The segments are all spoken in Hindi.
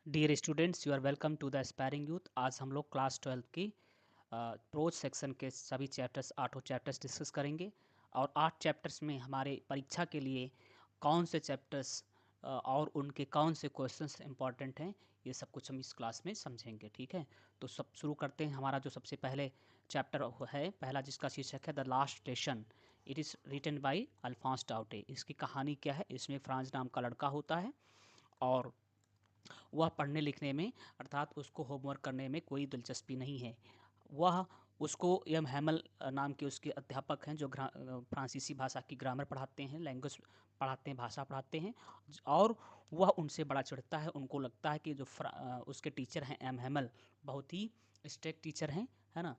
Dear students, you are welcome to the aspiring youth. आज हम लोग क्लास 12 की प्रोज सेक्शन के सभी चैप्टर्स, आठों चैप्टर्स डिस्कस करेंगे। और 8 चैप्टर्स में हमारे परीक्षा के लिए कौन से चैप्टर्स और उनके कौन से क्वेश्चंस इंपॉर्टेंट हैं, ये सब कुछ हम इस क्लास में समझेंगे। ठीक है, तो सब शुरू करते हैं। हमारा जो सबसे पहले चैप्टर है, पहला, जिसका शीर्षक है the last station. It is written by Alphonse Daudet. इसकी कहानी क्या है? इसमें फ्रांस नाम का लड़का होता है और वह पढ़ने लिखने में, अर्थात उसको होमवर्क करने में कोई दिलचस्पी नहीं है। वह उसको एम हैमल नाम के उसके अध्यापक हैं, जो फ्रांसीसी भाषा की ग्रामर पढ़ाते हैं, लैंग्वेज पढ़ाते हैं, भाषा पढ़ाते हैं। और वह उनसे बड़ा चिढ़ता है। उनको लगता है कि जो उसके टीचर हैं एम हैमल, बहुत ही स्ट्रिक्ट टीचर हैं, है ना।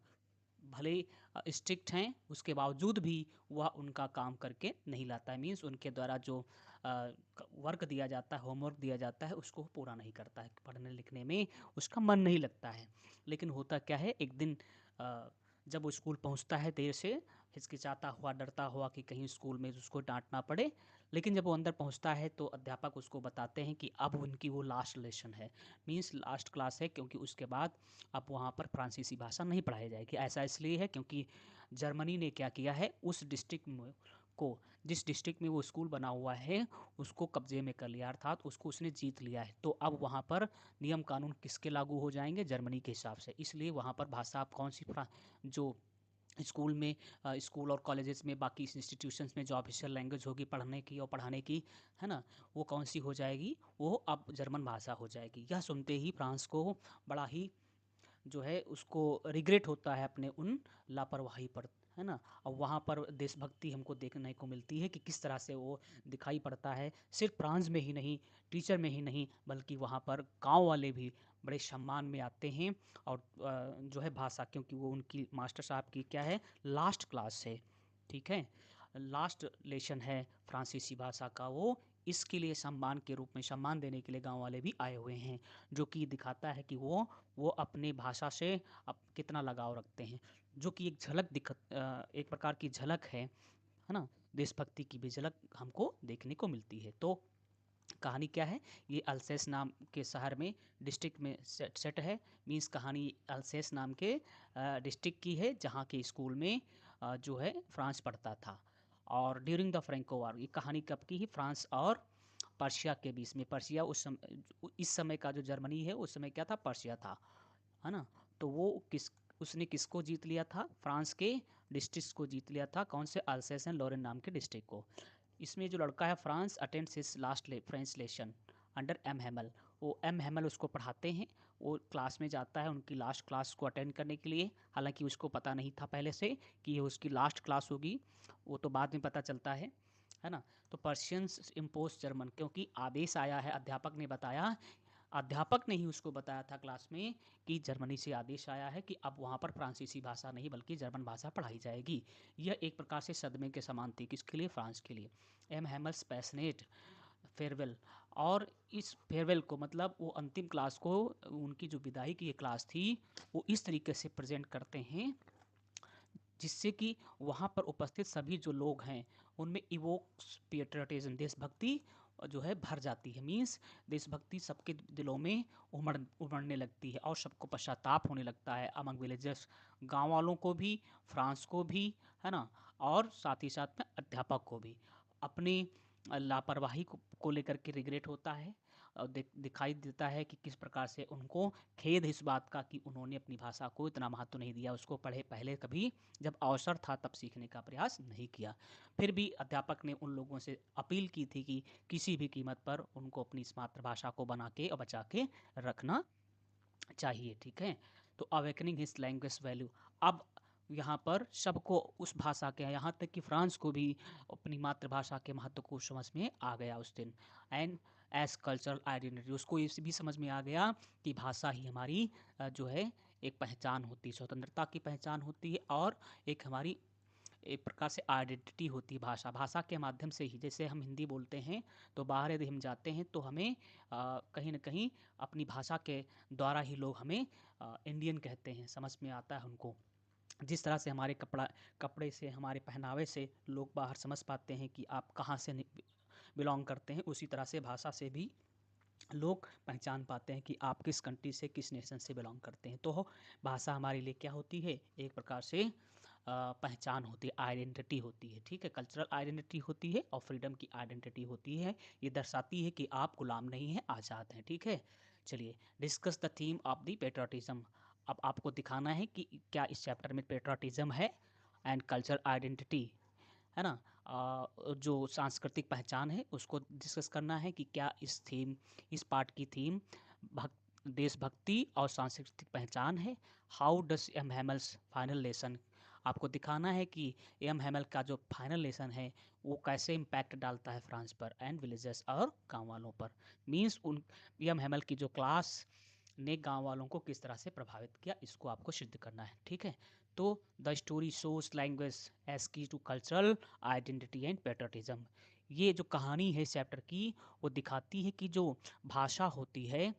भले स्ट्रिक्ट हैं, उसके बावजूद भी वह उनका काम करके नहीं लाता है। मीन्स उनके द्वारा जो वर्क दिया जाता है, होमवर्क दिया जाता है, उसको पूरा नहीं करता है। पढ़ने लिखने में उसका मन नहीं लगता है। लेकिन होता क्या है, एक दिन अ, जब वो स्कूल पहुंचता है देर से, हिचकिचाता हुआ, डरता हुआ कि कहीं स्कूल में उसको डांट ना पड़े। लेकिन जब वो अंदर पहुंचता है तो अध्यापक उसको बताते हैं कि अब उनकी वो लास्ट लेसन है, मीन्स लास्ट क्लास है, क्योंकि उसके बाद अब वहाँ पर फ्रांसीसी भाषा नहीं पढ़ाई जाएगी। ऐसा इसलिए है क्योंकि जर्मनी ने क्या किया है, उस डिस्ट्रिक्ट में को, जिस डिस्ट्रिक्ट में वो स्कूल बना हुआ है, उसको कब्जे में कर लिया, अर्थात उसको उसने जीत लिया है। तो अब वहाँ पर नियम कानून किसके लागू हो जाएंगे? जर्मनी के हिसाब से। इसलिए वहाँ पर भाषा आप कौन सी जो स्कूल में, स्कूल और कॉलेजेस में, बाकी इंस्टीट्यूशंस में जो ऑफिशियल लैंग्वेज होगी पढ़ने की और पढ़ाने की, है ना, वो कौन सी हो जाएगी? वो अब जर्मन भाषा हो जाएगी। यह सुनते ही फ्रांस को बड़ा ही जो है उसको रिग्रेट होता है अपने उन लापरवाही पर, है ना। और वहाँ पर देशभक्ति हमको देखने को मिलती है कि किस तरह से वो दिखाई पड़ता है। सिर्फ फ्रांस में ही नहीं, टीचर में ही नहीं, बल्कि वहाँ पर गांव वाले भी बड़े सम्मान में आते हैं। और जो है भाषा, क्योंकि वो उनकी मास्टर साहब की क्या है, लास्ट क्लास है। ठीक है, लास्ट लेसन है फ्रांसीसी भाषा का। वो इसके लिए सम्मान के रूप में, सम्मान देने के लिए गांव वाले भी आए हुए हैं, जो कि दिखाता है कि वो अपनी भाषा से अब कितना लगाव रखते हैं। जो कि एक झलक एक प्रकार की झलक है ना। देशभक्ति की भी झलक हमको देखने को मिलती है। तो कहानी क्या है, ये अल्सेस नाम के शहर में, डिस्ट्रिक्ट में सेट है। मीन्स कहानी अल्सेस नाम के डिस्ट्रिक्ट की है, जहाँ के स्कूल में जो है फ्रांस पढ़ता था। और ड्यूरिंग द फ्रेंको वार, ये कहानी कब की है? फ्रांस और पर्शिया के बीच में। पर्शिया उस समय, इस समय का जो जर्मनी है, उस समय क्या था? पर्शिया था, है ना। तो वो उसने किसको जीत लिया था? फ्रांस के डिस्ट्रिक्ट को जीत लिया था। कौन से? अल्सेस एंड लॉरेन नाम के डिस्ट्रिक्ट को। इसमें जो लड़का है, France attends his last French lesson under M Hamel. वो एम हैमल उसको पढ़ाते हैं। वो क्लास में जाता है उनकी लास्ट क्लास को अटेंड करने के लिए। हालांकि उसको पता नहीं था पहले से कि ये उसकी लास्ट क्लास होगी, वो तो बाद में पता चलता है ना। तो पर्शियंस इम्पोज जर्मन, क्योंकि आदेश आया है, अध्यापक ने बताया, अध्यापक ने ही उसको बताया था क्लास में कि जर्मनी से आदेश आया है कि अब वहाँ पर फ्रांसीसी भाषा नहीं बल्कि जर्मन भाषा पढ़ाई जाएगी। यह एक प्रकार से सदमे के समान थी। किसके लिए? फ्रांस के लिए। एम हैमल्स पैशनेट फेयरवेल, और इस फेयरवेल को, मतलब वो अंतिम क्लास को, उनकी जो विदाई की ये क्लास थी, वो इस तरीके से प्रेजेंट करते हैं जिससे कि वहाँ पर उपस्थित सभी जो लोग हैं उनमें इवोक्स पेट्रियटिज्म, देशभक्ति जो है भर जाती है। मीन्स देशभक्ति सबके दिलों में उमड़ने लगती है और सबको पश्चाताप होने लगता है, अमंग विलेजर्स, गाँव वालों को भी, फ्रांस को भी, है ना। और साथ ही साथ में अध्यापक को भी अपनी लापरवाही को लेकर के रिग्रेट होता है। और दिखाई देता है कि किस प्रकार से उनको खेद है इस बात का कि उन्होंने अपनी भाषा को इतना महत्व नहीं दिया, उसको पढ़े पहले कभी जब अवसर था तब सीखने का प्रयास नहीं किया। फिर भी अध्यापक ने उन लोगों से अपील की थी कि किसी भी कीमत पर उनको अपनी इस मातृभाषा को बना के और बचा के रखना चाहिए। ठीक है, तो अवेकनिंग हिज लैंग्वेज वैल्यू। अब यहाँ पर सबको उस भाषा के, यहाँ तक कि फ्रांस को भी अपनी मातृभाषा के महत्व को समझ में आ गया उस दिन। एंड एज कल्चरल आइडेंटिटी, उसको ये भी समझ में आ गया कि भाषा ही हमारी जो है एक पहचान होती है, स्वतंत्रता की पहचान होती है, और एक हमारी एक प्रकार से आइडेंटिटी होती है। भाषा, भाषा के माध्यम से ही, जैसे हम हिंदी बोलते हैं तो बाहर यदि हम जाते हैं तो हमें कहीं ना कहीं अपनी भाषा के द्वारा ही लोग हमें इंडियन कहते हैं, समझ में आता है उनको। जिस तरह से हमारे कपड़े से, हमारे पहनावे से लोग बाहर समझ पाते हैं कि आप कहाँ से बिलोंग करते हैं, उसी तरह से भाषा से भी लोग पहचान पाते हैं कि आप किस कंट्री से, किस नेशन से बिलोंग करते हैं। तो भाषा हमारे लिए क्या होती है, एक प्रकार से पहचान होती है, आइडेंटिटी होती है, ठीक है। कल्चरल आइडेंटिटी होती है और फ्रीडम की आइडेंटिटी होती है। ये दर्शाती है कि आप गुलाम नहीं हैं, आज़ाद हैं, ठीक है। चलिए, discuss the theme of the patriotism. अब आपको दिखाना है कि क्या इस चैप्टर में पेट्रियटिज्म है एंड कल्चरल आइडेंटिटी, है ना। जो सांस्कृतिक पहचान है उसको डिस्कस करना है कि क्या इस पार्ट की थीम देशभक्ति और सांस्कृतिक पहचान है। How does M Hamel's final lesson, आपको दिखाना है कि एम हैमल का जो फाइनल लेसन है वो कैसे इम्पैक्ट डालता है फ्रांस पर एंड विलेजेस और गांव वालों पर। मींस उन एम हैमल की जो क्लास ने गांव वालों को किस तरह से प्रभावित किया, इसको आपको सिद्ध करना है, ठीक है। तो the story shows language as key to cultural identity and patriotism. ये जो कहानी है चैप्टर की वो दिखाती है कि जो भाषा होती है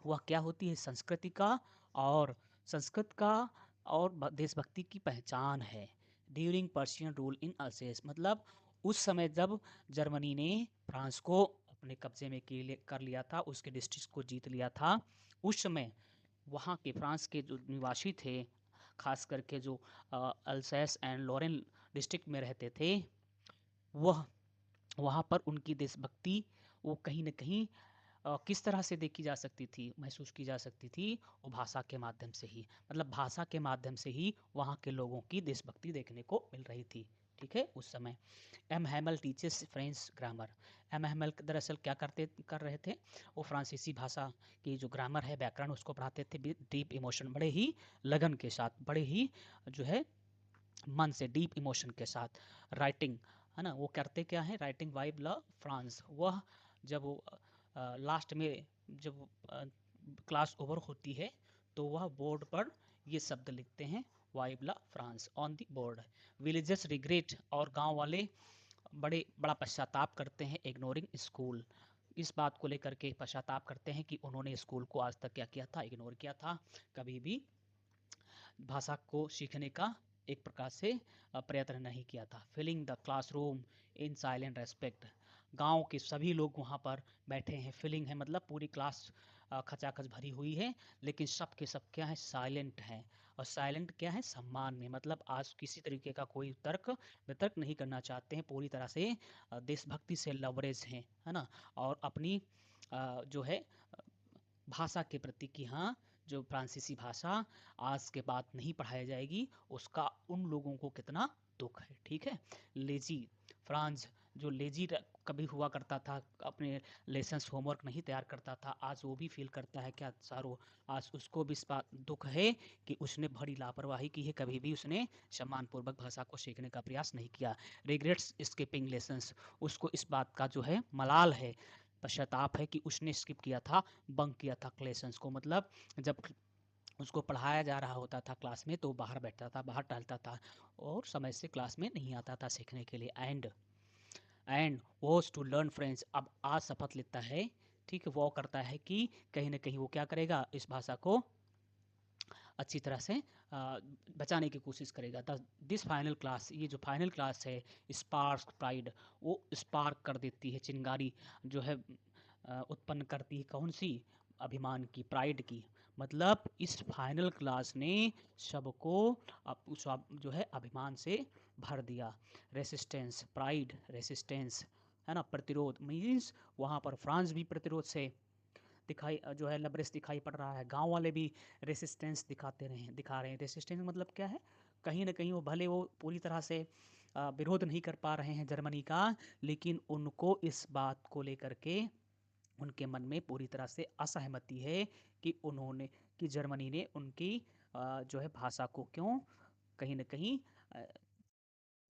वह क्या होती है, संस्कृति का और संस्कृत का और देशभक्ति की पहचान है। ड्यूरिंग पर्शियन रूल इन अल्सेस, मतलब उस समय जब जर्मनी ने फ्रांस को अपने कब्जे में कर लिया था, उसके डिस्ट्रिक्ट को जीत लिया था, उस समय वहाँ के फ्रांस के जो निवासी थे, खास करके जो अल्सैस एंड लॉरेन डिस्ट्रिक्ट में रहते थे, वह वहाँ पर उनकी देशभक्ति वो कहीं न कहीं किस तरह से देखी जा सकती थी, महसूस की जा सकती थी, वो भाषा के माध्यम से ही, मतलब भाषा के माध्यम से ही वहाँ के लोगों की देशभक्ति देखने को मिल रही थी, ठीक है, उस समय। M Hamel teaches French grammar. M Hamel दरअसल क्या कर रहे थे, वो फ्रांसीसी भाषा की जो ग्रामर है, व्याकरण, उसको पढ़ाते थे डीप इमोशन, बड़े ही लगन के साथ, बड़े ही जो है मन से, डीप इमोशन के साथ। राइटिंग, है ना, वो करते क्या है, राइटिंग वाइब ला फ्रांस, वह जब वो लास्ट में जब क्लास ओवर होती है तो वह बोर्ड पर ये शब्द लिखते हैं, वाइब ला France on the board. Villagers regret, और गांव वाले बड़ा पश्चाताप करते हैं, इग्नोरिंग स्कूल, इस बात को लेकर के पश्चाताप करते हैं कि उन्होंने स्कूल को आज तक क्या किया था, इग्नोर किया था, कभी भी भाषा को सीखने का एक प्रकार से प्रयत्न नहीं किया था। Filling the classroom in silent respect, गांव के सभी लोग वहाँ पर बैठे हैं, फिलिंग है मतलब पूरी क्लास खचाखच भरी हुई है, लेकिन सब के सब क्या है, साइलेंट हैं। और साइलेंट क्या है, सम्मान में, मतलब आज किसी तरीके का कोई तर्क वितर्क नहीं करना चाहते हैं, पूरी तरह से देशभक्ति से लवरेज हैं, है ना। और अपनी जो है भाषा के प्रति कि हाँ, जो फ्रांसीसी भाषा आज के बाद नहीं पढ़ाई जाएगी, उसका उन लोगों को कितना दुख है, ठीक है। लेजी फ्रांस, जो लेजी कभी हुआ करता था, अपने लेसन्स होमवर्क नहीं तैयार करता था, आज वो भी फील करता है क्या सारो, आज उसको भी इस बात दुख है कि उसने बड़ी लापरवाही की है, कभी भी उसने सम्मानपूर्वक भाषा को सीखने का प्रयास नहीं किया। रिग्रेट्स स्किपिंग लेसन्स, उसको इस बात का जो है मलाल है, पश्चाताप है कि उसने स्किप किया था, बंक किया था क्लेसन्स को, मतलब जब उसको पढ़ाया जा रहा होता था क्लास में तो बाहर बैठता था, बाहर टहलता था और समय से क्लास में नहीं आता था सीखने के लिए। And was to learn French, अब आज शपथ लेता है, ठीक है, वो करता है कि कहीं ना कहीं वो क्या करेगा, इस भाषा को अच्छी तरह से बचाने की कोशिश करेगा। दिस फाइनल क्लास, ये जो फाइनल क्लास है, स्पार्क प्राइड, वो स्पार्क कर देती है, चिंगारी जो है उत्पन्न करती है, कौन सी, अभिमान की, प्राइड की। मतलब इस फाइनल क्लास ने सबको जो है अभिमान से भर दिया। रेसिस्टेंस, प्राइड, रेसिस्टेंस, है ना, प्रतिरोध, मीन्स वहाँ पर फ्रांस भी प्रतिरोध से जो है लबरेस दिखाई पड़ रहा है, गांव वाले भी दिखा रहे हैं। रेसिस्टेंस मतलब क्या है, कहीं ना कहीं वो भले वो पूरी तरह से विरोध नहीं कर पा रहे हैं जर्मनी का, लेकिन उनको इस बात को लेकर के उनके मन में पूरी तरह से असहमति है कि जर्मनी ने उनकी जो है भाषा को क्यों कहीं ना कहीं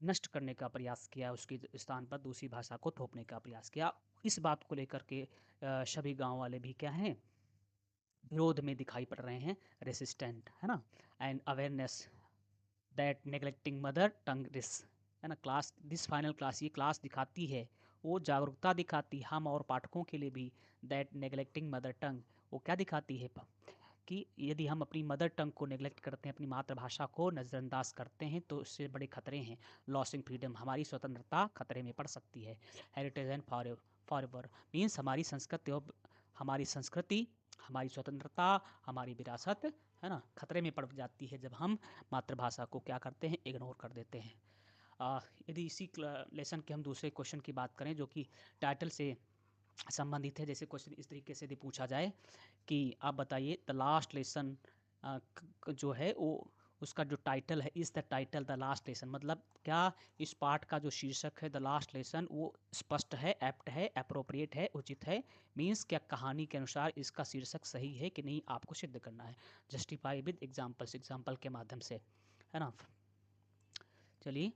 नष्ट करने का प्रयास किया, उसके स्थान पर दूसरी भाषा को थोपने का प्रयास किया। इस बात को लेकर के सभी गांव वाले भी क्या हैं, विरोध में दिखाई पड़ रहे हैं, रेसिस्टेंट, है ना। And awareness that neglecting mother tongue this, है ना, क्लास दिस फाइनल क्लास, ये क्लास दिखाती है, वो जागरूकता दिखाती हम और पाठकों के लिए भी, दैट नेग्लेक्टिंग मदर टंग, वो क्या दिखाती है कि यदि हम अपनी मदर टंग को नेग्लेक्ट करते हैं, अपनी मातृभाषा को नज़रअंदाज करते हैं, तो इससे बड़े खतरे हैं। लॉसिंग फ्रीडम, हमारी स्वतंत्रता खतरे में पड़ सकती है। हेरिटेज एंड फॉरएवर मीन्स हमारी संस्कृति हमारी संस्कृति, हमारी स्वतंत्रता, हमारी विरासत, है ना, खतरे में पड़ जाती है जब हम मातृभाषा को क्या करते हैं, इग्नोर कर देते हैं। यदि इसी लेसन के हम दूसरे क्वेश्चन की बात करें जो कि टाइटल से संबंधित है, जैसे क्वेश्चन इस तरीके से यदि पूछा जाए कि आप बताइए द लास्ट लेसन जो है वो उसका जो टाइटल है, is the title the last lesson, मतलब क्या इस पाठ का जो शीर्षक है द लास्ट लेसन वो स्पष्ट है, एप्ट है, अप्रोप्रिएट है, उचित है, मीन्स क्या कहानी के अनुसार इसका शीर्षक सही है कि नहीं, आपको सिद्ध करना है। जस्टिफाई विद एग्जाम्पल्स, एग्जाम्पल के माध्यम से, है ना। चलिए,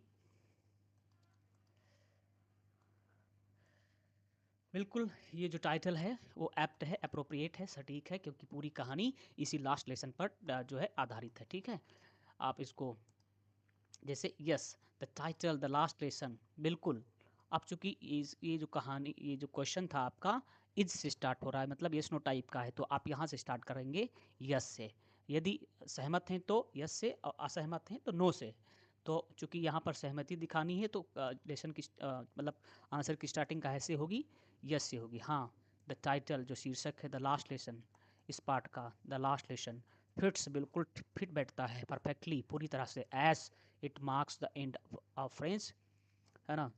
बिल्कुल, ये जो टाइटल है वो एप्ट है, अप्रोप्रिएट है, सटीक है, क्योंकि पूरी कहानी इसी लास्ट लेसन पर जो है आधारित है। ठीक है, आप इसको जैसे yes the title the last lesson, बिल्कुल। अब चूंकि ये जो कहानी, ये जो क्वेश्चन था आपका इज से स्टार्ट हो रहा है, मतलब यस नो टाइप का है, तो आप यहाँ से स्टार्ट करेंगे यस से। यदि सहमत हैं तो यस से, और असहमत हैं तो नो से। तो चूंकि यहाँ पर सहमति दिखानी है तो लेसन की मतलब आंसर की स्टार्टिंग का ऐसे होगी, यस से होगी। हाँ, द टाइटल जो शीर्षक है द लास्ट लेसन, इस पार्ट का द लास्ट लेसन फिट्स, बिल्कुल फिट बैठता है परफेक्टली, पूरी तरह से, as it marks the end of French, है ना,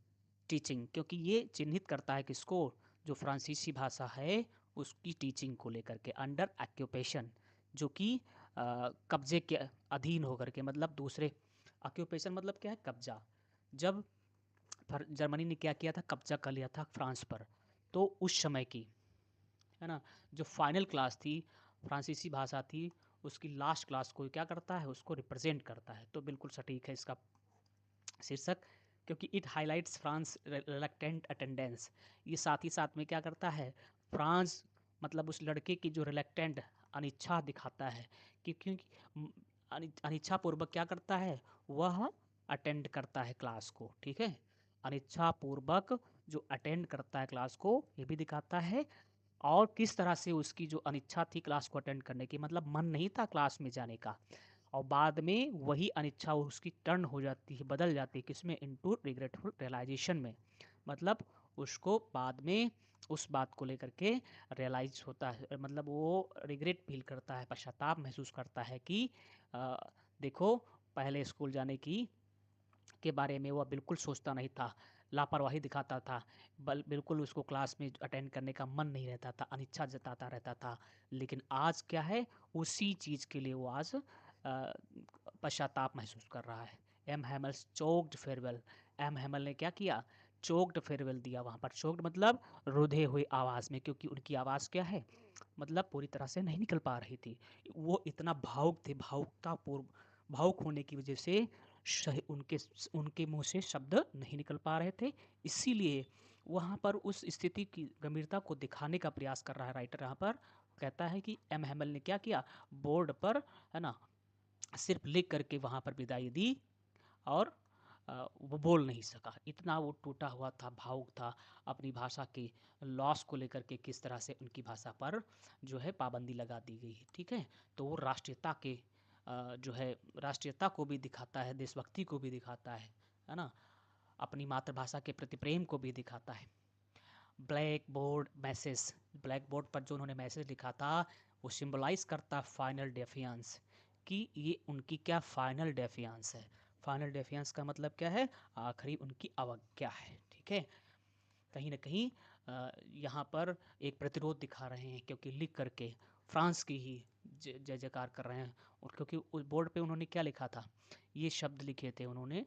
टीचिंग, क्योंकि ये चिन्हित करता है किसको, जो फ्रांसीसी भाषा है उसकी टीचिंग को लेकर के, अंडर ऑक्यूपेशन, जो कि कब्जे के अधीन होकर के, मतलब दूसरे, ऑक्यूपेशन मतलब क्या है, कब्जा। जब जर्मनी ने क्या किया था, कब्जा कर लिया था फ्रांस पर, तो उस समय की, है ना, जो फाइनल क्लास थी, फ्रांसीसी भाषा थी, उसकी लास्ट क्लास को क्या करता है, उसको रिप्रेजेंट करता है। तो बिल्कुल सटीक है इसका शीर्षक, क्योंकि it highlights France reluctant attendance, ये साथ ही साथ में क्या करता है, फ्रांस मतलब उस लड़के की जो रिलक्टेंट, अनिच्छा दिखाता है, कि क्योंकि अनिच्छा पूर्वक क्या करता है, वह अटेंड करता है क्लास को। ठीक है, अनिच्छा पूर्वक जो अटेंड करता है क्लास को, ये भी दिखाता है, और किस तरह से उसकी जो अनिच्छा थी क्लास को अटेंड करने की, मतलब मन नहीं था क्लास में जाने का, और बाद में वही अनिच्छा उसकी टर्न हो जाती है, बदल जाती है किसमें, इनटू रिग्रेटफुल रियलाइजेशन में, मतलब उसको बाद में उस बात को लेकर के रियलाइज होता है, मतलब वो रिग्रेट फील करता है, पश्चाताप महसूस करता है कि देखो, पहले स्कूल जाने की के बारे में वह बिल्कुल सोचता नहीं था, लापरवाही दिखाता था, बिल्कुल उसको क्लास में अटेंड करने का मन नहीं रहता था, अनिच्छा जताता रहता था, लेकिन आज क्या है, उसी चीज़ के लिए वो आज पश्चाताप महसूस कर रहा है। M Hamel's choked farewell, M Hamel ने क्या किया, चोक्ड फेयरवेल दिया वहाँ पर, चोक्ड मतलब रुधे हुए आवाज़ में, क्योंकि उनकी आवाज़ क्या है, मतलब पूरी तरह से नहीं निकल पा रही थी, वो इतना भावुक थे, भावुक होने की वजह से उनके उनके मुंह से शब्द नहीं निकल पा रहे थे, इसीलिए वहाँ पर उस स्थिति की गंभीरता को दिखाने का प्रयास कर रहा है राइटर। यहाँ पर कहता है कि एम हैमल ने क्या किया, बोर्ड पर, है ना, सिर्फ लिख करके वहाँ पर विदाई दी, और वो बोल नहीं सका, इतना वो टूटा हुआ था, भावुक था, अपनी भाषा के लॉस को लेकर के, किस तरह से उनकी भाषा पर जो है पाबंदी लगा दी गई है। ठीक है, तो वो राष्ट्रीयता के जो है राष्ट्रीयता को भी दिखाता है, देशभक्ति को भी दिखाता है ना, अपनी मातृभाषा के प्रति प्रेम को भी दिखाता है। Black board message, black board पर जो उन्होंने मैसेज लिखा था, वो सिंबलाइज करता फाइनल डेफियंस, कि ये उनकी क्या फाइनल डेफियंस है। फाइनल डेफियंस का मतलब क्या है, आखिरी उनकी अवज्ञा है। ठीक है, कहीं ना कहीं यहाँ पर एक प्रतिरोध दिखा रहे हैं, क्योंकि लिख करके फ्रांस की ही जय जयकार कर रहे हैं, और क्योंकि उस बोर्ड पे उन्होंने क्या लिखा था, ये शब्द लिखे थे उन्होंने,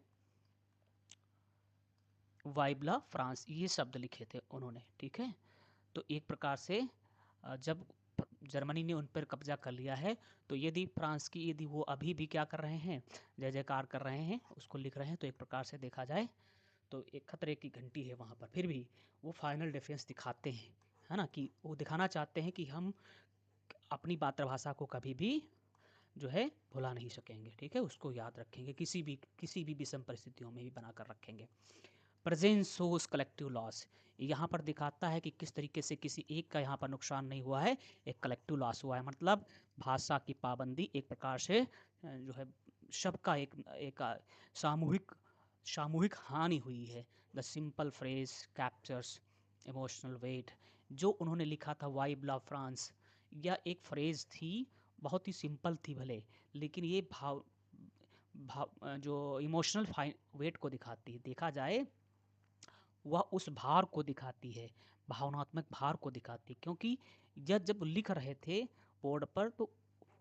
वाइब्ला फ्रांस, ये शब्द लिखे थे उन्होंने। ठीक है, तो एक प्रकार से जब जर्मनी ने उन पर कब्जा कर लिया है, तो यदि फ्रांस की, यदि वो अभी भी क्या कर रहे हैं, जय जयकार कर रहे हैं, उसको लिख रहे हैं, तो एक प्रकार से देखा जाए तो एक खतरे की घंटी है वहाँ पर। फिर भी वो फाइनल डिफेंस दिखाते हैं, है ना, कि वो दिखाना चाहते हैं कि हम अपनी मातृभाषा को कभी भी जो है भुला नहीं सकेंगे। ठीक है, उसको याद रखेंगे, किसी भी विषम परिस्थितियों में भी बना कर रखेंगे। प्रेजेंस शोज कलेक्टिव लॉस, यहाँ पर दिखाता है कि किस तरीके से किसी एक का यहाँ पर नुकसान नहीं हुआ है, एक कलेक्टिव लॉस हुआ है, मतलब भाषा की पाबंदी एक प्रकार से जो है सबका एक सामूहिक सामूहिक हानि हुई है। The simple phrase captures emotional weight जो उन्होंने लिखा था वाइब ला फ्रांस, यह एक फ्रेज़ थी, बहुत ही सिंपल थी भले, लेकिन ये भाव भाव जो इमोशनल वेट को दिखाती है, देखा जाए वह उस भार को दिखाती है, भावनात्मक भार को दिखाती है, क्योंकि जब लिख रहे थे बोर्ड पर, तो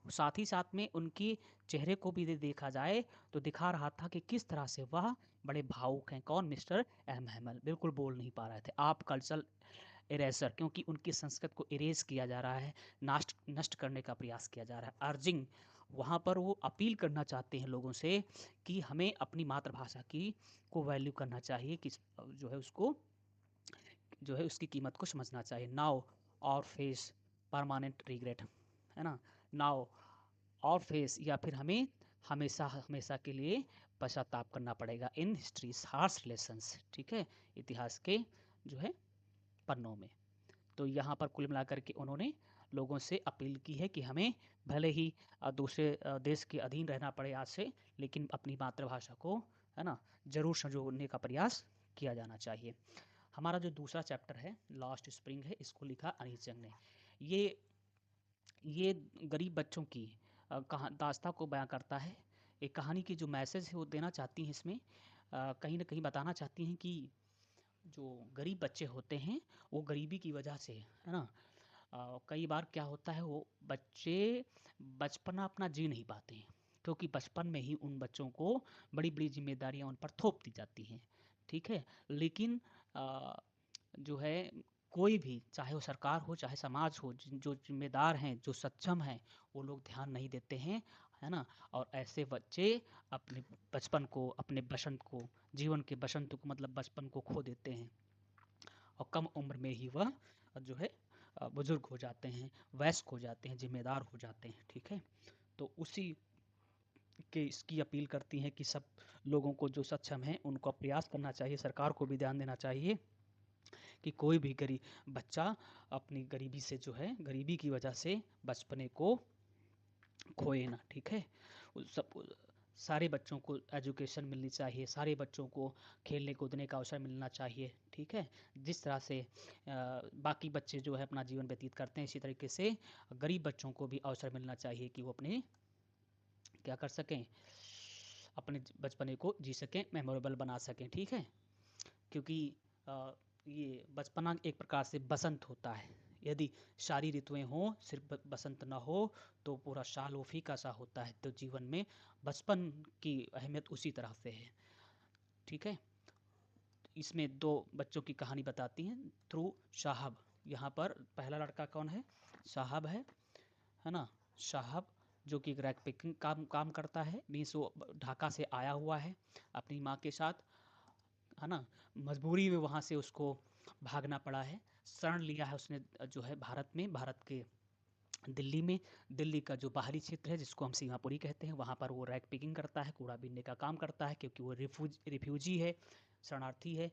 साथ ही साथ में उनके चेहरे को भी यदि देखा जाए तो दिखा रहा था कि किस तरह से वह बड़े भावुक हैं। कौन? मिस्टर एम हैमल बिल्कुल बोल नहीं पा रहे थे। आप कल्चरल इरेजर, क्योंकि उनकी संस्कृति को इरेज किया जा रहा है, नष्ट नष्ट करने का प्रयास किया जा रहा है। अर्जिंग, वहाँ पर वो अपील करना चाहते हैं लोगों से कि हमें अपनी मातृभाषा की को वैल्यू करना चाहिए, कि जो है उसको जो है उसकी कीमत को समझना चाहिए। नाउ और फेस परमानेंट रिग्रेट, है ना? नाउ और फेस, या फिर हमें हमेशा हमेशा के लिए पश्चाताप करना पड़ेगा इन हिस्ट्रीज हार्श लेसन्स, ठीक है, इतिहास के जो है पन्नों में। तो यहाँ पर कुल मिलाकर के उन्होंने लोगों से अपील की है कि हमें भले ही दूसरे देश के अधीन रहना पड़े आज से, लेकिन अपनी मातृभाषा को, है ना, ज़रूर संजोने का प्रयास किया जाना चाहिए। हमारा जो दूसरा चैप्टर है लास्ट स्प्रिंग है, इसको लिखा अनीस जंग ने। ये गरीब बच्चों की कहा दास्तां को बयां करता है। एक कहानी की जो मैसेज है वो देना चाहती हैं इसमें, कहीं ना कहीं बताना चाहती हैं कि जो गरीब बच्चे होते हैं वो गरीबी की वजह से, है ना, कई बार क्या होता है, वो बच्चे बचपना अपना जी नहीं पाते हैं, क्योंकि बचपन में ही उन बच्चों को बड़ी बड़ी जिम्मेदारियां उन पर थोप दी जाती हैं, ठीक है। लेकिन अ, जो है कोई भी, चाहे वो सरकार हो चाहे समाज हो, जो जिम्मेदार हैं, जो सक्षम हैं, वो लोग ध्यान नहीं देते हैं, है ना। और ऐसे बच्चे अपने बचपन को, अपने बसंत को, जीवन के बसंत को, मतलब बचपन को खो देते हैं, और कम उम्र में ही वह जो है बुजुर्ग हो जाते हैं, वयस्क हो जाते हैं, जिम्मेदार हो जाते हैं, ठीक है। तो उसी के इसकी अपील करती हैं कि सब लोगों को जो सक्षम हैं उनको प्रयास करना चाहिए, सरकार को भी ध्यान देना चाहिए कि कोई भी गरीब बच्चा अपनी गरीबी से जो है, गरीबी की वजह से बचपने को खोए ना, ठीक है। सब सारे बच्चों को एजुकेशन मिलनी चाहिए, सारे बच्चों को खेलने कूदने का अवसर मिलना चाहिए, ठीक है। जिस तरह से बाकी बच्चे जो है अपना जीवन व्यतीत करते हैं, इसी तरीके से गरीब बच्चों को भी अवसर मिलना चाहिए कि वो अपने क्या कर सकें, अपने बचपने को जी सकें, मेमोरेबल बना सकें, ठीक है। क्योंकि ये बचपना एक प्रकार से बसंत होता है। यदि सारी ऋतुएं हों, सिर्फ बसंत ना हो, तो पूरा साल वो फीका सा होता है। तो जीवन में बचपन की अहमियत उसी तरह से है, ठीक है। इसमें दो बच्चों की कहानी बताती हैं थ्रू साहब। यहाँ पर पहला लड़का कौन है? साहब है ना। साहब जो कि रैक पिकिंग काम करता है, मीन्स वो ढाका से आया हुआ है अपनी माँ के साथ, है ना। मजबूरी में वहाँ से उसको भागना पड़ा है, शरण लिया है उसने जो है भारत में, भारत के दिल्ली में। दिल्ली का जो बाहरी क्षेत्र है जिसको हम सीमापुरी कहते हैं, वहाँ पर वो रैक पिकिंग करता है, कूड़ा बीनने का काम करता है, क्योंकि वो रिफ्यूजी है, शरणार्थी है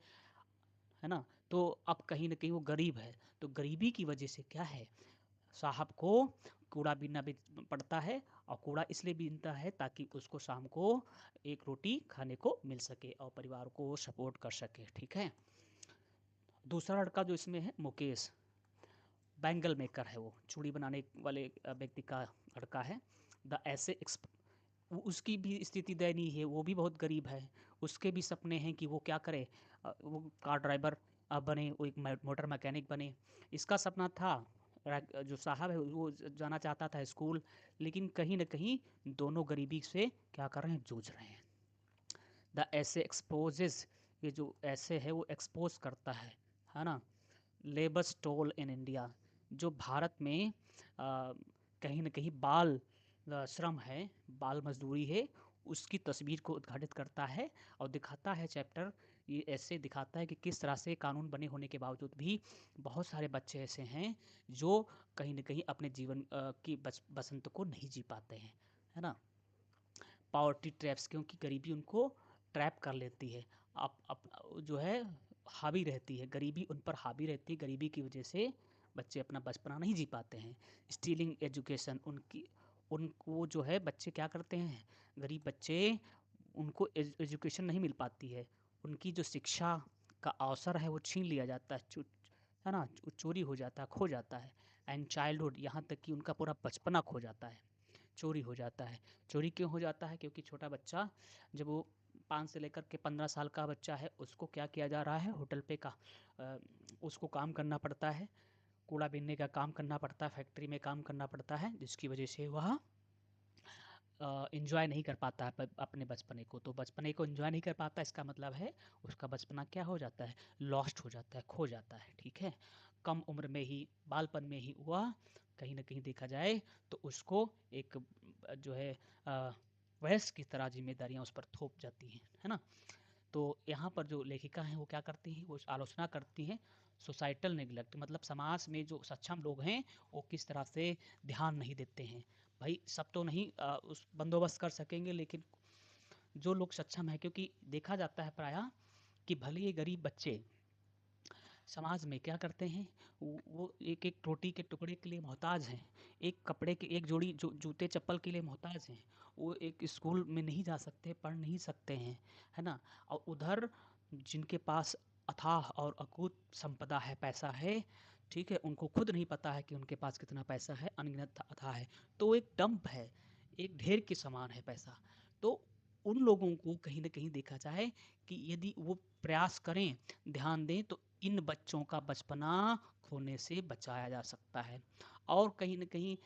ना। तो अब कहीं ना कहीं वो गरीब है, तो गरीबी की वजह से क्या है, साहब को कूड़ा बीनना भी पड़ता है, और कूड़ा इसलिए बीनता है ताकि उसको शाम को एक रोटी खाने को मिल सके और परिवार को सपोर्ट कर सके, ठीक है। दूसरा लड़का जो इसमें है मुकेश, बैंगल मेकर है, वो चूड़ी बनाने वाले व्यक्ति का लड़का है। द ऐसे उसकी भी स्थिति दयनीय है, वो भी बहुत गरीब है। उसके भी सपने हैं कि वो क्या करे, वो कार ड्राइवर बने, वो एक मोटर मैकेनिक बने। इसका सपना था, जो साहब है वो जाना चाहता था स्कूल, लेकिन कहीं ना कहीं दोनों गरीबी से क्या कर रहे हैं, जूझ रहे हैं। द ऐसे एक्सपोजेस, ये जो ऐसे है वो एक्सपोज करता है ना, लेबर स्टोल इन इंडिया, जो भारत में कहीं न कहीं बाल श्रम है, बाल मजदूरी है, उसकी तस्वीर को उद्घाटित करता है और दिखाता है चैप्टर। ये ऐसे दिखाता है कि किस तरह से कानून बने होने के बावजूद भी बहुत सारे बच्चे ऐसे हैं जो कहीं न कहीं अपने जीवन की बसंत को नहीं जी पाते हैं, है ना। पॉवर्टी ट्रैप्स, क्योंकि गरीबी उनको ट्रैप कर लेती है, अप जो है हावी रहती है, गरीबी उन पर हावी रहती है, गरीबी की वजह से बच्चे अपना बचपना नहीं जी पाते हैं। स्टीलिंग एजुकेशन, उनको जो है बच्चे क्या करते हैं, गरीब बच्चे, उनको एजुकेशन नहीं मिल पाती है, उनकी जो शिक्षा का अवसर है वो छीन लिया जाता है, है ना, चोरी हो जाता है, खो जाता है। एंड चाइल्डहुड, यहाँ तक कि उनका पूरा बचपना खो जाता है, चोरी हो जाता है। चोरी क्यों हो जाता है? क्योंकि छोटा बच्चा जब वो 5 से लेकर के 15 साल का बच्चा है, उसको क्या किया जा रहा है, होटल पे का अ, उसको काम करना पड़ता है, कूड़ा बीनने का काम करना पड़ता है, फैक्ट्री में काम करना पड़ता है, जिसकी वजह से वह एंजॉय नहीं कर पाता है अपने बचपने को। तो बचपने को एंजॉय नहीं कर पाता, इसका मतलब है उसका बचपना क्या हो जाता है, लॉस्ट हो जाता है, खो जाता है। ठीक है, कम उम्र में ही, बालपन में ही वह कहीं ना कहीं देखा जाए तो उसको एक जो है वयस्क की तरह जिम्मेदारियां उस पर थोप जाती हैं, है ना। तो यहाँ पर जो लेखिका हैं वो क्या करती हैं, वो आलोचना करती हैं सोसाइटल नेग्लेक्ट, मतलब समाज में जो सक्षम लोग हैं वो किस तरह से ध्यान नहीं देते हैं। भाई सब तो नहीं उस बंदोबस्त कर सकेंगे, लेकिन जो लोग सक्षम है, क्योंकि देखा जाता है प्रायः कि भले ये गरीब बच्चे समाज में क्या करते हैं, वो एक एक रोटी के टुकड़े के लिए मोहताज हैं, एक कपड़े के एक जोड़ी जूते चप्पल के लिए मोहताज हैं, वो एक स्कूल में नहीं जा सकते, पढ़ नहीं सकते हैं, है ना। और उधर जिनके पास अथाह और अकूत संपदा है, पैसा है, ठीक है, उनको खुद नहीं पता है कि उनके पास कितना पैसा है, अनगिनत अथाह है, तो एक डंप है, एक ढेर के समान है पैसा। तो उन लोगों को कहीं ना कहीं देखा जाए कि यदि वो प्रयास करें, ध्यान दें, तो इन बच्चों का बचपना खोने से बचाया जा सकता है। और कहीं न कहीं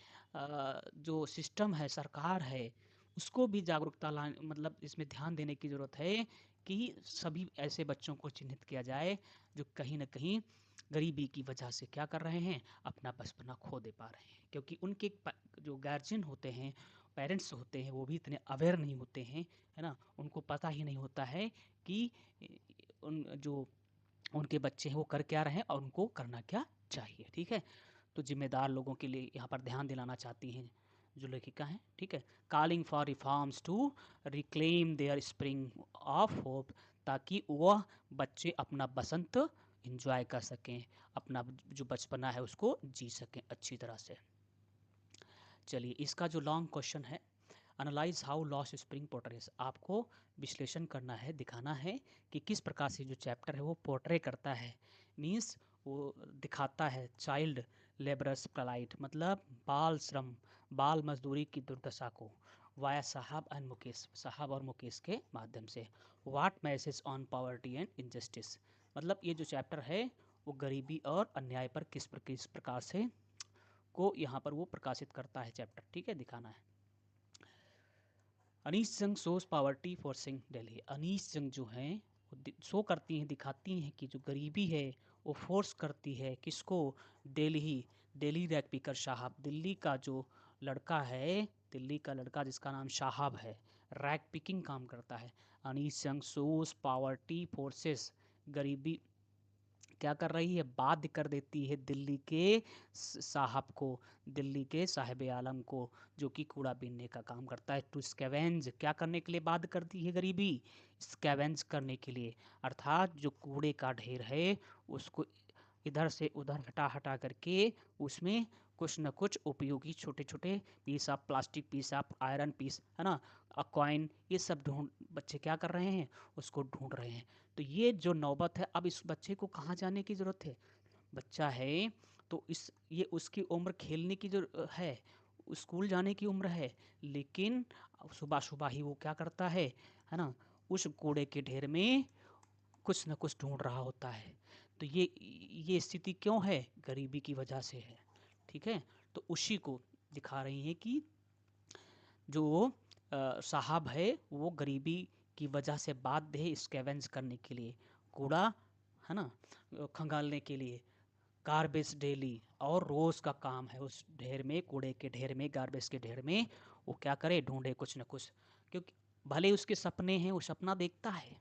जो सिस्टम है, सरकार है, उसको भी जागरूकता लाने, मतलब इसमें ध्यान देने की ज़रूरत है कि सभी ऐसे बच्चों को चिन्हित किया जाए जो कहीं न कहीं गरीबी की वजह से क्या कर रहे हैं, अपना बचपना खो दे पा रहे हैं। क्योंकि उनके जो गार्जियन होते हैं, पेरेंट्स होते हैं, वो भी इतने अवेयर नहीं होते हैं, है ना। उनको पता ही नहीं होता है कि उन जो उनके बच्चे हैं वो कर क्या रहे हैं और उनको करना क्या चाहिए। ठीक है, तो जिम्मेदार लोगों के लिए यहाँ पर ध्यान दिलाना चाहती हैं जो लेखिका हैं। ठीक है, calling for reforms to reclaim their spring of hope, ताकि वह बच्चे अपना बसंत इंजॉय कर सकें, अपना जो बचपना है उसको जी सकें अच्छी तरह से। चलिए, इसका जो लॉन्ग क्वेश्चन है, एनालाइज हाउ लॉस स्प्रिंग पोर्ट्रेस, आपको विश्लेषण करना है, दिखाना है कि किस प्रकार से जो चैप्टर है वो पोर्ट्रे करता है, मीन्स वो दिखाता है चाइल्ड लेबरस प्लाइट, मतलब बाल श्रम, बाल मजदूरी की दुर्दशा को, वाया साहब एंड मुकेश, साहब और मुकेश के माध्यम से। What message on poverty and injustice, मतलब ये जो चैप्टर है वो गरीबी और अन्याय पर किस प्रकार से को यहाँ पर वो प्रकाशित करता है चैप्टर। ठीक है, दिखाना है। Anees Jung shows poverty forcing Delhi, Anees Jung जो हैं वो शो करती हैं, दिखाती हैं कि जो गरीबी है वो फोर्स करती है किसको, दिल्ली, दिल्ली रैक पिकर साहब, दिल्ली का जो लड़का है, दिल्ली का लड़का जिसका नाम साहब है, रैक पिकिंग काम करता है। Anees Jung shows poverty forces, गरीबी क्या कर रही है, बाध्य कर देती है दिल्ली के साहब को, दिल्ली के साहिब आलम को, जो कि कूड़ा बीनने का काम करता है, टू स्कैवेंज, क्या करने के लिए बाध्य करती है गरीबी, स्कैवेंज करने के लिए, अर्थात जो कूड़े का ढेर है उसको इधर से उधर हटा हटा करके उसमें कुछ न कुछ उपयोगी छोटे छोटे piece of plastic, piece of iron piece, है ना, कॉइन, ये सब ढूंढ बच्चे क्या कर रहे हैं, उसको ढूंढ रहे हैं। तो ये जो नौबत है, अब इस बच्चे को कहाँ जाने की ज़रूरत है, बच्चा है तो इस ये उसकी उम्र खेलने की जो है, स्कूल जाने की उम्र है, लेकिन सुबह सुबह ही वो क्या करता है ना, उस कूड़े के ढेर में कुछ न कुछ ढूंढ रहा होता है। तो ये स्थिति क्यों है, गरीबी की वजह से है। ठीक है, तो उसी को दिखा रही हैं कि जो साहब है वो गरीबी की वजह से बाध्य है स्कैवेंज करने के लिए, कूड़ा, है ना, खंगालने के लिए, गार्बेज डेली, और रोज़ का काम है उस ढेर में, कूड़े के ढेर में, गार्बेज के ढेर में वो क्या करे, ढूंढे कुछ न कुछ। क्योंकि भले उसके सपने हैं, वो सपना देखता है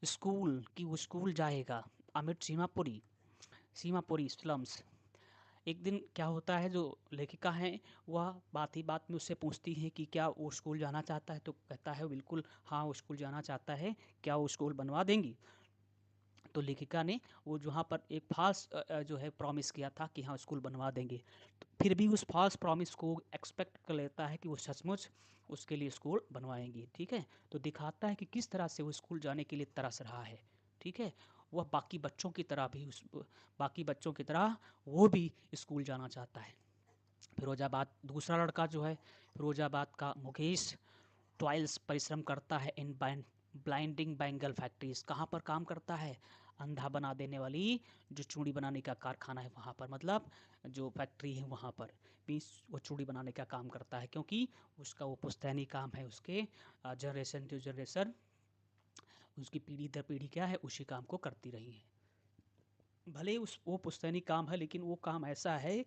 स्कूल कि वो स्कूल जाएगा, अमिट सीमापुरी, सीमापुरी स्लम्स। एक दिन क्या होता है, जो लेखिका हैं वह बात ही बात में उससे पूछती हैं कि क्या वो स्कूल जाना चाहता है, तो कहता है बिल्कुल हाँ वो स्कूल जाना चाहता है, क्या वो स्कूल बनवा देंगी। तो लेखिका ने वो जहाँ पर एक फॉल्स जो है प्रॉमिस किया था कि हाँ स्कूल बनवा देंगे, तो फिर भी उस फॉल्स प्रॉमिस को एक्सपेक्ट कर लेता है कि वो सचमुच उसके लिए स्कूल बनवाएंगी। ठीक है, तो दिखाता है कि किस तरह से वो स्कूल जाने के लिए तरस रहा है। ठीक है, वह बाकी बच्चों की तरह भी बाकी बच्चों की तरह वो भी स्कूल जाना चाहता है। फिरोजाबाद दूसरा लड़का जो है फिरोजाबाद का मुकेश टॉयल्स परिश्रम करता है इन ब्लाइंडिंग बैंगल फैक्ट्रीज। कहाँ पर काम करता है? अंधा बना देने वाली जो चूड़ी बनाने का कारखाना है वहाँ पर, मतलब जो फैक्ट्री है वहाँ पर भी वो चूड़ी बनाने का काम करता है, क्योंकि उसका वो पुश्तैनी काम है, उसके जनरेशन टू जनरेशन उसकी पीढ़ी दर पीढ़ी क्या है उसी काम को करती रही है। भले ही वो पुश्तैनी काम है, लेकिन वो काम ऐसा है,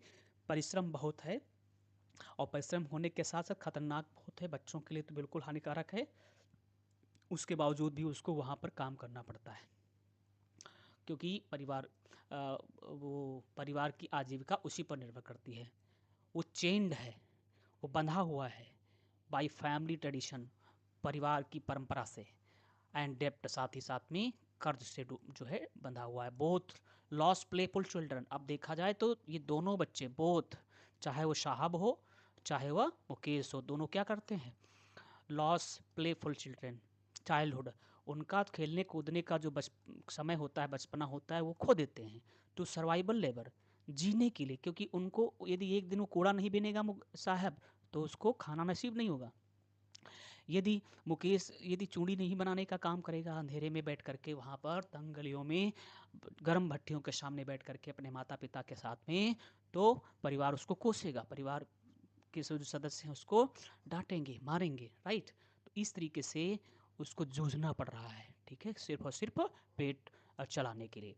परिश्रम बहुत है, और परिश्रम होने के साथ साथ खतरनाक बहुत है, बच्चों के लिए तो बिल्कुल हानिकारक है। उसके बावजूद भी उसको वहाँ पर काम करना पड़ता है, क्योंकि वो परिवार की आजीविका उसी पर निर्भर करती है। वो चेंड है, वो बंधा हुआ है बाय फैमिली ट्रेडिशन, परिवार की परंपरा से, एंड डेप्ट, साथ ही साथ में कर्ज से जो है बंधा हुआ है। बोथ लॉस प्लेफुल चिल्ड्रन, अब देखा जाए तो ये दोनों बच्चे, बोथ, चाहे वो साहब हो चाहे वह मुकेश हो, दोनों क्या करते हैं? लॉस प्लेफुल चिल्ड्रन, चाइल्डहुड, उनका खेलने कूदने का जो समय होता है, बचपना होता है, वो खो देते हैं टू सर्वाइवल लेबर, जीने के लिए, क्योंकि उनको यदि एक दिन वो कूड़ा नहीं बिनेगा साहब तो उसको खाना नसीब नहीं होगा। यदि मुकेश यदि चूड़ी नहीं बनाने का काम करेगा, अंधेरे में बैठ करके वहाँ पर तंग गलियों में गर्म भट्टियों के सामने बैठ करके अपने माता पिता के साथ में, तो परिवार उसको कोसेगा, परिवार के जो सदस्य हैं उसको डांटेंगे, मारेंगे, राइट। तो इस तरीके से उसको जूझना पड़ रहा है, ठीक है, सिर्फ और सिर्फ पेट चलाने के लिए।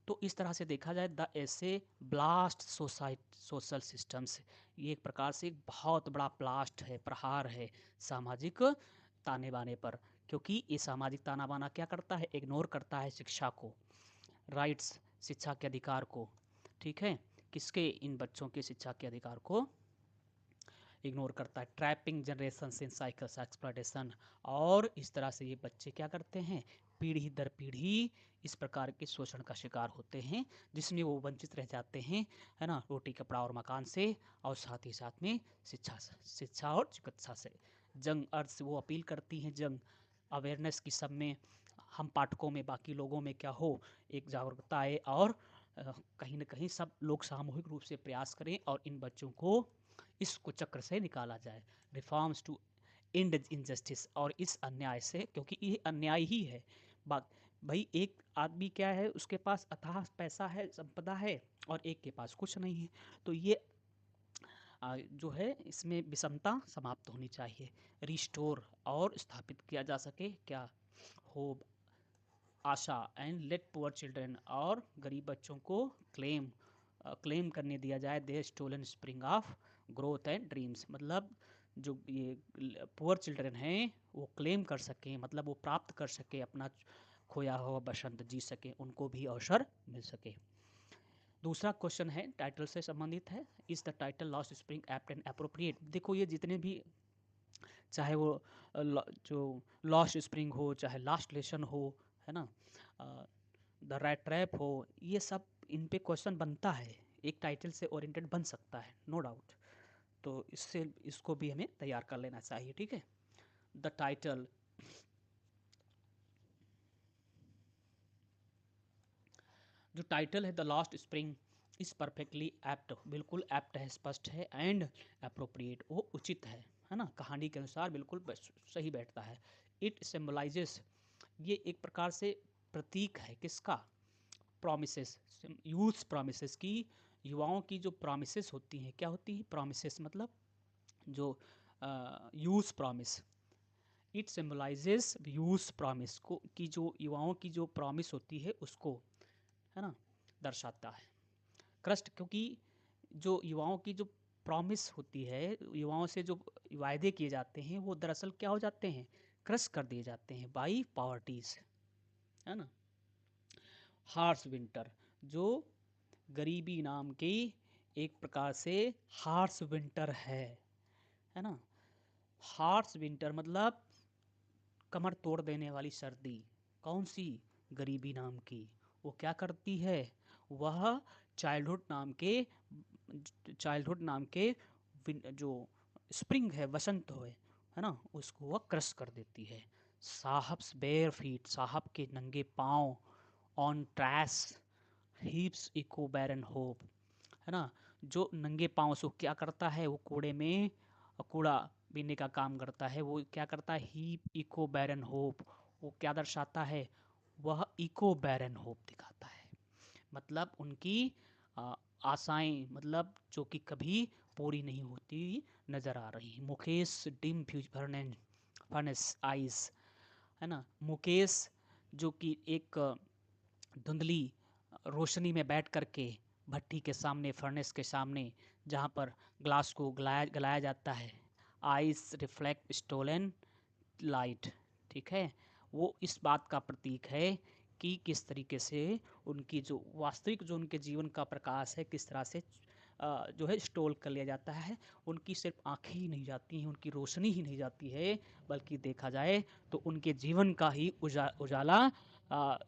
तो इस तरह से देखा जाए द ऐसे ब्लास्ट सोशल सिस्टम्स, ये एक प्रकार से एक बहुत बड़ा ब्लास्ट है, प्रहार है सामाजिक ताने बाने पर, क्योंकि ये सामाजिक ताना बाना क्या करता है? इग्नोर करता है शिक्षा को, राइट्स, शिक्षा के अधिकार को, ठीक है, किसके? इन बच्चों के शिक्षा के अधिकार को इग्नोर करता है। Trapping generation in cycles exploitation, और इस तरह से ये बच्चे क्या करते हैं? पीढ़ी दर पीढ़ी इस प्रकार के शोषण का शिकार होते हैं, जिसमें वो वंचित रह जाते हैं, है ना, रोटी कपड़ा और मकान से, और साथ ही साथ में शिक्षा और चिकित्सा से। जंग अर्थ से वो अपील करती हैं, जंग अवेयरनेस की, सब में, हम पाठकों में, बाकी लोगों में क्या हो, एक जागरूकता आए, और कहीं ना कहीं सब लोग सामूहिक रूप से प्रयास करें और इन बच्चों को इस कुचक्र से निकाला जाए। रिफॉर्म्स टू एंड इनजस्टिस, और इस अन्याय से, क्योंकि ये अन्याय ही है। भाई एक आदमी क्या है, उसके पास अथाह पैसा है, संपदा है, और एक के पास कुछ नहीं है, तो ये जो है इसमें विषमता समाप्त होनी चाहिए, रिस्टोर और स्थापित किया जा सके क्या? होप, आशा, एंड लेट पुअर चिल्ड्रन, और गरीब बच्चों को क्लेम करने दिया जाए the stolen spring of growth and dreams, मतलब जो ये पुअर चिल्ड्रन हैं वो क्लेम कर सकें, मतलब वो प्राप्त कर सके, अपना खोया हुआ बसंत जी सके, उनको भी अवसर मिल सके। दूसरा क्वेश्चन है टाइटल से संबंधित है, is the title lost spring apt and appropriate. देखो ये जितने भी, चाहे वो जो लॉस्ट स्प्रिंग हो, चाहे लास्ट लेसन हो, है ना, द रैट ट्रैप हो, ये सब इन पे क्वेश्चन बनता है, एक टाइटल से ओरिएंटेड बन सकता है, नो डाउट। तो इससे इसको भी हमें तैयार कर लेना चाहिए, ठीक है। द टाइटल, जो टाइटल है the last spring is perfectly apt, बिल्कुल एप्ट है, स्पष्ट है, एंड अप्रोप्रिएट, वो उचित है ना, कहानी के अनुसार बिल्कुल सही बैठता है। इट सिम्बलाइजेस, ये एक प्रकार से प्रतीक है किसका? प्रोमिसेस, यूथ प्रोमिसेस की, युवाओं की जो प्रोमिसेस होती हैं, क्या होती है प्रोमिसेस? मतलब जो youth promise, it symbolizes youth promise को, की जो युवाओं की जो प्रॉमिस होती है उसको, है ना, दर्शाता है। क्रस्ट, क्योंकि जो युवाओं की जो प्रॉमिस होती है, युवाओं से जो वायदे किए जाते हैं वो दरअसल क्या हो जाते हैं? क्रश कर दिए जाते हैं बाई पॉवर्टीज, है ना। हार्श विंटर, जो गरीबी नाम की एक प्रकार से हार्श विंटर है ना। हार्श विंटर मतलब कमर तोड़ देने वाली सर्दी, कौन सी? गरीबी नाम की। वो क्या करती है? वह चाइल्डहुड नाम के चाइल्डहुड नाम के जो स्प्रिंग है, वसंत है ना, उसको वह क्रश कर देती है। साहब्स बेयर फीट, साहब के नंगे पाँव, on trash heaps echo barren hope, है ना। जो नंगे पाँव से क्या करता है, वो कूड़े में कूड़ा बीनने का काम करता है। वो क्या करता है, हीप इको बैरन होप, वो क्या दर्शाता है, वह इको बैरन होप दिखाता है। मतलब उनकी आशाएं, मतलब जो कि कभी पूरी नहीं होती नजर आ रही। मुकेश डिम फर्नेस आइज, है ना। मुकेश जो कि एक धुंधली रोशनी में बैठ करके भट्टी के सामने, फर्नेस के सामने, जहाँ पर ग्लास को गलाया जाता है, आइस रिफ्लेक्ट स्टोलन लाइट, ठीक है। वो इस बात का प्रतीक है कि किस तरीके से उनकी जो वास्तविक जो उनके जीवन का प्रकाश है, किस तरह से जो है स्टोल कर लिया जाता है। उनकी सिर्फ आंखें ही नहीं जाती हैं, उनकी रोशनी ही नहीं जाती है, बल्कि देखा जाए तो उनके जीवन का ही उजाला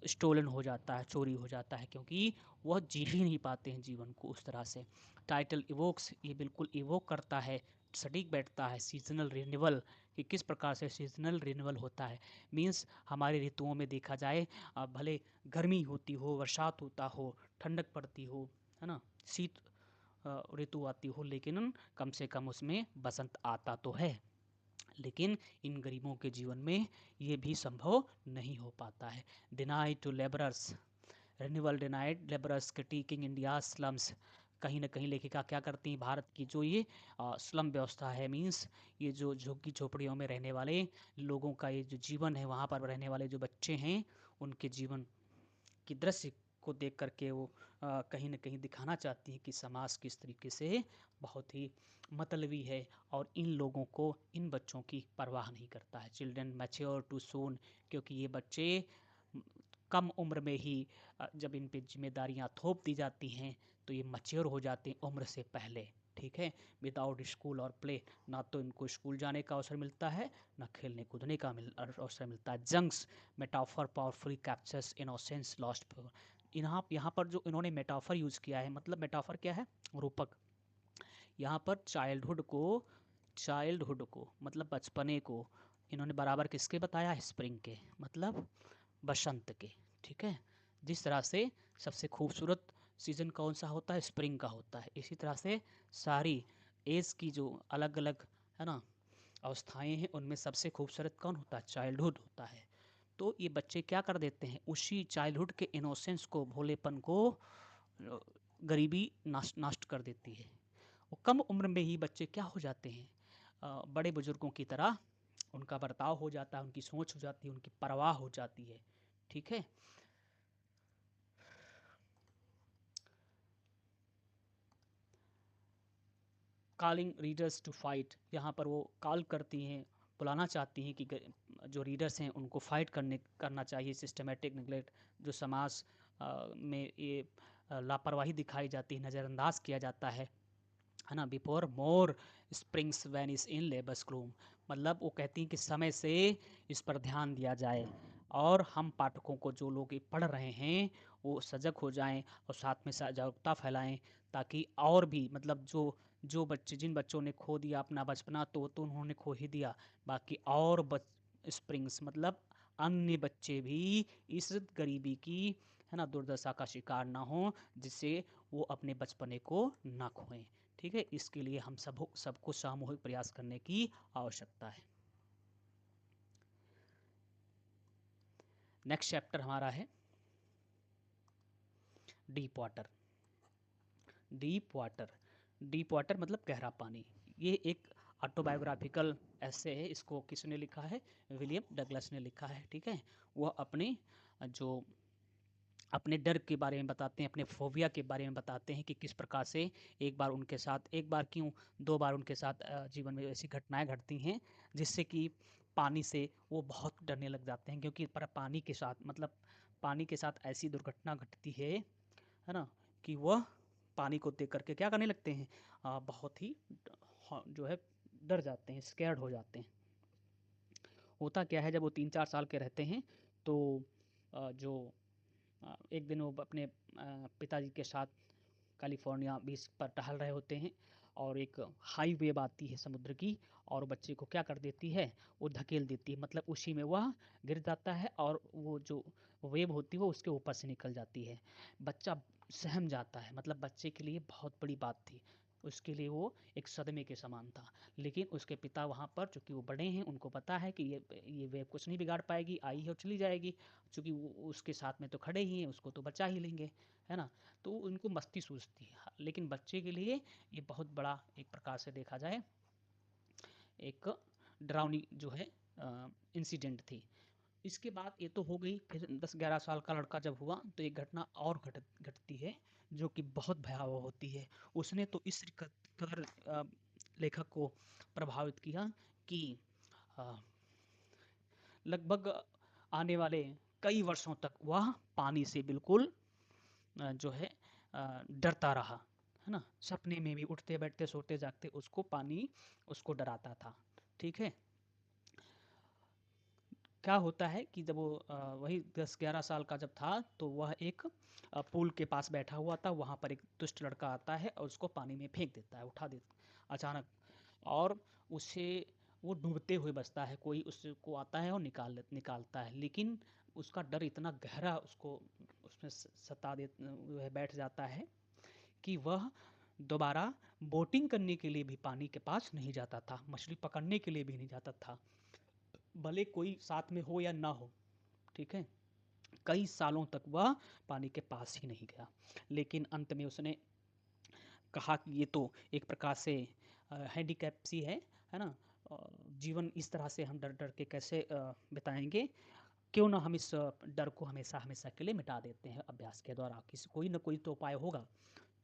स्टोलन हो जाता है, चोरी हो जाता है, क्योंकि वह जी ही नहीं पाते हैं जीवन को उस तरह से। टाइटल इवोक्स, ये बिल्कुल इवोक करता है, सटीक बैठता है सीजनल रिन्यूअल, कि किस प्रकार से सीजनल रिन्यूअल होता है। मीन्स हमारे ऋतुओं में देखा जाए, भले गर्मी होती हो, बरसात होता हो, ठंडक पड़ती हो, है ना, शीत ऋतु आती हो, लेकिन कम से कम उसमें बसंत आता तो है। लेकिन इन गरीबों के जीवन में ये भी संभव नहीं हो पाता है। Denied to labourers, renewal denied labourers critiquing India slums. कहीं ना कहीं लेखिका क्या करती हैं, भारत की जो ये स्लम व्यवस्था है, मीन्स ये जो झुग्गी झोपड़ियों में रहने वाले लोगों का ये जो जीवन है, वहाँ पर रहने वाले जो बच्चे हैं, उनके जीवन की दृश्य को देख करके वो कहीं ना कहीं दिखाना चाहती है कि समाज किस तरीके से बहुत ही मतलबी है, और इन लोगों को, इन बच्चों की परवाह नहीं करता है। चिल्ड्रन मैच्योर टू सून, क्योंकि ये बच्चे कम उम्र में ही जब इन पे जिम्मेदारियां थोप दी जाती हैं तो ये मैच्योर हो जाते हैं उम्र से पहले, ठीक है। विदाउट स्कूल और प्ले, ना तो इनको स्कूल जाने का अवसर मिलता है, ना खेलने कूदने का अवसर मिलता है। Junks metaphor powerfully captures innocence lost. यहाँ पर जो इन्होंने मेटाफर यूज़ किया है, मतलब मेटाफर क्या है, रूपक। यहाँ पर चाइल्डहुड को मतलब बचपने को इन्होंने बराबर किसके बताया, स्प्रिंग के, मतलब बसंत के, ठीक है। जिस तरह से सबसे खूबसूरत सीज़न कौन सा होता है, स्प्रिंग का होता है, इसी तरह से सारी एज की जो अलग अलग, है ना, अवस्थाएं हैं, उनमें सबसे खूबसूरत कौन होता है, चाइल्डहुड होता है। तो ये बच्चे क्या कर देते हैं, उसी चाइल्डहुड के इनोसेंस को, भोलेपन को गरीबी नष्ट कर देती है। वो कम उम्र में ही बच्चे क्या हो जाते हैं, बड़े बुजुर्गों की तरह उनका बर्ताव हो जाता है, उनकी सोच हो जाती है, उनकी परवाह हो जाती है, ठीक है। कॉलिंग रीडर्स टू फाइट, यहाँ पर वो कॉल करती हैं, बुलाना चाहती हैं कि जो रीडर्स हैं उनको फाइट करना चाहिए। सिस्टमेटिक निगलेक्ट, जो समाज में ये लापरवाही दिखाई जाती है, नज़रअंदाज किया जाता है ना। बिफोर मोर स्प्रिंग्स वैनिस इन लेबर्स ग्लूम, मतलब वो कहती हैं कि समय से इस पर ध्यान दिया जाए, और हम पाठकों को, जो लोग ये पढ़ रहे हैं, वो सजग हो जाएं और साथ में जागरूकता फैलाएं, ताकि और भी, मतलब जो बच्चे, जिन बच्चों ने खो दिया अपना बचपना, तो उन्होंने खो ही दिया, बाकी और स्प्रिंग्स मतलब अन्य बच्चे भी इस गरीबी की, है ना, दुर्दशा का शिकार ना हो, जिससे वो अपने बचपने को ना खोएं, ठीक है। इसके लिए हम सबको सामूहिक प्रयास करने की आवश्यकता है। नेक्स्ट चैप्टर हमारा है डीप वाटर। डीप वाटर मतलब गहरा पानी। ये एक ऑटोबायोग्राफिकल ऐसे है, इसको किसने लिखा है, विलियम डगलस ने लिखा है, ठीक है। वह जो अपने डर के बारे में बताते हैं, अपने फोबिया के बारे में बताते हैं कि किस प्रकार से एक बार क्यों, दो बार उनके साथ जीवन में ऐसी घटनाएं घटती हैं, जिससे कि पानी से वो बहुत डरने लग जाते हैं, क्योंकि पर पानी के साथ, मतलब पानी के साथ ऐसी दुर्घटना घटती है ना, कि वह पानी को देख करके क्या करने लगते हैं, बहुत ही जो है डर जाते हैं, स्कैर्ड हो जाते हैं। होता क्या है, जब वो 3-4 साल के रहते हैं, तो जो एक दिन वो अपने पिताजी के साथ कैलिफोर्निया बीच पर टहल रहे होते हैं, और एक हाई वेव आती है समुद्र की और बच्चे को क्या कर देती है, वो धकेल देती है, मतलब उसी में वह गिर जाता है और वो जो वेव होती है वो उसके ऊपर से निकल जाती है। बच्चा सहम जाता है, मतलब बच्चे के लिए बहुत बड़ी बात थी, उसके लिए वो एक सदमे के समान था। लेकिन उसके पिता वहाँ पर, चूँकि वो बड़े हैं, उनको पता है कि ये वेव कुछ नहीं बिगाड़ पाएगी, आई है और चली जाएगी, चूँकि वो उसके साथ में तो खड़े ही हैं, उसको तो बचा ही लेंगे, है ना? तो उनको मस्ती सूझती है, लेकिन बच्चे के लिए ये बहुत बड़ा एक प्रकार से देखा जाए एक डरावनी जो है इंसिडेंट थी। इसके बाद ये तो हो गई, फिर 10-11 साल का लड़का जब हुआ तो एक घटना और घटती है जो कि बहुत भयावह होती है। उसने तो इस कदर लेखक को प्रभावित किया कि अ, लगभग आने वाले कई वर्षों तक वह पानी से बिल्कुल जो है डरता रहा, है ना? सपने में भी उठते बैठते सोते जागते उसको पानी उसको डराता था, ठीक है? क्या होता है कि जब वो वही 10-11 साल का जब था तो वह एक पूल के पास बैठा हुआ था, वहाँ पर एक दुष्ट लड़का आता है और उसको पानी में फेंक देता है, उठा देता अचानक, और उसे वो डूबते हुए बचता है, कोई उसको आता है और निकालता है, लेकिन उसका डर इतना गहरा उसको उसमें सता दे वह बैठ जाता है कि वह दोबारा बोटिंग करने के लिए भी पानी के पास नहीं जाता था, मछली पकड़ने के लिए भी नहीं जाता था, भले कोई साथ में हो या ना हो, ठीक है? कई सालों तक वह पानी के पास ही नहीं गया, लेकिन अंत में उसने कहा कि ये तो एक प्रकार से हैंडीकैप सी है ना? जीवन इस तरह से हम डर-डर के कैसे बिताएँगे? क्यों ना हम इस डर को हमेशा-हमेशा के लिए मिटा देते हैं अभ्यास के द्वारा, किसी कोई ना कोई तो उपाय होगा।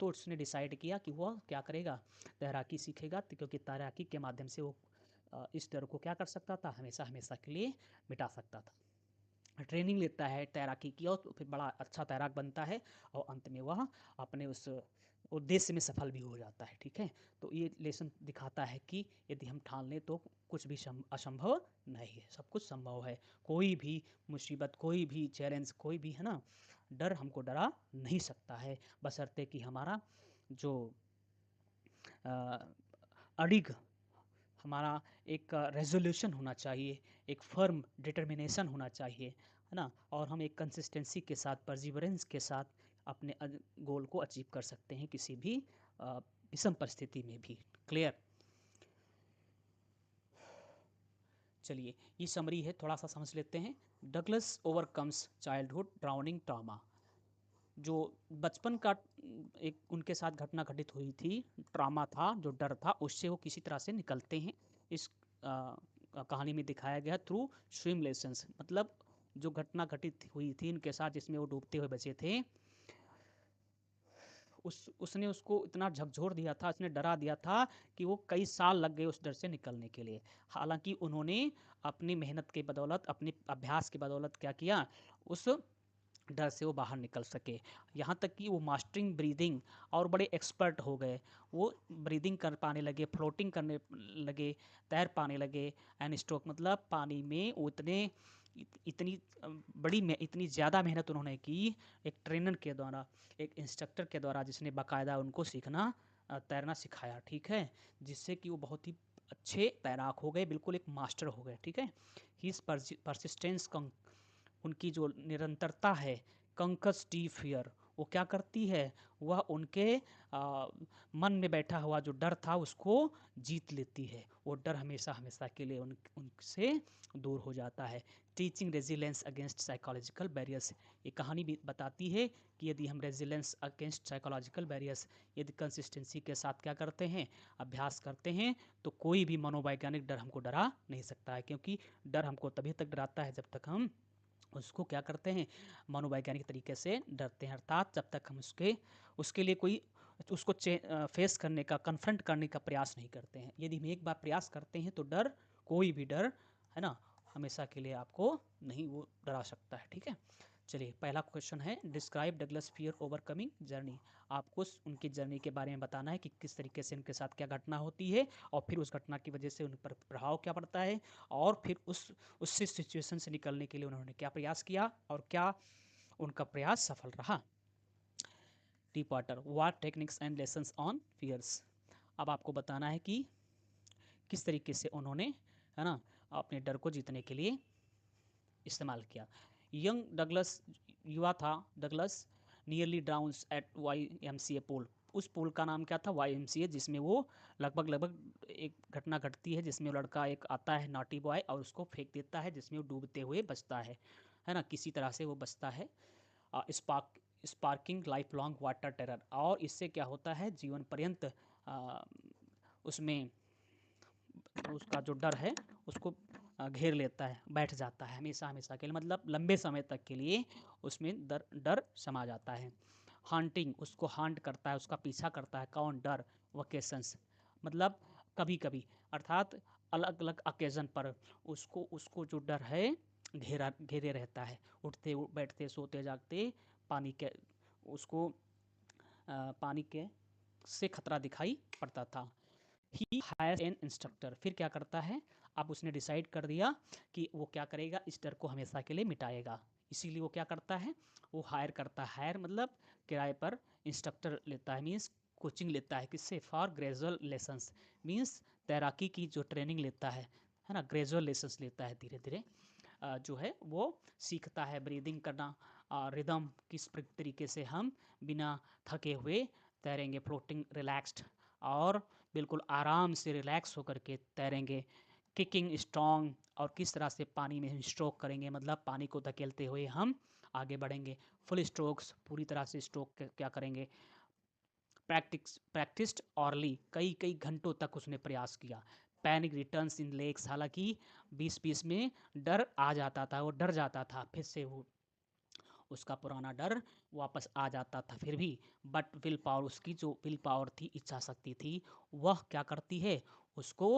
तो उसने डिसाइड किया कि वह क्या करेगा, तैराकी सीखेगा, क्योंकि तैराकी के माध्यम से वो इस डर को क्या कर सकता था, हमेशा-हमेशा के लिए मिटा सकता था। ट्रेनिंग लेता है तैराकी की और तो फिर बड़ा अच्छा तैराक बनता है और अंत में वह अपने उस उद्देश्य में सफल भी हो जाता है, ठीक है? तो ये लेसन दिखाता है कि यदि हम ठान लें तो कुछ भी असंभव नहीं है, सब कुछ संभव है। कोई भी मुसीबत, कोई भी चैलेंज, कोई भी, है ना, डर हमको डरा नहीं सकता है, बशर्ते कि हमारा जो अ, अडिग हमारा एक रेज़ोल्यूशन होना चाहिए, एक फ़र्म डिटर्मिनेशन होना चाहिए, है ना? और हम एक कंसिस्टेंसी के साथ, परसिवरेंस के साथ अपने गोल को अचीव कर सकते हैं किसी भी विषम परिस्थिति में भी। क्लियर? चलिए, ये समरी है, थोड़ा सा समझ लेते हैं। Douglas overcomes childhood drowning trauma. जो बचपन का एक उनके साथ घटना घटित हुई थी, ट्रॉमा था, जो डर था, उससे वो किसी तरह से निकलते हैं। इस कहानी में दिखाया गया थ्रू स्विम लेसन्स, मतलब जो घटना घटित हुई थी इनके साथ जिसमें वो डूबते हुए बचे थे, उसने उसको इतना झकझोर दिया था, उसने डरा दिया था कि वो कई साल लग गए उस डर से निकलने के लिए। हालांकि उन्होंने अपनी मेहनत के बदौलत, अपने अभ्यास की बदौलत क्या किया, उस डर से वो बाहर निकल सके। यहाँ तक कि वो मास्टरिंग ब्रीदिंग और बड़े एक्सपर्ट हो गए, वो ब्रीदिंग कर पाने लगे, फ्लोटिंग करने लगे, तैर पाने लगे। एंड स्ट्रोक मतलब पानी में वो इतनी इतनी ज़्यादा मेहनत उन्होंने की एक ट्रेनर के द्वारा, एक इंस्ट्रक्टर के द्वारा, जिसने बाकायदा उनको सीखना तैरना सिखाया, ठीक है? जिससे कि वो बहुत ही अच्छे तैराक हो गए, बिल्कुल एक मास्टर हो गए, ठीक है? ही परसिस्टेंस, उनकी जो निरंतरता है, कंकस डी फियर, वो क्या करती है, वह उनके मन में बैठा हुआ जो डर था उसको जीत लेती है। वो डर हमेशा हमेशा के लिए उनसे दूर हो जाता है। Teaching resilience against psychological barriers, ये कहानी भी बताती है कि यदि हम रेजिलेंस अगेंस्ट साइकोलॉजिकल बैरियर्स, यदि कंसिस्टेंसी के साथ क्या करते हैं, अभ्यास करते हैं, तो कोई भी मनोवैज्ञानिक डर हमको डरा नहीं सकता है, क्योंकि डर हमको तभी तक डराता है जब तक हम उसको क्या करते हैं, मनोवैज्ञानिक तरीके से डरते हैं, अर्थात जब तक हम उसके लिए कोई उसको फेस करने का, कन्फ्रंट करने का प्रयास नहीं करते हैं। यदि हम एक बार प्रयास करते हैं तो डर, कोई भी डर, है ना, हमेशा के लिए आपको नहीं वो डरा सकता है, ठीक है? चलिए, पहला क्वेश्चन है, describe Douglas fear overcoming journey. आपको उनकी जर्नी के बारे में बताना है कि किस तरीके से उनके साथ क्या घटना होती है और फिर उस घटना की वजह से उन पर प्रभाव क्या पड़ता है, और फिर उससे सिचुएशन से निकलने के लिए उन्होंने क्या प्रयास किया और क्या उनका प्रयास सफल रहा। Deep water, what techniques and lessons on fears. अब आपको बताना है कि किस तरीके से उन्होंने, है ना, अपने डर को जीतने के लिए इस्तेमाल किया। यंग डगलस, युवा था Douglas, nearly drowns at YMCA पूल। उस पूल का नाम क्या था? YMCA, जिसमें वो लगभग एक घटना घटती है जिसमें वो लड़का एक आता है, नॉटी बॉय, और उसको फेंक देता है, जिसमें वो डूबते हुए बचता है ना, किसी तरह से वो बचता है। Sparking life long water terror, और इससे क्या होता है, जीवन पर्यंत उसमें उसका जो डर है उसको घेर लेता है, बैठ जाता है हमेशा हमेशा के लिए, मतलब लंबे समय तक के लिए उसमें डर समा जाता है। हांटिंग, उसको हांट करता है, उसका पीछा करता है कौन? डर। वकेशंस, मतलब कभी कभी, अर्थात अलग अलग ओकेजन पर उसको उसको जो डर है घेरे रहता है। उठते बैठते सोते जागते पानी के उसको पानी के से खतरा दिखाई पड़ता था। ही हायर्स एन इंस्ट्रक्टर, फिर क्या करता है, अब उसने डिसाइड कर दिया कि वो क्या करेगा, इस डर को हमेशा के लिए मिटाएगा। इसीलिए वो क्या करता है, वो हायर करता है। हायर मतलब किराए पर इंस्ट्रक्टर लेता है, मीन्स कोचिंग लेता है। किससे? फॉर ग्रेजुअल लेसन्स, मीन्स तैराकी की जो ट्रेनिंग लेता है ना, ग्रेजुअल लेसन्स लेता है, धीरे धीरे जो है वो सीखता है। ब्रीदिंग करना, रिदम, किस तरीके से हम बिना थके हुए तैरेंगे, फ्लोटिंग रिलैक्स्ड, और बिल्कुल आराम से रिलैक्स होकर के तैरेंगे। किकिंग स्ट्रॉन्ग, और किस तरह से पानी में स्ट्रोक करेंगे, मतलब पानी को धकेलते हुए हम आगे बढ़ेंगे। फुल स्ट्रोक्स, पूरी तरह से स्ट्रोक क्या करेंगे। प्रैक्टिस्ड ऑरली, कई कई घंटों तक उसने प्रयास किया। पैनिक रिटर्न्स इन लेक्स, हालांकि 20-20 में डर आ जाता था, वो डर जाता था, फिर से वो उसका पुराना डर वापस आ जाता था फिर भी। बट विल पावर, उसकी जो विल पावर थी, इच्छा शक्ति थी, वह क्या करती है, उसको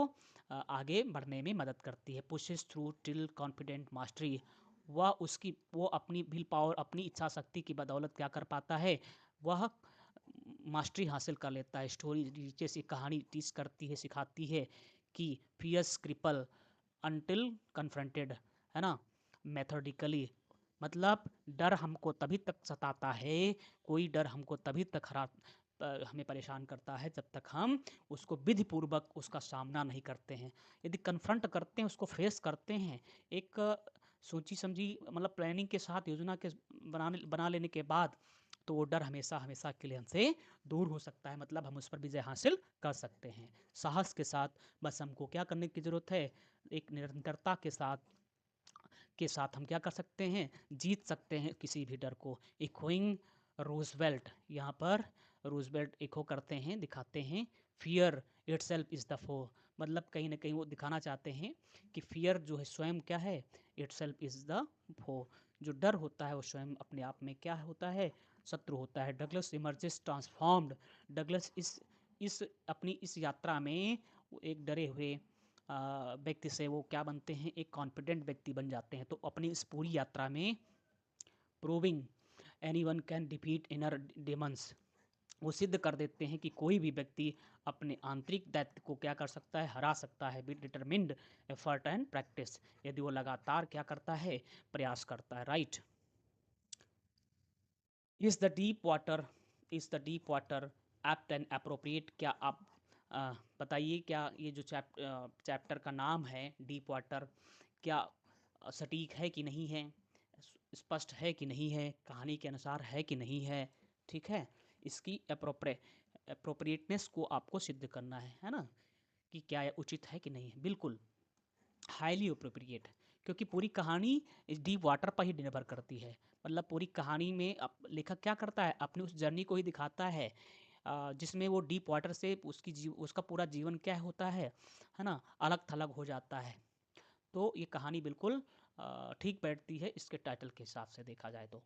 आगे बढ़ने में मदद करती है। Pushes through till confident mastery, वो अपनी विल पावर, अपनी इच्छा शक्ति की बदौलत क्या कर पाता है, वह मास्टरी हासिल कर लेता है। स्टोरी नीचे से कहानी टीच करती है, सिखाती है कि फियर्स क्रिपल अनटिल कन्फ्रंटेड, है ना, मेथोडिकली, मतलब डर हमको तभी तक सताता है, कोई डर हमको तभी तक हमें परेशान करता है जब तक हम उसको विधि पूर्वक उसका सामना नहीं करते हैं। यदि कन्फ्रंट करते हैं, उसको फेस करते हैं, एक सोची समझी, मतलब प्लानिंग के साथ, योजना के बना लेने के बाद, तो वो डर हमेशा हमेशा के लिए हमसे दूर हो सकता है, मतलब हम उस पर विजय हासिल कर सकते हैं साहस के साथ। बस हमको क्या करने की ज़रूरत है, एक निरंतरता के साथ हम क्या कर सकते हैं, जीत सकते हैं किसी भी डर को। इकोइंग रूजवेल्ट, यहाँ पर रूजवेल्ट इको करते हैं, दिखाते हैं, फियर इटसेल्फ इज़ द फो, मतलब कहीं ना कहीं वो दिखाना चाहते हैं कि फियर जो है स्वयं क्या है, इटसेल्फ इज़ द फो, जो डर होता है वो स्वयं अपने आप में क्या होता है, शत्रु होता है। डगलस इमर्जेस ट्रांसफॉर्म्ड, डगलस इस अपनी इस यात्रा में एक डरे हुए व्यक्ति से वो क्या बनते हैं, एक कॉन्फिडेंट व्यक्ति बन जाते हैं। तो अपनी इस पूरी यात्रा में proving anyone can defeat inner demons, वो सिद्ध कर देते हैं कि कोई भी व्यक्ति अपने आंतरिक दैत्य को क्या कर सकता है, हरा सकता है, with determined effort and practice, यदि वो लगातार क्या करता है, प्रयास करता है। Right. Is the deep water apt and appropriate, क्या आप बताइए, क्या ये जो चैप्टर का नाम है डीप वाटर, क्या सटीक है कि नहीं है, स्पष्ट है कि नहीं है, कहानी के अनुसार है कि नहीं है, ठीक है। इसकी अप्रोप्रिएटनेस को आपको सिद्ध करना है ना, कि क्या यह उचित है कि नहीं है। बिल्कुल हाईली अप्रोप्रिएट, क्योंकि पूरी कहानी इस डीप वाटर पर ही निर्भर करती है। मतलब पूरी कहानी में लेखक क्या करता है, अपनी उस जर्नी को ही दिखाता है, जिसमें वो डीप वाटर से उसका पूरा जीवन क्या होता है ना, अलग थलग हो जाता है। तो ये कहानी बिल्कुल ठीक बैठती है इसके टाइटल के हिसाब से देखा जाए तो।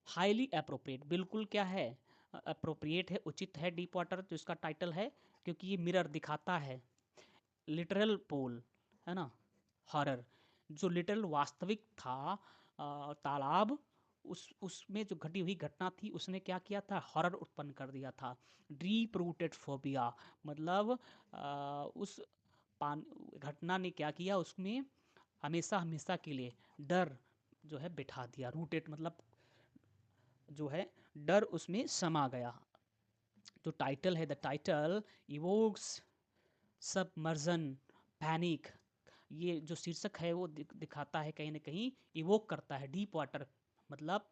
हाईली अप्रोप्रिएट, बिल्कुल क्या है, अप्रोप्रिएट है, उचित है डीप वाटर जो इसका टाइटल है, क्योंकि ये मिरर दिखाता है लिटरल पोल, है ना, हॉरर, जो लिटरल वास्तविक था तालाब, उसमें जो घटी हुई घटना थी, उसने क्या किया था, हॉरर उत्पन्न कर दिया था। डीप रूटेड फोबिया, मतलब उस घटना ने क्या किया, उसमें हमेशा हमेशा के लिए डर जो है बिठा दिया। रूटेड मतलब जो है डर उसमें समा गया, जो टाइटल है, द टाइटल इवोक्स सबमर्जन पैनिक, ये जो शीर्षक है वो दिखाता है कहीं ना कहीं, इवोक करता है डीप वाटर, मतलब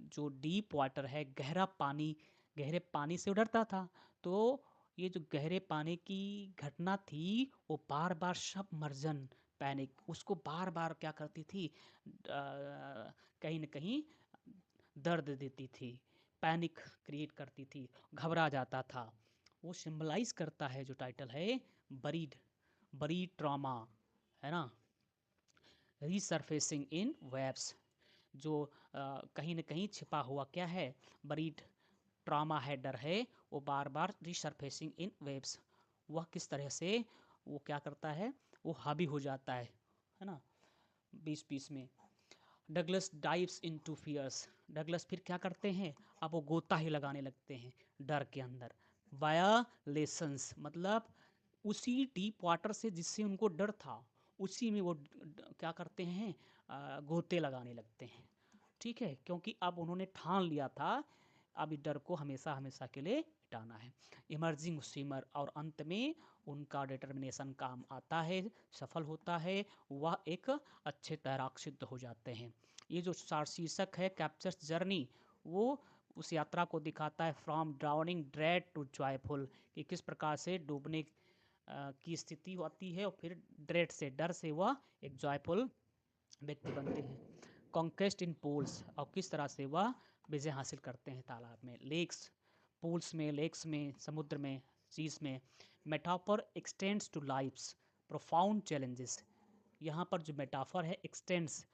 जो डीप वाटर है, गहरा पानी, गहरे पानी से वो डरता था। तो ये जो गहरे पानी की घटना थी वो बार बार सबमर्जन पैनिक, उसको बार बार क्या करती थी, कहीं ना कहीं दर्द देती थी, पैनिक क्रिएट करती थी, घबरा जाता था। वो सिंबलाइज करता है जो टाइटल है, बरीड बरीड ट्रॉमा, है ना, रीसरफेसिंग इन वेब्स, जो कहीं ना कहीं छिपा हुआ क्या है, बरीड ट्रॉमा है, डर है, वो बार बार रीसरफेसिंग इन वेब्स, वह किस तरह से वो क्या करता है, वो हावी हो जाता है ना, बीच बीच में। Douglas dives into fears, Douglas फिर क्या करते हैं, अब वो गोता ही लगाने लगते हैं डर के अंदर, वायलेशंस मतलब उसी डीप वाटर से जिससे उनको डर था, उसी में वो क्या करते हैं, गोते लगाने लगते हैं। ठीक है, क्योंकि अब उन्होंने ठान लिया था अब इस डर को हमेशा हमेशा के लिए मिटाना है। इमर्जिंग स्विमर, और अंत में उनका डिटर्मिनेशन काम आता है, सफल होता है, वह एक अच्छे तैराक सिद्ध हो जाते हैं। ये जो शीर्षक है कैप्चर्स जर्नी, वो उस यात्रा को दिखाता है, from drowning dread to joyful, कि किस प्रकार से डूबने की स्थिति होती है और फिर ड्रेड से, डर से वह एक जॉयफुल व्यक्ति बनते हैं। कॉन्क्वेस्ट इन पूल्स, और किस तरह से वह विजय हासिल करते हैं तालाब में, लेक्स, पूल्स में, लेक्स में, समुद्र में, सीज में। Metaphor extends to life's profound challenges, यहाँ पर जो मेटाफर है extends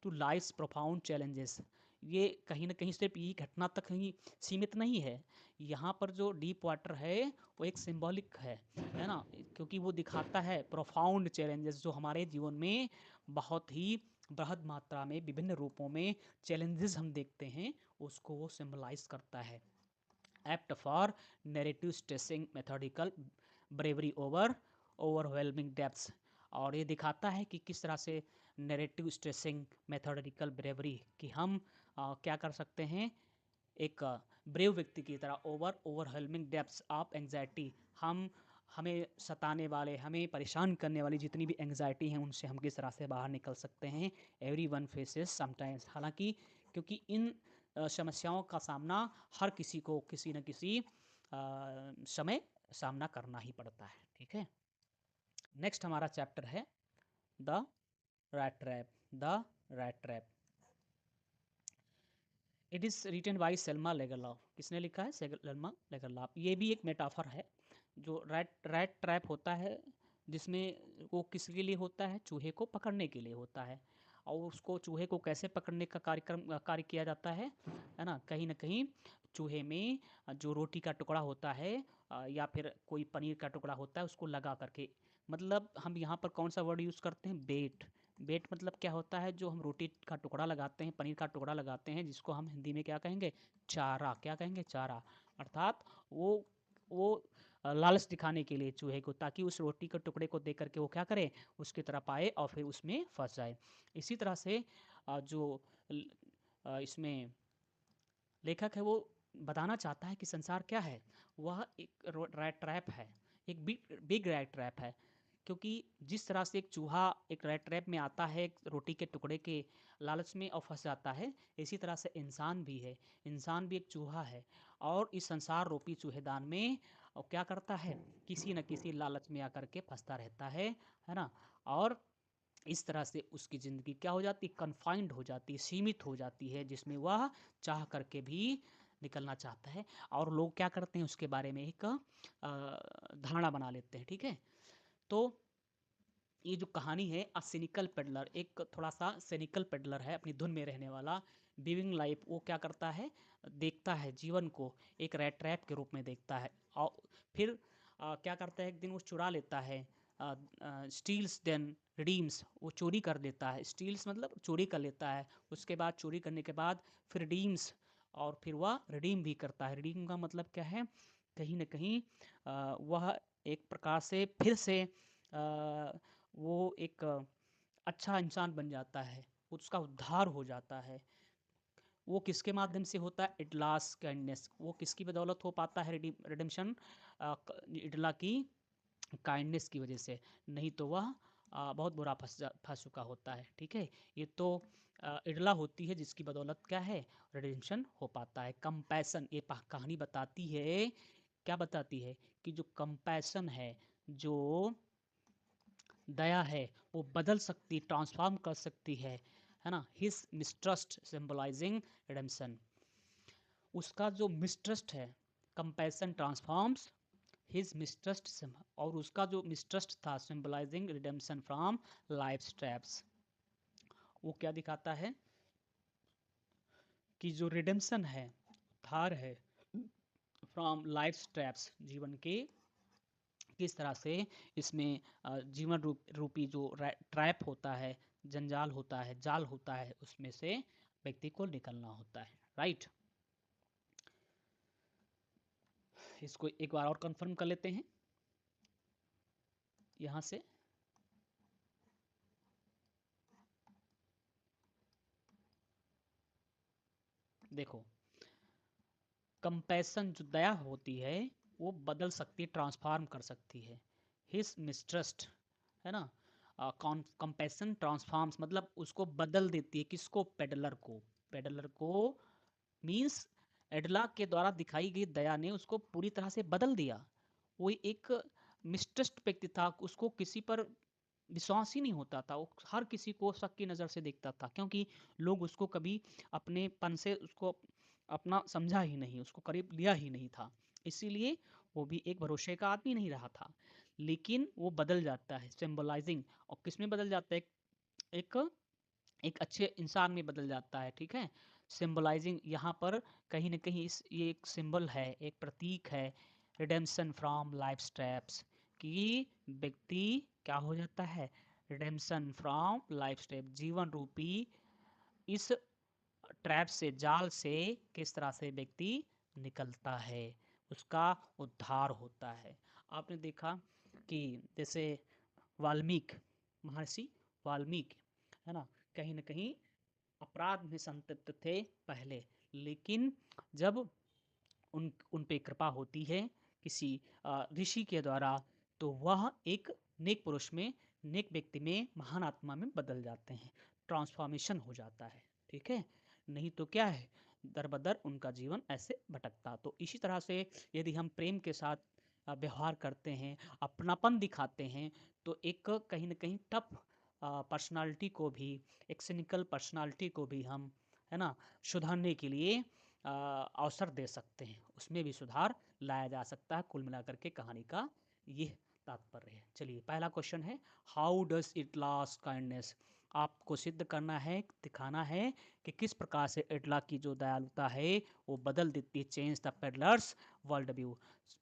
to life's profound challenges, ये कहीं ना कहीं सिर्फ यही घटना तक ही सीमित नहीं है, यहाँ पर जो डीप वाटर है वो एक सिंबॉलिक है ना, क्योंकि वो दिखाता है प्रोफाउंड चैलेंजेस, जो हमारे जीवन में बहुत ही बृहद मात्रा में विभिन्न रूपों में चैलेंजेस हम देखते हैं, उसको वो सिंबलाइज करता है। Apt for narrative stressing methodical bravery over overwhelming depths, और ये दिखाता है कि किस तरह से नैरेटिव स्ट्रेसिंग मेथोडिकल ब्रेवरी, कि हम क्या कर सकते हैं, एक ब्रेव व्यक्ति की तरह, ओवरवेलमिंग डेप्थ्स ऑफ एंग्जाइटी, हम हमें सताने वाले, हमें परेशान करने वाली जितनी भी एंग्जाइटी हैं उनसे हम किस तरह से बाहर निकल सकते हैं। एवरी वन फेसेस समटाइम्स, हालांकि क्योंकि इन समस्याओं का सामना हर किसी को किसी न किसी समय सामना करना ही पड़ता है। ठीक है, नेक्स्ट हमारा चैप्टर है the rat trap, the rat trap. It is written by Selma Lagerlof, किसने लिखा है, सेल्मा लेगरलॉफ। ये भी एक मेटाफर है, जो रैट ट्रैप होता है जिसमें वो किसके लिए होता है, चूहे को पकड़ने के लिए होता है, और उसको चूहे को कैसे पकड़ने का कार्य किया जाता है ना, कहीं ना कहीं चूहे में जो रोटी का टुकड़ा होता है या फिर कोई पनीर का टुकड़ा होता है उसको लगा करके, मतलब हम यहाँ पर कौन सा वर्ड यूज़ करते हैं, बेट। बेट मतलब क्या होता है, जो हम रोटी का टुकड़ा लगाते हैं, पनीर का टुकड़ा लगाते हैं, जिसको हम हिंदी में क्या कहेंगे, चारा, क्या कहेंगे, चारा। अर्थात वो लालच दिखाने के लिए चूहे को, ताकि उस रोटी के टुकड़े को देख करके वो क्या करे, उसकी तरफ आए और फिर उसमें फंस जाए। इसी तरह से जो इसमें लेखक है वो बताना चाहता है कि संसार क्या है, वह एक रैट ट्रैप है, एक बिग रैट ट्रैप है, क्योंकि जिस तरह से एक चूहा एक रैट ट्रैप में आता है एक रोटी के टुकड़े के लालच में और फंस जाता है, इसी तरह से इंसान भी है, इंसान भी एक चूहा है, और इस संसार रूपी चूहेदान में और क्या करता है, किसी न किसी लालच में आकर के फंसता रहता है ना, और इस तरह से उसकी ज़िंदगी क्या हो जाती, कन्फाइंड हो जाती है, सीमित हो जाती है, जिसमें वह चाह करके भी निकलना चाहता है, और लोग क्या करते हैं उसके बारे में एक धारणा बना लेते हैं। ठीक है, तो ये जो कहानी है अ सिनिकल पेडलर, एक थोड़ा सा सिनिकल पेडलर है, अपनी धुन में रहने वाला, विविंग लाइफ, वो क्या करता है, देखता है जीवन को एक रैट ट्रैप के रूप में देखता है, और फिर क्या करता है, एक दिन वो चुरा लेता है, स्टील्स देन रिडीम्स, वो चोरी कर देता है, स्टील्स मतलब चोरी कर लेता है, उसके बाद चोरी करने के बाद फिर रिडीम्स, और फिर वह रिडीम भी करता है। रिडीम का मतलब क्या है, कहीं ना कहीं वह एक प्रकार से फिर से वो एक अच्छा इंसान बन जाता है, उसका उद्धार हो जाता है, वो किसके माध्यम से होता है? इडलास काइंडनेस। वो किसकी बदौलत हो पाता है रिडेम्पशन? इडला की काइंडनेस की वजह से, नहीं तो वह बहुत बुरा फंस चुका होता है। ठीक है, ये तो इडला होती है जिसकी बदौलत क्या है? रिडेम्पशन हो पाता है। कंपैशन, ये कहानी बताती है, क्या बताती है? कि जो कंपैशन है, जो दया है, वो बदल सकती, ट्रांसफॉर्म कर सकती है ना। His mistrust symbolising redemption. उसका जो मिसट्रस्ट है, कंपैशन ट्रांसफॉर्म्स हिज मिसट्रस्ट, और उसका जो मिसट्रस्ट था symbolising redemption from life traps. वो क्या दिखाता है? कि जो रिडेम्पशन है, उद्धार है फ्रॉम लाइफ ट्रैप्स, जीवन के किस तरह से इसमें जीवन रूपी जो ट्रैप होता है, जंजाल होता है, जाल होता है, उसमें से व्यक्ति को निकलना होता है। राइट, इसको एक बार और कंफर्म कर लेते हैं यहां से। देखो, कंपैशन जो दया होती है, वो बदल सकती है, ट्रांसफॉर्म कर सकती है। हिज मिसट्रस्ट, है ना, कंपैशन ट्रांसफॉर्म्स मतलब उसको बदल देती है। किसको? पेडलर को। पेडलर को मीन्स एडला के द्वारा दिखाई गई दया ने उसको पूरी तरह से बदल दिया। वो एक मिसट्रस्ट व्यक्ति था, उसको किसी पर विश्वास ही नहीं होता था, वो हर किसी को शक की नज़र से देखता था, क्योंकि लोग उसको कभी अपनेपन से उसको अपना समझा ही नहीं, उसको करीब लिया ही नहीं था। इसीलिए वो भी एक भरोसे का आदमी नहीं रहा था। लेकिन वो बदल जाता है, सिंबलाइजिंग, और किस में बदल जाता है? एक एक अच्छे इंसान में बदल जाता है। ठीक है, सिंबलाइजिंग यहाँ पर कहीं ना कहीं ये एक सिंबल है, एक प्रतीक है, रिडेम्पशन फ्रॉम लाइफ ट्रैप्स, कि व्यक्ति क्या हो जाता है? रिडेम्पशन फ्रॉम लाइफ ट्रैप, जीवन रूपी इस ट्रैप से, जाल से किस तरह से व्यक्ति निकलता है, उसका उद्धार होता है। आपने देखा कि जैसे वाल्मीकि, महर्षि वाल्मीकि, है ना, कहीं न कहीं अपराध में संतप्त थे पहले, लेकिन जब उन पे कृपा होती है किसी ऋषि के द्वारा, तो वह एक नेक पुरुष में, नेक व्यक्ति में, महान आत्मा में बदल जाते हैं, ट्रांसफॉर्मेशन हो जाता है। ठीक है, नहीं तो क्या है? दर बदर उनका जीवन ऐसे भटकता। तो इसी तरह से यदि हम प्रेम के साथ व्यवहार करते हैं, अपनापन दिखाते हैं, तो एक कहीं ना कहीं टफ पर्सनालिटी को भी, एक सिनिकल पर्सनालिटी को भी हम, है ना, सुधारने के लिए अवसर दे सकते हैं, उसमें भी सुधार लाया जा सकता है। कुल मिलाकर के कहानी का ये तात्पर्य है। चलिए, पहला क्वेश्चन है, how does it loss kindness? आपको सिद्ध करना है, दिखाना है कि किस प्रकार से इटला की जो दयालुता है वो बदल देती है, change the peddlers world view.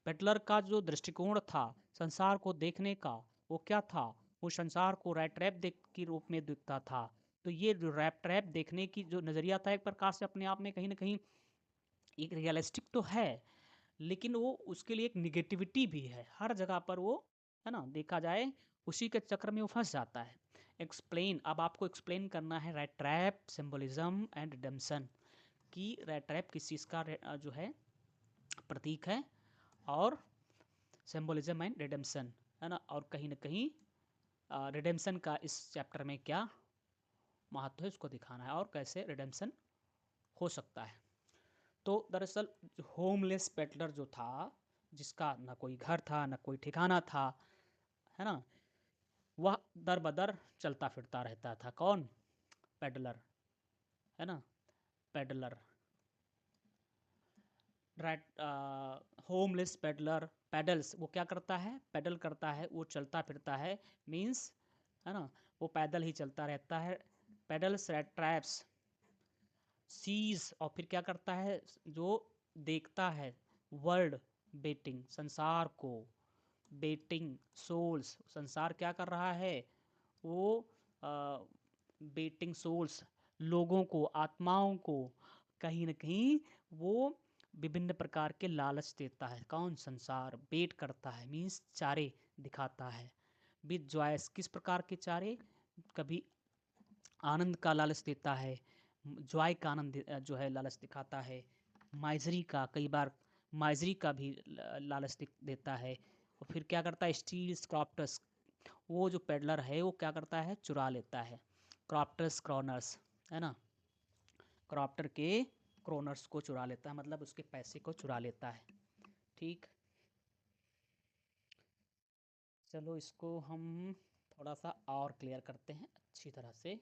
Peddler का जो दृष्टिकोण था संसार को देखने का, वो क्या था? वो संसार को रैट ट्रैप के रूप में दिखता था। तो ये जो रैट ट्रैप देखने की जो नज़रिया था, एक प्रकार से अपने आप में कहीं ना कहीं एक रियलिस्टिक तो है, लेकिन वो उसके लिए एक निगेटिविटी भी है। हर जगह पर वो, है ना, देखा जाए उसी के चक्र में वो फंस जाता है। एक्सप्लेन, अब आपको एक्सप्लेन करना है red trap, symbolism and redemption, कि रेड ट्रैप किस चीज़ का जो है प्रतीक है, और सिंबलिज्म एंड रिडेम्पशन, है ना, और कहीं ना कहीं रिडेम्पशन का इस चैप्टर में क्या महत्व है उसको दिखाना है, और कैसे रिडेम्पशन हो सकता है। तो दरअसल होमलेस पेडलर जो था, जिसका ना कोई घर था ना कोई ठिकाना था, है ना, वह दर बदर चलता फिरता रहता था। कौन? पेडलर, है ना, peddler, right. Homeless peddler paddles, वो क्या करता है? पैडल करता है, वो चलता फिरता है, मीन्स, है ना, वो पैदल ही चलता रहता है। पैडल्स रेड ट्रैप्स, सीज, और फिर क्या करता है? जो देखता है वर्ल्ड बेटिंग, संसार को, बेटिंग सोल्स, संसार क्या कर रहा है? वो बेटिंग सोल्स, लोगों को, आत्माओं को कहीं ना कहीं वो विभिन्न प्रकार के लालच देता है। कौन? संसार बेट करता है, मीन्स चारे दिखाता है। विद जॉयस, किस प्रकार के चारे? कभी आनंद का लालच देता है, जॉय का आनंद जो है लालच दिखाता है। माइजरी का, कई बार माइजरी का भी लालच देता है। और फिर क्या करता है, स्टील्स क्रॉप्टस, वो जो पेडलर है वो क्या करता है, चुरा लेता है। क्रॉप्टस क्रॉनर्स, है ना, क्रॉप्टर के क्रोनर्स को चुरा लेता है, मतलब उसके पैसे को चुरा लेता है। ठीक, चलो इसको हम थोड़ा सा और क्लियर करते हैं अच्छी तरह से।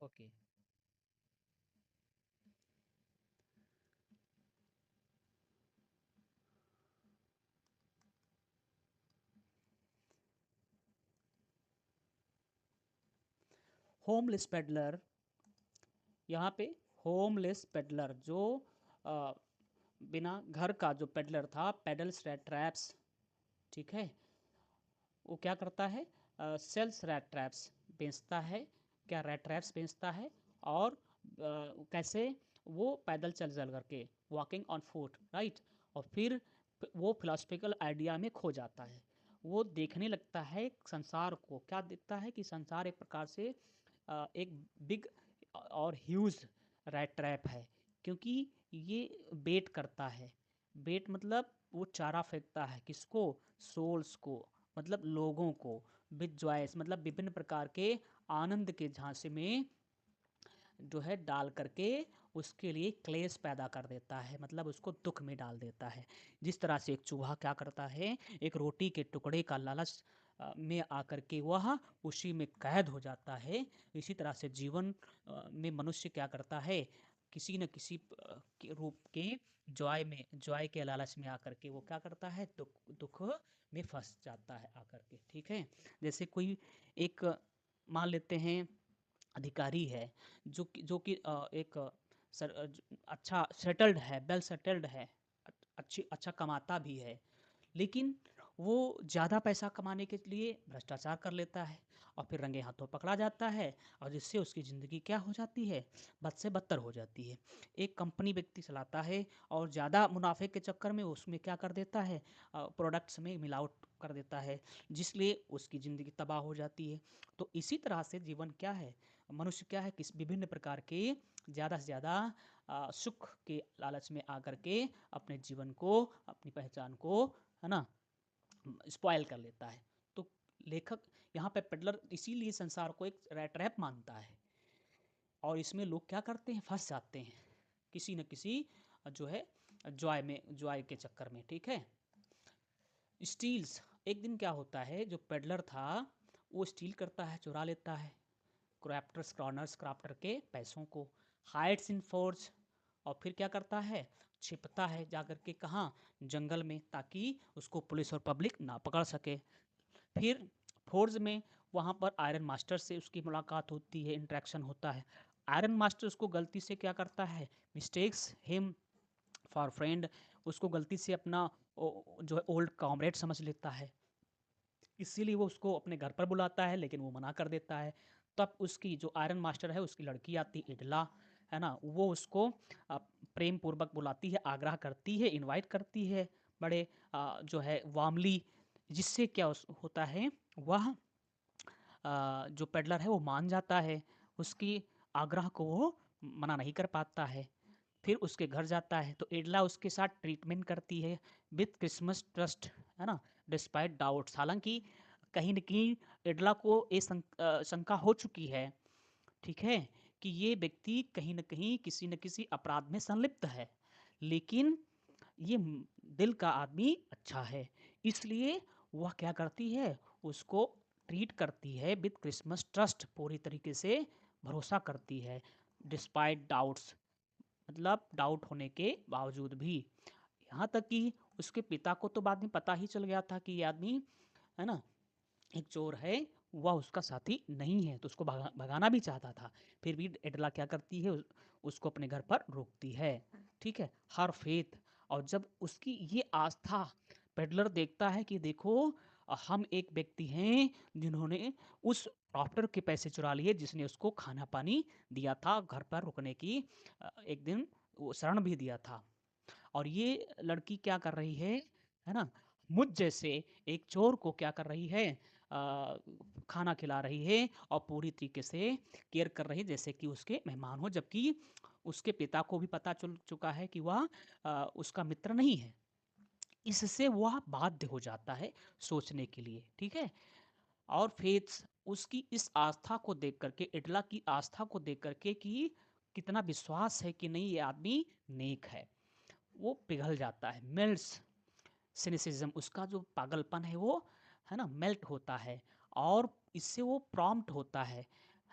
ओके, होमलेस पेडलर, यहाँ पे होमलेस पेडलर जो अ, बिना घर का जो पेडलर था, पेडल्स रेड ट्रैप्स, ठीक है, वो क्या करता है, सेल्स रेड ट्रैप्स, बेचता है, क्या रेड ट्रैप्स बेचता है। और कैसे, वो पैदल चल चल करके, वॉकिंग ऑन फुट, राइट। और फिर वो फिलोसफिकल आइडिया में खो जाता है। वो देखने लगता है संसार को, क्या देखता है कि संसार एक प्रकार से एक बिग और ह्यूज रैट ट्रैप है, क्योंकि ये बेट करता है। बेट मतलब वो चारा फेंकता है, किसको, सोल्स को, मतलब लोगों को, विद जॉयस मतलब विभिन्न प्रकार के आनंद के झांसे में जो है डाल करके उसके लिए क्लेश पैदा कर देता है, मतलब उसको दुख में डाल देता है। जिस तरह से एक चूहा क्या करता है, एक रोटी के टुकड़े का लालच में आकर के वह उसी में कैद हो जाता है। इसी तरह से जीवन में मनुष्य क्या करता है, किसी न किसी के रूप के जॉय के लालच में आकर के वो क्या करता है, दुख दुख में फंस जाता है आकर के। ठीक है, जैसे कोई एक मान लेते हैं अधिकारी है, जो कि एक अच्छा सेटल्ड है, वेल सेटल्ड है, अच्छा कमाता भी है, लेकिन वो ज़्यादा पैसा कमाने के लिए भ्रष्टाचार कर लेता है और फिर रंगे हाथों पकड़ा जाता है, और जिससे उसकी ज़िंदगी क्या हो जाती है, बद से बदतर हो जाती है। एक कंपनी व्यक्ति चलाता है और ज़्यादा मुनाफे के चक्कर में उसमें क्या कर देता है, प्रोडक्ट्स में मिलावट कर देता है, जिसलिए उसकी ज़िंदगी तबाह हो जाती है। तो इसी तरह से जीवन क्या है, मनुष्य क्या है, किस विभिन्न प्रकार के ज़्यादा से ज़्यादा सुख के लालच में आकर के अपने जीवन को, अपनी पहचान को, है ना, स्पॉयल कर लेता है। तो लेखक यहाँ पे पेडलर इसीलिए संसार को एक रैट रैप मानता है, और इसमें लोग क्या करते हैं, फंस जाते हैं किसी न किसी जो है जॉय के चक्कर में। ठीक है, स्टील्स, एक दिन क्या होता है, जो पेडलर था वो स्टील करता है, चुरा लेता है क्रैप्टर्स क्रॉनर्स क्राफ्टर के पैसों को, हाइड्स इन फोर्ज, और फिर क्या करता है, छिपता है जाकर के कहाँ, जंगल में, ताकि उसको पुलिस और पब्लिक ना पकड़ सके। फिर फोर्ज में वहाँ पर आयरन मास्टर से उसकी मुलाकात होती है, इंटरेक्शन होता है। आयरन मास्टर उसको गलती से क्या करता है, मिस्टेक्स हिम फॉर फ्रेंड, उसको गलती से अपना जो है ओल्ड कॉमरेड समझ लेता है, इसीलिए वो उसको अपने घर पर बुलाता है, लेकिन वो मना कर देता है। तब उसकी जो आयरन मास्टर है, उसकी लड़की आती इडला, है ना, वो उसको प्रेम पूर्वक बुलाती है, आग्रह करती है, इनवाइट करती है बड़े जो है वार्मली, जिससे क्या होता है, वह जो पेडलर है वो मान जाता है, उसकी आग्रह को वो मना नहीं कर पाता है। फिर उसके घर जाता है तो एडला उसके साथ ट्रीटमेंट करती है विथ क्रिसमस ट्रस्ट, है ना, डिस्पाइट डाउट्स, हालांकि कहीं न कहीं एडला को ये शंका हो चुकी है, ठीक है, कि ये व्यक्ति कहीं न कहीं किसी न किसी अपराध में संलिप्त है, लेकिन ये दिल का आदमी अच्छा है, इसलिए वह क्या करती है, उसको ट्रीट करती है विद क्रिसमस ट्रस्ट, पूरी तरीके से भरोसा करती है, डिस्पाइट डाउट्स, मतलब डाउट होने के बावजूद भी। यहाँ तक कि उसके पिता को तो बाद में पता ही चल गया था कि ये आदमी, है ना, एक चोर है, वह उसका साथी नहीं है, तो उसको भगाना भी चाहता था। फिर भी एडला क्या करती है, उसको अपने घर पर रोकती है। ठीक है, हर फेथ, और जब उसकी ये आस्था पेडलर देखता है कि देखो हम एक व्यक्ति हैं जिन्होंने उस डॉक्टर के पैसे चुरा लिए, जिसने उसको खाना पानी दिया था, घर पर रुकने की एक दिन वो शरण भी दिया था, और ये लड़की क्या कर रही है ना, मुझ जैसे एक चोर को क्या कर रही है, खाना खिला रही है और पूरी तरीके से केयर कर रही है जैसे कि उसके मेहमान हो, जबकि उसके पिता को भी पता चल चुका है कि वह उसका मित्र नहीं है। इससे वह बाध्य हो जाता है सोचने के लिए, ठीक है। और फेथ्स उसकी इस आस्था को देख करके, इडला की आस्था को देख करके कि कितना विश्वास है कि नहीं ये आदमी नेक है, वो पिघल जाता है, मेल्ट्स। सिनिसिज्म, उसका जो पागलपन है वो, है ना, मेल्ट होता है। और इससे वो प्रॉम्प्ट होता है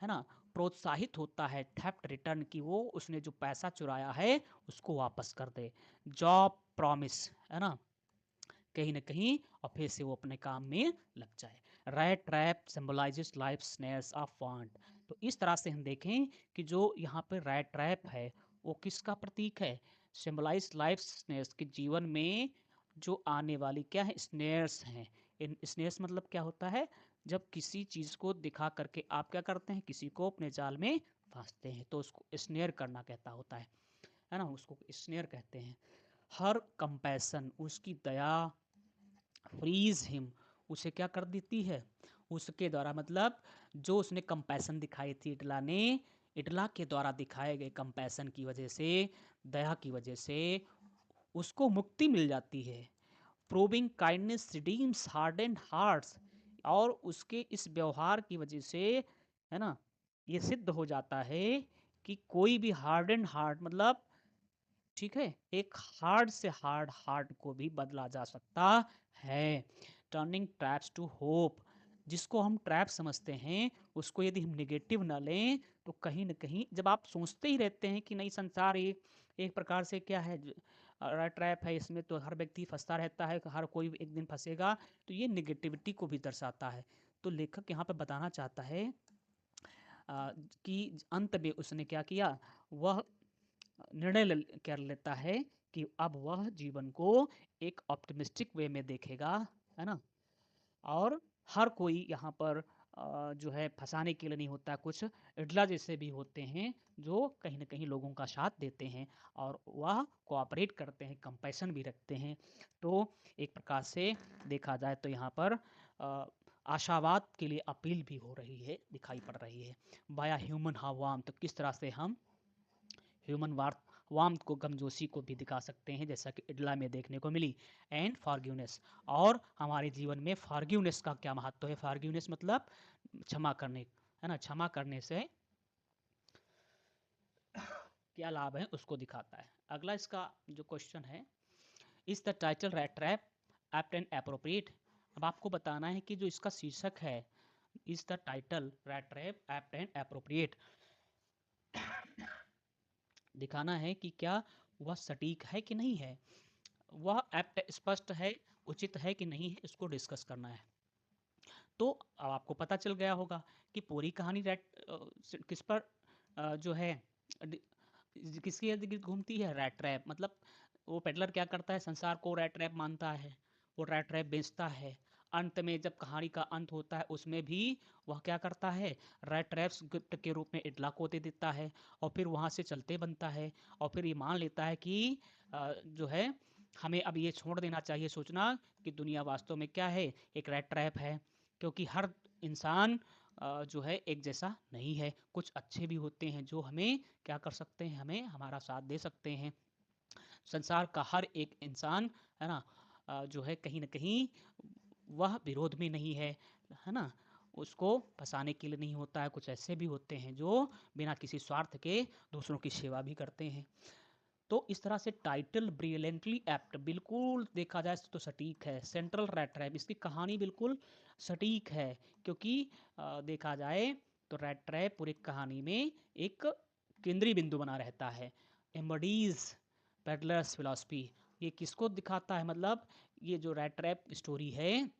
ना, प्रोत्साहित होता है थेफ्ट रिटर्न की, वो उसने जो पैसा चुराया है उसको वापस कर दे। जॉब प्रॉमिस, है ना, कहीं ना कहीं, और फिर से वो अपने काम में लग जाए। Rat trap symbolizes life snares of want. तो इस तरह से हम देखें कि जो यहाँ पे रैट ट्रैप है वो किसका प्रतीक है, सिंबलाइज लाइफ स्नेयर्स, के जीवन में जो आने वाली क्या है, स्नेयर्स हैं। इन स्नेयर्स मतलब क्या होता है, जब किसी चीज़ को दिखा करके आप क्या करते हैं, किसी को अपने जाल में फांसते हैं, तो उसको स्नेयर करना कहता होता है ना, उसको स्नेयर कहते हैं। हर कंपैशन, उसकी दया, फ्रीज हिम, उसे क्या कर देती है, उसके द्वारा, मतलब जो उसने कंपैशन दिखाई थी इटला ने, इटला के द्वारा दिखाए गए कंपैशन की वजह से, दया की वजह से उसको मुक्ति मिल जाती है। Proving kindness redeems hardened hearts, और उसके इस व्यवहार की वजह से, है ना, ये सिद्ध हो जाता है कि कोई भी हार्डेंड हार्ट, मतलब ठीक है, एक हार्ड से हार्ड हार्ट को भी बदला जा सकता है। टर्निंग ट्रैप्स टू होप, जिसको हम ट्रैप समझते हैं उसको यदि हम निगेटिव ना लें तो कहीं ना कहीं, जब आप सोचते ही रहते हैं कि नहीं संसार एक एक प्रकार से क्या है, ट्रैप है, इसमें तो हर व्यक्ति फंसता रहता है, हर कोई एक दिन फंसेगा, तो ये निगेटिविटी को भी दर्शाता है। तो लेखक यहाँ पे बताना चाहता है कि अंत में उसने क्या किया, वह निर्णय कर लेता है कि अब वह जीवन को एक ऑप्टिमिस्टिक वे में देखेगा, है ना। और हर कोई यहाँ पर जो है फंसाने के लिए नहीं होता, कुछ इडला जैसे भी होते हैं जो कहीं ना कहीं लोगों का साथ देते हैं और वह कोऑपरेट करते हैं, कंपैशन भी रखते हैं। तो एक प्रकार से देखा जाए तो यहाँ पर आशावाद के लिए अपील भी हो रही है, दिखाई पड़ रही है। बाया ह्यूमन हावाम, तो किस तरह से हम ह्यूमन वार्मथ को, गमजोशी को भी दिखा सकते हैं, जैसा कि इडला में देखने को मिली। एंड फॉरगिवनेस, और हमारे जीवन में फॉरगिवनेस का क्या महत्व है, फॉरगिवनेस मतलब क्षमा करने, है ना, क्षमा करने से क्या लाभ है उसको दिखाता है। अगला इसका जो क्वेश्चन है, is the title rat trap apt and appropriate. अब आपको बताना है कि जो इसका शीर्षक है, is the title rat trap apt and appropriate, दिखाना है कि क्या वह सटीक है कि नहीं है, वह एप्ट स्पष्ट है, उचित है कि नहीं है, इसको डिस्कस करना है। तो अब आपको पता चल गया होगा कि पूरी कहानी किस पर जो है, किसके इर्द गिर्द घूमती है, रैट ट्रैप। मतलब वो पेडलर क्या करता है, संसार को रैट ट्रैप मानता है, वो रैट ट्रैप बेचता है। अंत में जब कहानी का अंत होता है उसमें भी वह क्या करता है, रैट ट्रैप्स गिफ्ट के रूप में इडला को दे देता है, और फिर वहाँ से चलते बनता है, और फिर ये मान लेता है कि जो है हमें अब ये छोड़ देना चाहिए सोचना कि दुनिया वास्तव में क्या है, एक रैट ट्रैप है। क्योंकि हर इंसान जो है एक जैसा नहीं है, कुछ अच्छे भी होते हैं जो हमें क्या कर सकते हैं, हमें हमारा साथ दे सकते हैं। संसार का हर एक इंसान, है ना, जो है कहीं ना कहीं वह विरोध में नहीं है ना, उसको फंसाने के लिए नहीं होता है। कुछ ऐसे भी होते हैं जो बिना किसी स्वार्थ के दूसरों की सेवा भी करते हैं। तो इस तरह से टाइटल ब्रिलियंटली एप्ट, बिल्कुल देखा जाए तो सटीक है। सेंट्रल रैट ट्रैप, इसकी कहानी बिल्कुल सटीक है, क्योंकि देखा जाए तो रैट ट्रैप पूरी कहानी में एक केंद्रीय बिंदु बना रहता है। एम्बडीज पेडलर्स फिलॉसफी, ये किसको दिखाता है, मतलब ये जो रैट ट्रैप स्टोरी है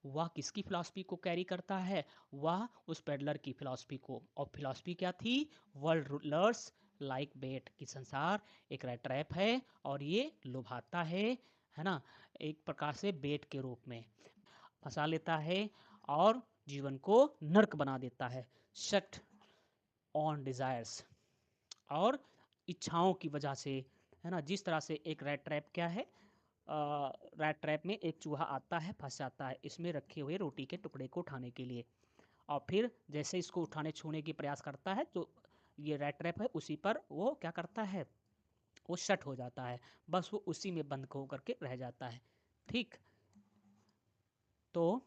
वह किसकी फिलॉसफी को कैरी करता है, वह उस पेडलर की फिलॉसफी को। और फिलॉसफी क्या थी, वर्ल्ड रूलर्स लाइक बेट, कि संसार एक रैट ट्रैप है और ये लुभाता है ना, एक प्रकार से बेट के रूप में फंसा लेता है और जीवन को नर्क बना देता है। शट ऑन डिजायर्स, और इच्छाओं की वजह से, है ना। जिस तरह से एक रैट ट्रैप क्या है, रैट ट्रैप में एक चूहा आता है, फंस जाता है इसमें रखे हुए रोटी के टुकड़े को उठाने के लिए, और फिर जैसे इसको उठाने छूने की प्रयास करता है तो ये रैट ट्रैप है उसी पर वो क्या करता है, वो शट हो जाता है, बस वो उसी में बंद हो करके रह जाता है। ठीक, तो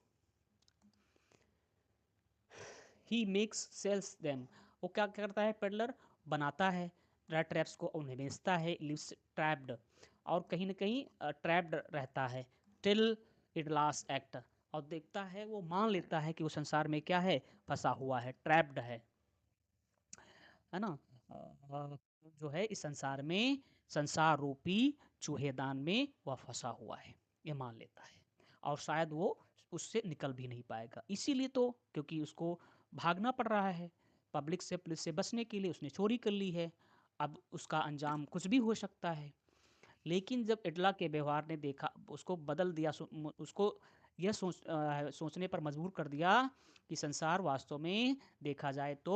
ही मेक्स सेल्स देम, वो क्या करता है, पेडलर बनाता है रैट ट्रैप्स को, उन्हें बेचता है, लिव्स ट्रैप्ड, और कहीं ना कहीं ट्रैप्ड रहता है, टिल इट लास्ट एक्ट, और देखता है वो मान लेता है कि वो संसार में क्या है, फंसा हुआ है, ट्रैप्ड है ना। जो है इस संसार में, संसार रूपी चूहेदान में वह फंसा हुआ है, ये मान लेता है, और शायद वो उससे निकल भी नहीं पाएगा, इसीलिए तो, क्योंकि उसको भागना पड़ रहा है, पब्लिक से, पुलिस से बचने के लिए उसने चोरी कर ली है, अब उसका अंजाम कुछ भी हो सकता है। लेकिन जब एडला के व्यवहार ने देखा, उसको बदल दिया, उसको यह सोचने पर मजबूर कर दिया कि संसार वास्तव में देखा जाए तो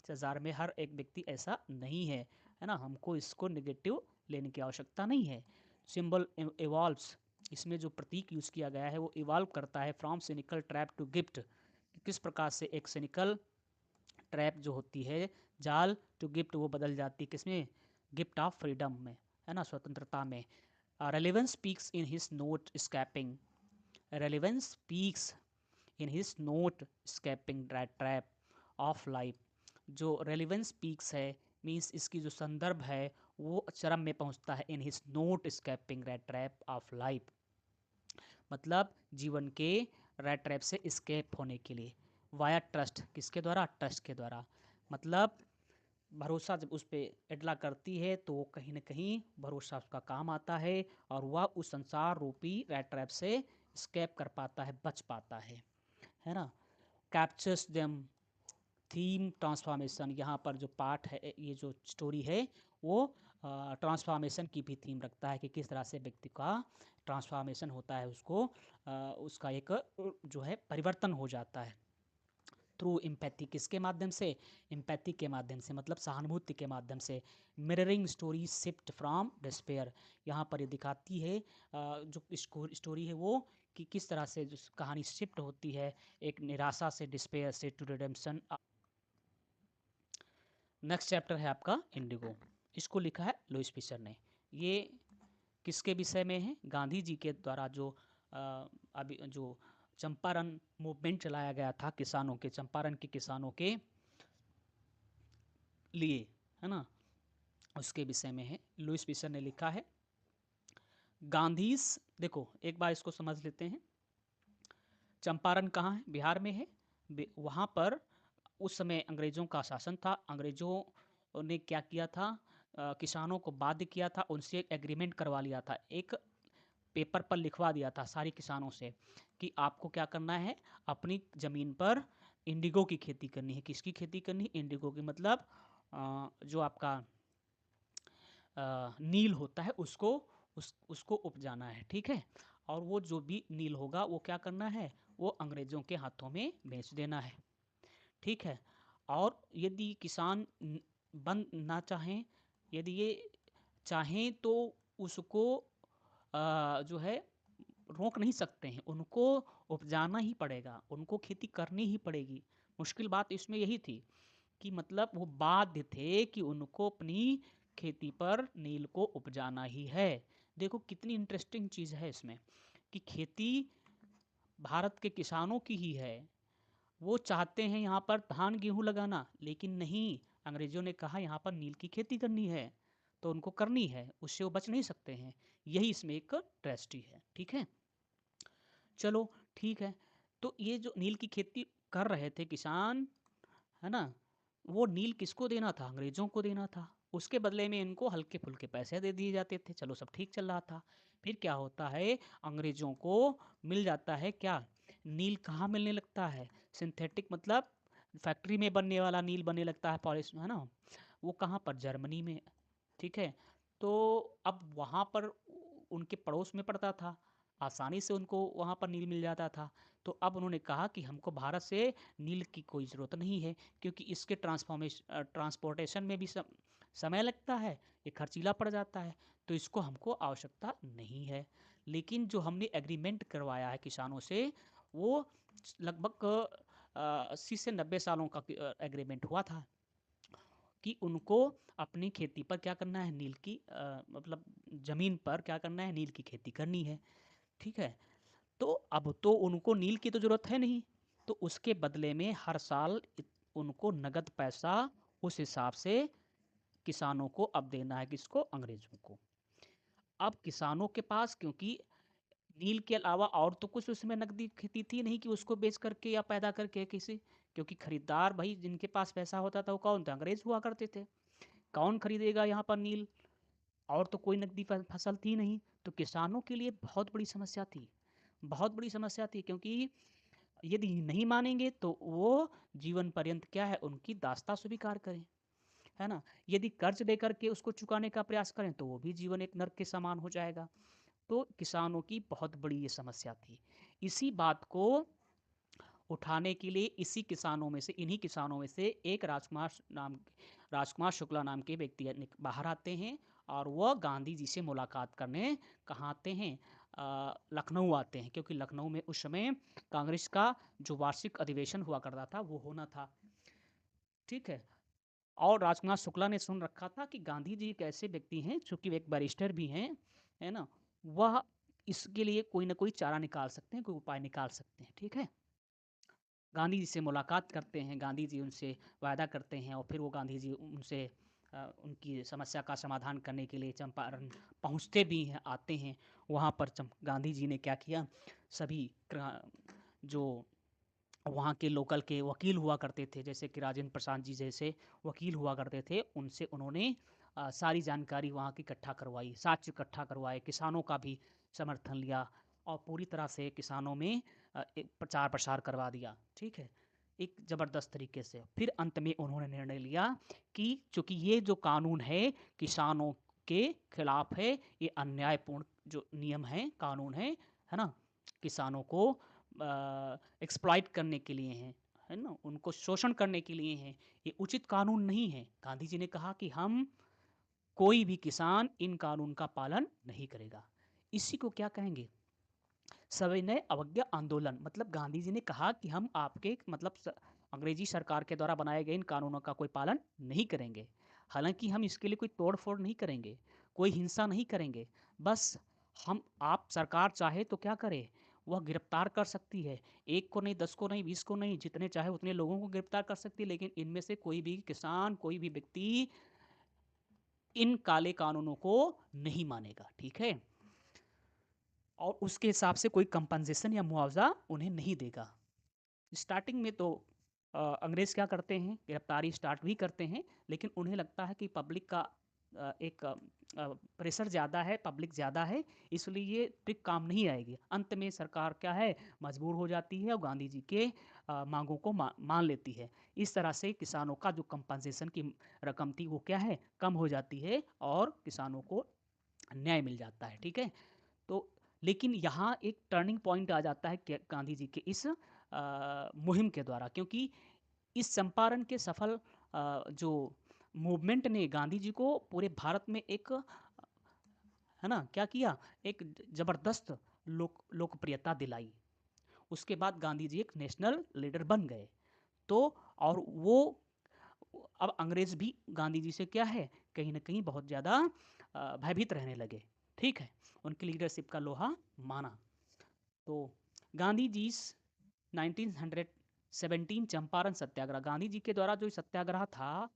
संसार में हर एक व्यक्ति ऐसा नहीं है ना, हमको इसको नेगेटिव लेने की आवश्यकता नहीं है। सिंबल इवॉल्व्स, इसमें जो प्रतीक यूज किया गया है वो इवॉल्व करता है from cynical trap to gift, किस प्रकार से एक सिनिकल ट्रैप जो होती है, जाल, टू गिफ्ट, वो बदल जाती है किसमें, गिफ्ट ऑफ फ्रीडम में, है ना, स्वतंत्रता में। Relevance peaks in his note scaping, relevance peaks in his note scaping trap of life, जो रेलिवेंस पीक्स है, मीन्स इसकी जो संदर्भ है वो चरम में पहुंचता है, in his note scaping red trap of life, मतलब जीवन के रेड ट्रैप से स्केप होने के लिए, वाया ट्रस्ट, किसके द्वारा, ट्रस्ट के द्वारा, मतलब भरोसा जब उस पर एडला करती है तो कहीं ना कहीं भरोसा उसका काम आता है, और वह उस संसार रूपी रेड ट्रैप से स्केप कर पाता है, बच पाता है ना। कैप्चर्स देम, थीम ट्रांसफॉर्मेशन, यहाँ पर जो पार्ट है, ये जो स्टोरी है वो ट्रांसफॉर्मेशन की भी थीम रखता है कि किस तरह से व्यक्ति का ट्रांसफॉर्मेशन होता है, उसको उसका एक जो है परिवर्तन हो जाता है थ्रू एम्पैथी, किसके माध्यम से, एम्पैथी के माध्यम से, मतलब सहानुभूति के माध्यम से। Mirroring story shift from despair, यहाँ पर ये दिखाती है जो स्टोरी है वो कि किस तरह से जो कहानी शिफ्ट होती है एक निराशा से, डिस्पेयर से, टू रिडेम्पशन। नेक्स्ट चैप्टर है आपका इंडिगो, इसको लिखा है लुईस फिशर ने। ये किसके विषय में है, गांधी जी के द्वारा जो अभी जो चंपारण मूवमेंट चलाया गया था किसानों के, चंपारण के किसानों के लिए, है ना, उसके विषय में है। लुईस फिशर ने लिखा है गांधीज, देखो एक बार इसको समझ लेते हैं। चंपारण कहाँ है, बिहार में है। वहाँ पर उस समय अंग्रेज़ों का शासन था, अंग्रेज़ों ने क्या किया था, किसानों को बाध्य किया था, उनसे एक एग्रीमेंट करवा लिया था, एक पेपर पर लिखवा दिया था सारे किसानों से कि आपको क्या करना है, अपनी ज़मीन पर इंडिगो की खेती करनी है। किसकी खेती करनी है, इंडिगो की, मतलब जो आपका नील होता है उसको उपजाना है, ठीक है। और वो जो भी नील होगा वो क्या करना है, वो अंग्रेज़ों के हाथों में बेच देना है, ठीक है। और यदि किसान बंद ना चाहें, यदि ये चाहें तो उसको जो है रोक नहीं सकते हैं, उनको उपजाना ही पड़ेगा, उनको खेती करनी ही पड़ेगी। मुश्किल बात इसमें यही थी कि मतलब वो बाध्य थे कि उनको अपनी खेती पर नील को उपजाना ही है। देखो कितनी इंटरेस्टिंग चीज़ है इसमें कि खेती भारत के किसानों की ही है, वो चाहते हैं यहाँ पर धान गेहूँ लगाना, लेकिन नहीं, अंग्रेज़ों ने कहा यहाँ पर नील की खेती करनी है तो उनको करनी है, उससे वो बच नहीं सकते हैं। यही इसमें एक ट्रेस्टी है, ठीक है। चलो ठीक है, तो ये जो नील की खेती कर रहे थे किसान, है ना, वो नील किसको देना था, अंग्रेज़ों को देना था, उसके बदले में इनको हल्के फुल्के पैसे दे दिए जाते थे, चलो सब ठीक चल रहा था। फिर क्या होता है, अंग्रेज़ों को मिल जाता है क्या, नील कहाँ मिलने लगता है, सिंथेटिक, मतलब फैक्ट्री में बनने वाला नील बनने लगता है, पॉलिश, है ना, वो कहाँ पर, जर्मनी में, ठीक है। तो अब वहाँ पर उनके पड़ोस में पड़ता था, आसानी से उनको वहाँ पर नील मिल जाता था। तो अब उन्होंने कहा कि हमको भारत से नील की कोई ज़रूरत नहीं है, क्योंकि इसके ट्रांसपोर्टेशन में भी सब समय लगता है, ये खर्चीला पड़ जाता है, तो इसको हमको आवश्यकता नहीं है। लेकिन जो हमने एग्रीमेंट करवाया है किसानों से, वो लगभग 80 से 90 सालों का एग्रीमेंट हुआ था कि उनको अपनी खेती पर क्या करना है, नील की मतलब ज़मीन पर क्या करना है, नील की खेती करनी है। ठीक है, तो अब तो उनको नील की तो ज़रूरत है नहीं, तो उसके बदले में हर साल उनको नगद पैसा उस हिसाब से किसानों को अब देना है, किसको, अंग्रेजों को। अब किसानों के पास क्योंकि नील के अलावा और तो कुछ उसमें नकदी खेती थी नहीं कि उसको बेच करके या पैदा करके किसी, क्योंकि खरीदार भाई जिनके पास पैसा होता था वो कौन थे, अंग्रेज हुआ करते थे। कौन खरीदेगा यहाँ पर नील, और तो कोई नकदी फसल थी नहीं, तो किसानों के लिए बहुत बड़ी समस्या थी, बहुत बड़ी समस्या थी, क्योंकि यदि नहीं मानेंगे तो वो जीवन पर्यंत क्या है, उनकी दास्ता स्वीकार करें, है ना। यदि कर्ज लेकर के उसको चुकाने का प्रयास करें तो वो भी जीवन एक नर्क के समान हो जाएगा। तो किसानों की बहुत बड़ी ये समस्या थी। इसी बात को उठाने के लिए इसी किसानों में से, इन्हीं किसानों में से एक राजकुमार शुक्ला नाम के व्यक्ति बाहर आते हैं, और वह गांधी जी से मुलाकात करने कहाँ आते हैं, लखनऊ आते हैं, क्योंकि लखनऊ में उस समय कांग्रेस का जो वार्षिक अधिवेशन हुआ करता था वो होना था। ठीक है, और राजकुमार शुक्ला ने सुन रखा था कि गांधी जी एक ऐसे व्यक्ति हैं, चूंकि वे एक बैरिस्टर भी हैं, है ना, वह इसके लिए कोई ना कोई चारा निकाल सकते हैं, कोई उपाय निकाल सकते हैं। ठीक है, गांधी जी से मुलाकात करते हैं, गांधी जी उनसे वायदा करते हैं, और फिर वो गांधी जी उनसे उनकी समस्या का समाधान करने के लिए चंपारण पहुंचते भी हैं, आते हैं। वहाँ पर गांधी जी ने क्या किया, सभी जो वहाँ के लोकल के वकील हुआ करते थे, जैसे कि राजेंद्र प्रसाद जी जैसे वकील हुआ करते थे, उनसे उन्होंने सारी जानकारी वहाँ की इकट्ठा करवाई, साक्ष्य इकट्ठा करवाए, किसानों का भी समर्थन लिया, और पूरी तरह से किसानों में एक प्रचार प्रसार करवा दिया। ठीक है, एक ज़बरदस्त तरीके से। फिर अंत में उन्होंने निर्णय लिया कि चूंकि ये जो कानून है किसानों के खिलाफ है, ये अन्यायपूर्ण जो नियम है, कानून है ना, किसानों को एक्सप्लॉइट करने के लिए हैं, है ना, उनको शोषण करने के लिए हैं, ये उचित कानून नहीं है। गांधी जी ने कहा कि हम, कोई भी किसान इन कानून का पालन नहीं करेगा। इसी को क्या कहेंगे, सविनय अवज्ञा आंदोलन। मतलब गांधी जी ने कहा कि हम आपके मतलब अंग्रेजी सरकार के द्वारा बनाए गए इन कानूनों का कोई पालन नहीं करेंगे। हालांकि हम इसके लिए कोई तोड़ फोड़ नहीं करेंगे, कोई हिंसा नहीं करेंगे, बस हम, आप सरकार चाहे तो क्या करे, वह गिरफ्तार कर सकती है, एक को नहीं, 10 को नहीं, 20 को नहीं, जितने चाहे उतने लोगों को गिरफ्तार कर सकती है, लेकिन इनमें से कोई भी किसान, कोई भी व्यक्ति इन काले कानूनों को नहीं मानेगा। ठीक है, और उसके हिसाब से कोई कंपनसेशन या मुआवजा उन्हें नहीं देगा। स्टार्टिंग में तो अंग्रेज़ क्या करते हैं, गिरफ्तारी स्टार्ट भी करते हैं, लेकिन उन्हें लगता है कि पब्लिक का एक प्रेशर ज़्यादा है, पब्लिक ज़्यादा है, इसलिए ये ट्रिक काम नहीं आएगी। अंत में सरकार क्या है, मजबूर हो जाती है और गांधी जी के मांगों को मान लेती है। इस तरह से किसानों का जो कंपनसेशन की रकम थी वो क्या है, कम हो जाती है, और किसानों को न्याय मिल जाता है। ठीक है, तो लेकिन यहाँ एक टर्निंग पॉइंट आ जाता है गांधी जी के इस मुहिम के द्वारा, क्योंकि इस चंपारण के सफल जो मूवमेंट ने गांधी जी को पूरे भारत में एक, है ना, क्या किया, एक जबरदस्त लोकप्रियता दिलाई। उसके बाद गांधी जी एक नेशनल लीडर बन गए। तो और वो, अब अंग्रेज भी गांधी जी से क्या है, कहीं ना कहीं बहुत ज़्यादा भयभीत रहने लगे। ठीक है, उनकी लीडरशिप का लोहा माना। तो गांधी जी 1917 चंपारण सत्याग्रह, गांधी जी के द्वारा जो सत्याग्रह था,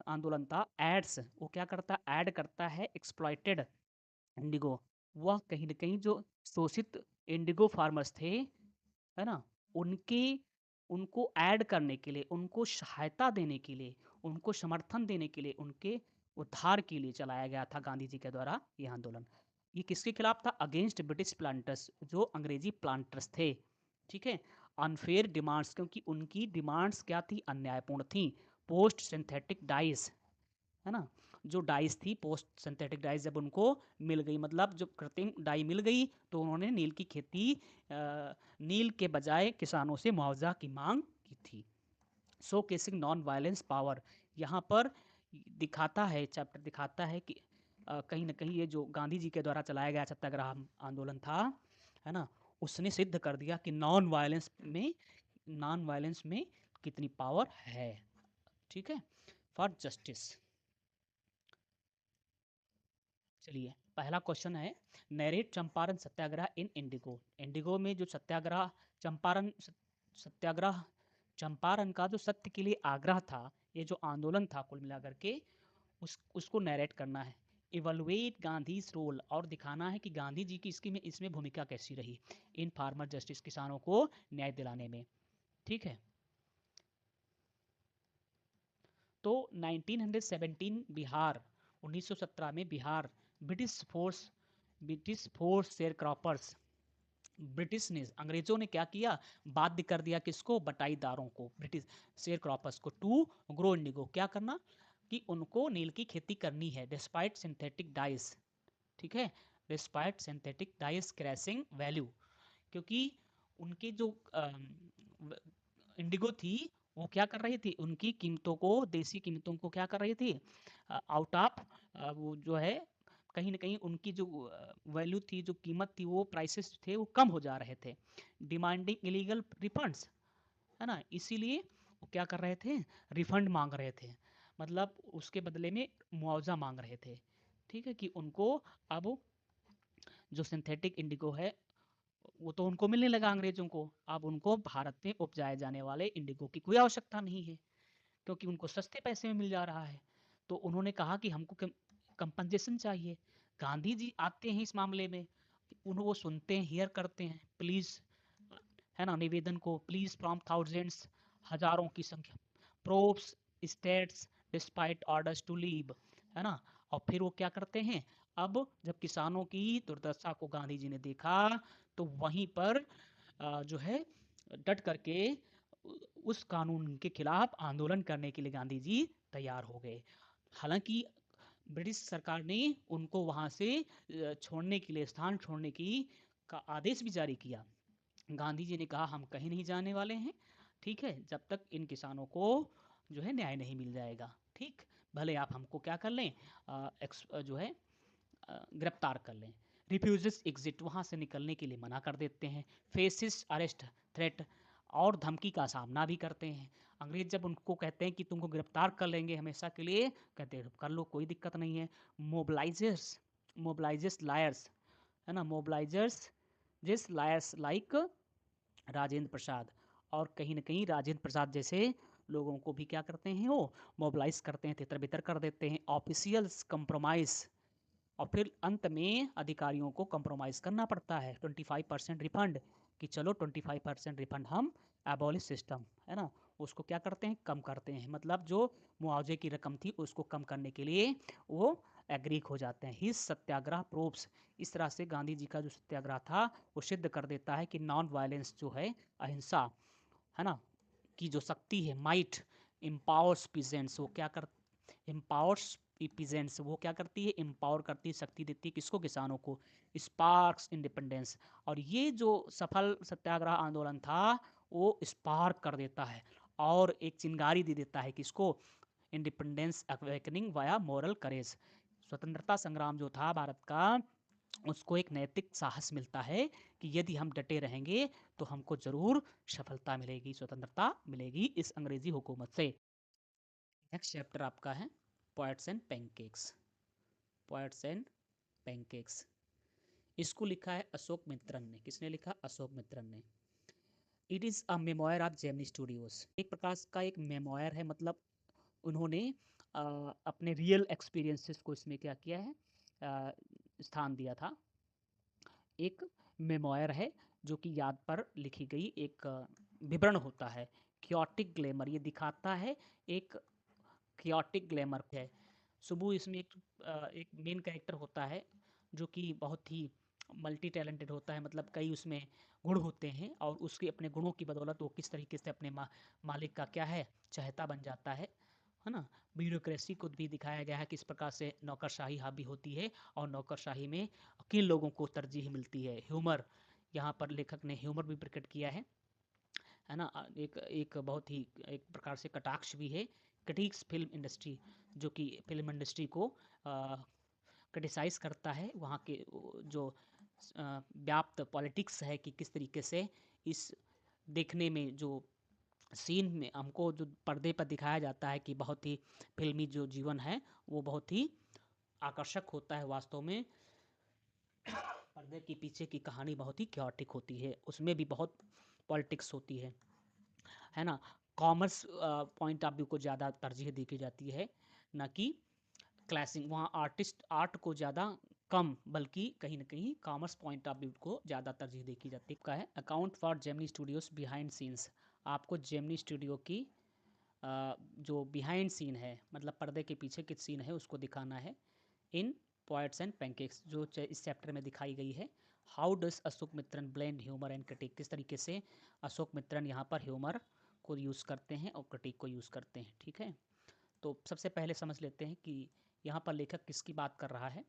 आंदोलन था, एड्स, वो क्या करता, ऐड करता है एक्सप्लॉइटेड इंडिगो। वह कहीं ना कहीं जो शोषित इंडिगो फार्मर्स थे, है ना, उनके, उनको ऐड करने के लिए, उनको सहायता देने के लिए, उनको समर्थन देने के लिए, उनके उद्धार के लिए चलाया गया था गांधी जी के द्वारा यह आंदोलन। ये किसके खिलाफ था, अगेंस्ट ब्रिटिश प्लांटर्स, जो अंग्रेजी प्लांटर्स थे। ठीक है, अनफेयर डिमांड्स, क्योंकि उनकी डिमांड्स क्या थी, अन्यायपूर्ण थी। पोस्ट सिंथेटिक डाइस, है ना, जो डाइस थी, पोस्ट सिंथेटिक डाइस जब उनको मिल गई, मतलब जब कृत्रिम डाई मिल गई, तो उन्होंने नील की खेती, नील के बजाय किसानों से मुआवजा की मांग की थी। Show casing non violence power, यहाँ पर दिखाता है, चैप्टर दिखाता है कि कहीं न कहीं ये जो गांधी जी के द्वारा चलाया गया सत्याग्रह आंदोलन था, है ना? उसने सिद्ध कर दिया कि नॉन वायलेंस में कितनी पावर है। ठीक है? For justice. चलिए, पहला क्वेश्चन है, नरेट चंपारण सत्याग्रह इन इंडिगो। इंडिगो में जो सत्याग्रह, चंपारण सत्याग्रह, चंपारण का जो सत्य के लिए आग्रह था, ये जो आंदोलन था कुल मिलाकर के, उसको नरेट करना है। इवलुएट गांधी रोल, और दिखाना है कि गांधी जी की इसमें भूमिका कैसी रही इन फार्मर जस्टिस, किसानों को न्याय दिलाने में। ठीक है? तो 1917 बिहार, 1917 में Bihar, British force share croppers, British ने, अंग्रेजों ने क्या किया, बाध्य कर दिया किसको, बटाईदारों को, ब्रिटिश शेयर क्रॉपर्स को, टू ग्रो इंडिगो, क्या करना, कि उनको नील की खेती करनी है, डिस्पाइट सिंथेटिक डाइस। ठीक है? Despite synthetic dice crashing value, क्योंकि उनकी जो इंडिगो थी, वो क्या कर रही थी, उनकी कीमतों को, देसी कीमतों को क्या कर रही थी, आउट ऑफ, वो जो है कहीं ना कहीं उनकी जो वैल्यू थी, जो कीमत थी, वो प्राइसेस थे, वो कम हो जा रहे थे, डिमांडिंग इलीगल रिफंड्स, है ना? इसीलिए वो क्या कर रहे थे, रिफंड मांग रहे थे, मतलब उसके बदले में मुआवजा मांग रहे थे। ठीक है? कि उनको अब जो सिंथेटिक इंडिगो है, वो तो उनको मिलने लगा अंग्रेजों को, अब उनको भारत में उपजाए जाने वाले इंडिगो की कोई आवश्यकता नहीं है, क्योंकि उनको सस्ते पैसे में मिल जा रहा है। तो उन्होंने कहा कि हमको कंपनसेशन चाहिए। गांधी जी आते हैं इस मामले में, उन्हें वो सुनते हैं, हियर करते हैं, प्लीज, है ना, निवेदन को, प्लीज फ्रॉम थाउजेंड्स, हजारों की संख्या, probes states despite orders to leave, है ना? और फिर वो क्या करते हैं, अब जब किसानों की दुर्दशा को गांधी जी ने देखा, तो वहीं पर जो है डट करके उस कानून के खिलाफ आंदोलन करने के लिए गांधी जी तैयार हो गए। हालांकि ब्रिटिश सरकार ने उनको वहां से छोड़ने के लिए, स्थान छोड़ने की का आदेश भी जारी किया। गांधी जी ने कहा हम कहीं नहीं जाने वाले हैं, ठीक है, जब तक इन किसानों को जो है न्याय नहीं मिल जाएगा। ठीक, भले आप हमको क्या कर लें, जो है गिरफ्तार कर लें। रिफ्यूजेस एग्जिट, वहाँ से निकलने के लिए मना कर देते हैं। फेसिस अरेस्ट, थ्रेट और धमकी का सामना भी करते हैं। अंग्रेज जब उनको कहते हैं कि तुमको गिरफ्तार कर लेंगे हमेशा के लिए, कहते हैं कर लो, कोई दिक्कत नहीं है। मोबलाइजर्स लायर्स, है ना, मोबलाइजर्स जिस लायर्स लाइक राजेंद्र प्रसाद, और कहीं ना कहीं राजेंद्र प्रसाद जैसे लोगों को भी क्या करते हैं, वो मोबलाइज करते हैं, तितर बितर कर देते हैं। ऑफिशियल्स कंप्रोमाइज, और फिर अंत में अधिकारियों को कंप्रोमाइज़ करना पड़ता है, 25% रिफंड, कि चलो 25% रिफंड हम एबॉलिश सिस्टम, है ना, उसको क्या करते हैं, कम करते हैं, मतलब जो मुआवजे की रकम थी उसको कम करने के लिए वो एग्री हो जाते हैं। ही सत्याग्रह प्रूव्स, इस तरह से गांधी जी का जो सत्याग्रह था वो सिद्ध कर देता है कि नॉन वायलेंस जो है, अहिंसा, है ना, की जो शक्ति है, माइट एम्पावर्स पीजेंट्स, वो क्या कर, एम्पावर्स पीजेंट्स, वो क्या करती है, एम्पावर करती है, शक्ति देती है किसको, किसानों को। स्पार्क्स इंडिपेंडेंस, और ये जो सफल सत्याग्रह आंदोलन था वो स्पार्क कर देता है और एक चिंगारी दे देता है किसको, independence awakening via moral courage, स्वतंत्रता संग्राम जो था भारत का, उसको एक नैतिक साहस मिलता है कि यदि हम डटे रहेंगे तो हमको जरूर सफलता मिलेगी, स्वतंत्रता मिलेगी इस अंग्रेजी हुकूमत से। नेक्स्ट चैप्टर आपका है poets and pancakes. Poets and pancakes, इसको लिखा है अशोक मित्रन ने। किसने लिखा, अशोक मित्रन ने। It is a memoir of Gemini studios, एक प्रकार का एक मेमोयर है, मतलब उन्होंने अपने रियल एक्सपीरियंसेस को इसमें क्या किया है, स्थान दिया था। एक मेमोयर है जो कि याद पर लिखी गई एक विवरण होता है। क्योटिक ग्लैमर, ये दिखाता है एक क्योटिक ग्लैमर है। सुबह इसमें एक मेन कैरेक्टर होता है जो कि बहुत ही मल्टी टैलेंटेड होता है, मतलब कई उसमें गुण होते हैं, और उसके अपने गुणों की बदौलत वो किस तरीके से अपने मालिक का क्या है, चहेता बन जाता है ना। ब्यूरोक्रेसी को भी दिखाया गया है किस प्रकार से नौकरशाही हावी होती है, और नौकरशाही में किन लोगों को तरजीह मिलती है। ह्यूमर, यहाँ पर लेखक ने ह्यूमर भी प्रकट किया है ना, एक एक बहुत ही एक प्रकार से कटाक्ष भी है क्रिटिक्स फिल्म इंडस्ट्री, जो कि फिल्म इंडस्ट्री को क्रिटिसाइज़ करता है, वहाँ के जो व्याप्त पॉलिटिक्स है कि किस तरीके से इस देखने में जो सीन में हमको जो पर्दे पर दिखाया जाता है कि बहुत ही फिल्मी जो जीवन है वो बहुत ही आकर्षक होता है। वास्तव में पर्दे के पीछे की कहानी बहुत ही क्योटिक होती है, उसमें भी बहुत पॉलिटिक्स होती है ना। कॉमर्स पॉइंट ऑफ व्यू को ज़्यादा तरजीह दी की जाती है, ना कि क्लासिंग। वहाँ आर्ट को ज़्यादा कम, बल्कि कहीं ना कहीं कॉमर्स पॉइंट ऑफ व्यू को ज़्यादा तरजीह दी की जाती है। Account for Gemini studios behind scenes. आपको जेमिनी स्टूडियो की जो बिहाइंड सीन है, मतलब पर्दे के पीछे की सीन है, उसको दिखाना है। इन पॉइंट्स एंड पैनकेक्स जो इस चैप्टर में दिखाई गई है। How does Ashok Mitran blend humour and critic. किस तरीके से अशोक मित्रन यहाँ पर ह्यूमर को यूज़ करते हैं और क्रिटिक को यूज़ करते हैं। ठीक है, तो सबसे पहले समझ लेते हैं कि यहाँ पर लेखक किसकी बात कर रहा है।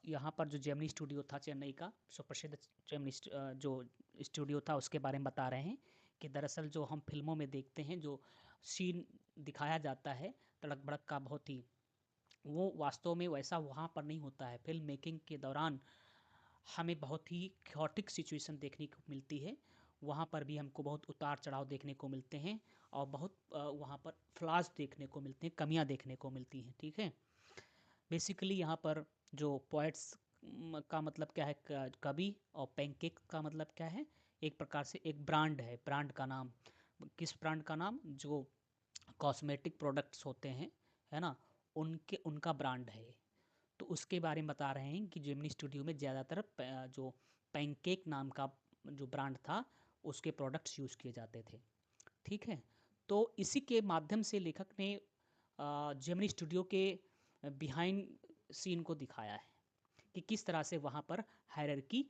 यहाँ पर जो जेमिनी स्टूडियो था चेन्नई का, सुप्रसिद्ध जेमिनी जो स्टूडियो था, उसके बारे में बता रहे हैं कि दरअसल जो हम फिल्मों में देखते हैं, जो सीन दिखाया जाता है तड़क भड़क का, बहुत ही, वो वास्तव में वैसा वहाँ पर नहीं होता है। फिल्म मेकिंग के दौरान हमें बहुत ही क्योटिक सिचुएशन देखने को मिलती है। वहाँ पर भी हमको बहुत उतार चढ़ाव देखने को मिलते हैं और बहुत वहाँ पर फ्लॉज देखने को मिलते हैं, कमियाँ देखने को मिलती हैं। ठीक है, बेसिकली यहाँ पर जो पोएट्स का मतलब क्या है, कवि, और पैनकेक का मतलब क्या है, एक प्रकार से एक ब्रांड है। ब्रांड का नाम, किस ब्रांड का नाम, जो कॉस्मेटिक प्रोडक्ट्स होते हैं, है ना, उनका ब्रांड है। तो उसके बारे में बता रहे हैं कि जेमिनी स्टूडियो में ज़्यादातर जो पैनकेक नाम का जो ब्रांड था, उसके प्रोडक्ट्स यूज़ किए जाते थे। ठीक है, तो इसी के माध्यम से लेखक ने जेमिनी स्टूडियो के बिहाइंड सीन को दिखाया है कि किस तरह से वहाँ पर हायरार्की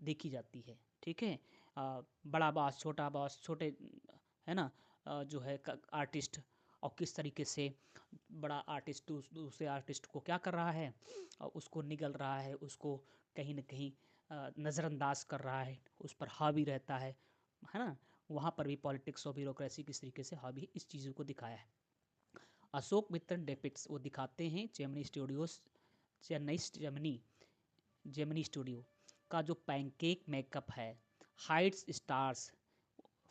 देखी जाती है। ठीक है, बड़ा बॉस, छोटा बॉस, छोटे, है ना, जो है आर्टिस्ट, और किस तरीके से बड़ा आर्टिस्ट दूसरे आर्टिस्ट को क्या कर रहा है, और उसको निगल रहा है, उसको कहीं ना कहीं नज़रअंदाज कर रहा है, उस पर हावी रहता है ना। वहाँ पर भी पॉलिटिक्स और ब्यूरोक्रेसी किस तरीके से हावी, इस चीज़ों को दिखाया है। अशोक मित्रन डेपिक्स, वो दिखाते हैं Gemini studios, Chennai Gemini studio का जो पैनकेक मेकअप है, हाइट्स स्टार्स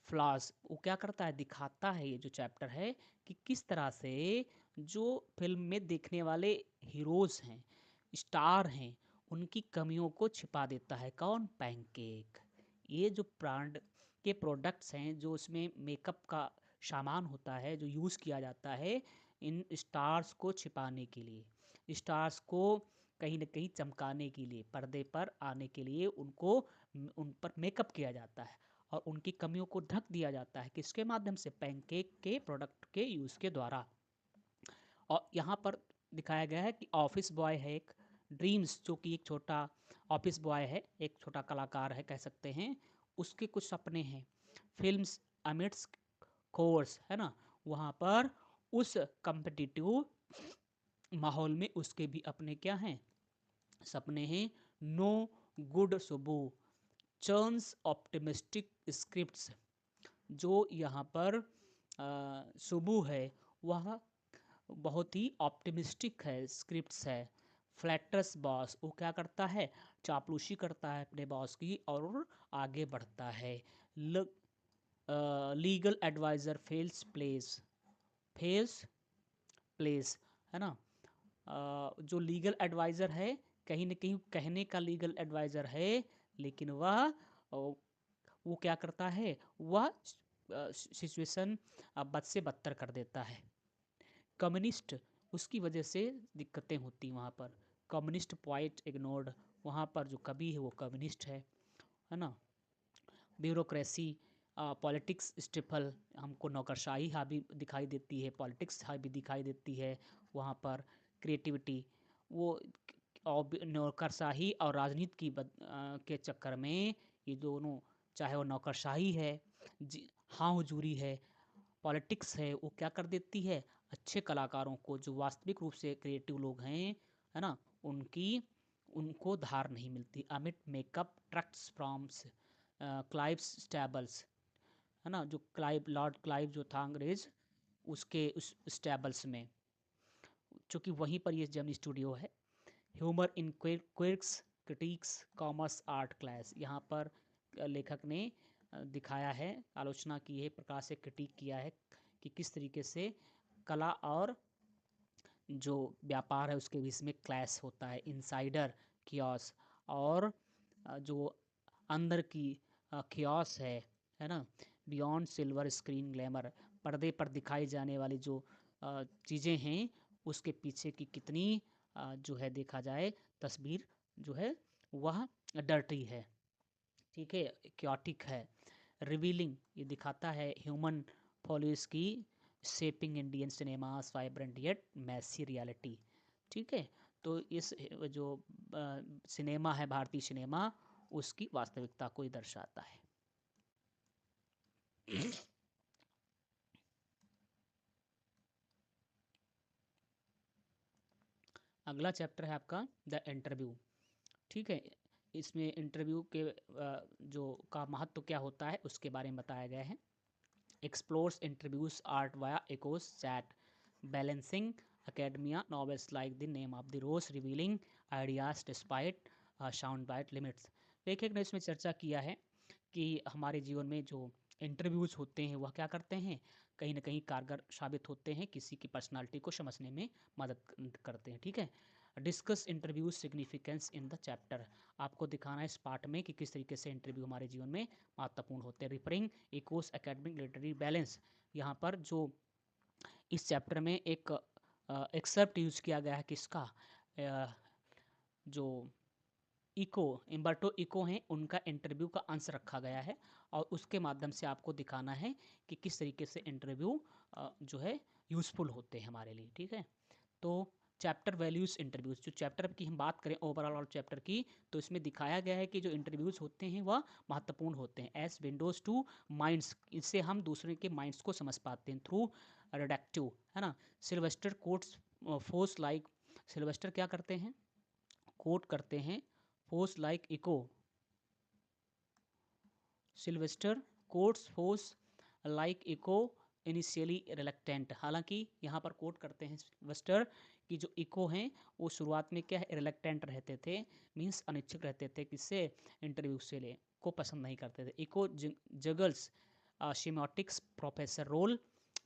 फ्लॉज, वो क्या करता है, दिखाता है, ये जो चैप्टर है, कि किस तरह से जो फिल्म में देखने वाले हीरोज हैं, स्टार हैं, उनकी कमियों को छिपा देता है। कौन, पैनकेक। ये जो ब्रांड के प्रोडक्ट्स हैं, जो उसमें मेकअप का सामान होता है, जो यूज़ किया जाता है इन स्टार्स को छिपाने के लिए, स्टार्स को कहीं ना कहीं चमकाने के लिए, पर्दे पर आने के लिए उनको उन पर मेकअप किया जाता है और उनकी कमियों को ढक दिया जाता है। किसके माध्यम से, पैनकेक के प्रोडक्ट के यूज़ के द्वारा। और यहाँ पर दिखाया गया है कि ऑफिस बॉय है एक, ड्रीम्स, जो कि एक छोटा ऑफिस बॉय है, एक छोटा कलाकार है कह सकते हैं, उसके कुछ सपने हैं। फिल्म्स अमिट्स कोर्स, है ना, वहाँ पर उस कम्पिटिटिव माहौल में उसके भी अपने क्या हैं, सपने हैं। No good Subbu churns optimistic scripts, जो यहाँ पर सुबू है, वह बहुत ही ऑप्टिमिस्टिक है, स्क्रिप्ट्स है। फ्लैटर्स बॉस, वो क्या करता है, चापलूसी करता है अपने बॉस की और आगे बढ़ता है। लीगल एडवाइज़र फेल्स प्लेस, है ना, जो लीगल एडवाइज़र है, कहीं ना कहीं कहने का लीगल एडवाइज़र है, लेकिन वह वो क्या करता है, वह सिचुएशन बद से बदतर कर देता है। कम्युनिस्ट, उसकी वजह से दिक्कतें होती वहाँ पर। कम्युनिस्ट पॉइंट इग्नोर्ड, वहाँ पर जो कवि है वो कम्युनिस्ट है ना। ब्यूरोक्रेसी, पॉलिटिक्स स्टिफल, हमको नौकरशाही हावी दिखाई देती है, पॉलिटिक्स हावी दिखाई देती है वहाँ पर। क्रिएटिविटी, वो और नौकरशाही और राजनीति के चक्कर में ये दोनों, चाहे वो नौकरशाही है, हाँ हुजूरी है, पॉलिटिक्स है, वो क्या कर देती है, अच्छे कलाकारों को, जो वास्तविक रूप से क्रिएटिव लोग हैं, है ना, उनको धार नहीं मिलती। अमिट मेकअप ट्रक्स फ्रॉम्स क्लाइव स्टैबल्स, है ना, जो लॉर्ड क्लाइव जो था अंग्रेज, उसके उस स्टेबल्स में, चूँकि वहीं पर ये जेमिनी स्टूडियो है। Humour in quirks critics commerce art class, यहाँ पर लेखक ने दिखाया है, आलोचना की है, प्रकार से क्रिटिक किया है कि किस तरीके से कला और जो व्यापार है उसके बीच में क्लैश होता है, इनसाइडर कियोस और जो अंदर की कियोस है ना, बियॉन्ड सिल्वर स्क्रीन ग्लैमर, पर्दे पर दिखाई जाने वाली जो चीज़ें हैं उसके पीछे की कितनी जो है देखा जाए तस्वीर जो है वह डर्टी है, ठीक है, क्योटिक है। रिवीलिंग ये दिखाता है ह्यूमन फॉलोइस की shaping Indian cinema's vibrant yet messy reality, ठीक है। तो इस जो सिनेमा है भारतीय सिनेमा उसकी वास्तविकता को ही दर्शाता है। अगला चैप्टर है आपका द इंटरव्यू, ठीक है। इसमें इंटरव्यू के जो का महत्व क्या होता है उसके बारे में बताया गया है। Explores interviews art via Eeco chat balancing academia novels like the name of the rose revealing ideas despite sound bite limits। लेखक ने इसमें चर्चा किया है कि हमारे जीवन में जो इंटरव्यूज होते हैं वह क्या करते हैं, कहीं ना कहीं कारगर साबित होते हैं, किसी की पर्सनालिटी को समझने में मदद करते हैं, ठीक है। Discuss interviews significance in the chapter, आपको दिखाना है इस पार्ट में कि किस तरीके से इंटरव्यू हमारे जीवन में महत्वपूर्ण होते हैं। Referring Eeco academic literary balance, यहाँ पर जो इस चैप्टर में एक एक्सेप्ट यूज किया गया है किसका, जो इको इम्बर्टो इको हैं उनका इंटरव्यू का अंश रखा गया है और उसके माध्यम से आपको दिखाना है कि किस तरीके से इंटरव्यू जो है यूज़फुल होते हैं हमारे लिए, ठीक है। तो चैप्टर वैल्यूज़ इंटरव्यूज़, जो चैप्टर की हम बात करें ओवरऑल और चैप्टर की, तो इसमें दिखाया गया है कि जो इंटरव्यूज़ होते हैं वह महत्वपूर्ण होते हैं एज विंडोज़ टू माइंड्स, इससे हम दूसरे के माइंड्स को समझ पाते हैं थ्रू रिडक्टिव, है ना। Sylvester quotes force like, Sylvester क्या करते हैं, कोट करते हैं force like Eco, Sylvester quotes force like Eco initially reluctant, हालांकि यहाँ पर कोट करते हैं सिल्वेस्टर की जो इको हैं वो शुरुआत में क्या है रिलक्टेंट रहते थे, मीन्स अनिच्छुक रहते थे, किससे, इंटरव्यू से ले को पसंद नहीं करते थे। Eco juggles semantics professor role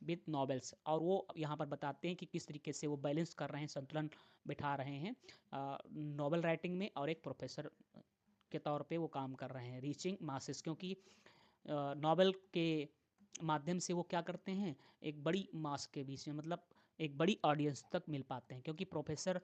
with novels, और वो यहाँ पर बताते हैं कि किस तरीके से वो बैलेंस कर रहे हैं, संतुलन बिठा रहे हैं नॉवल राइटिंग में और एक प्रोफेसर के तौर पे वो काम कर रहे हैं। रीचिंग मासेस, क्योंकि नॉवल के माध्यम से वो क्या करते हैं एक बड़ी मास के बीच में, मतलब एक बड़ी ऑडियंस तक मिल पाते हैं, क्योंकि प्रोफेसर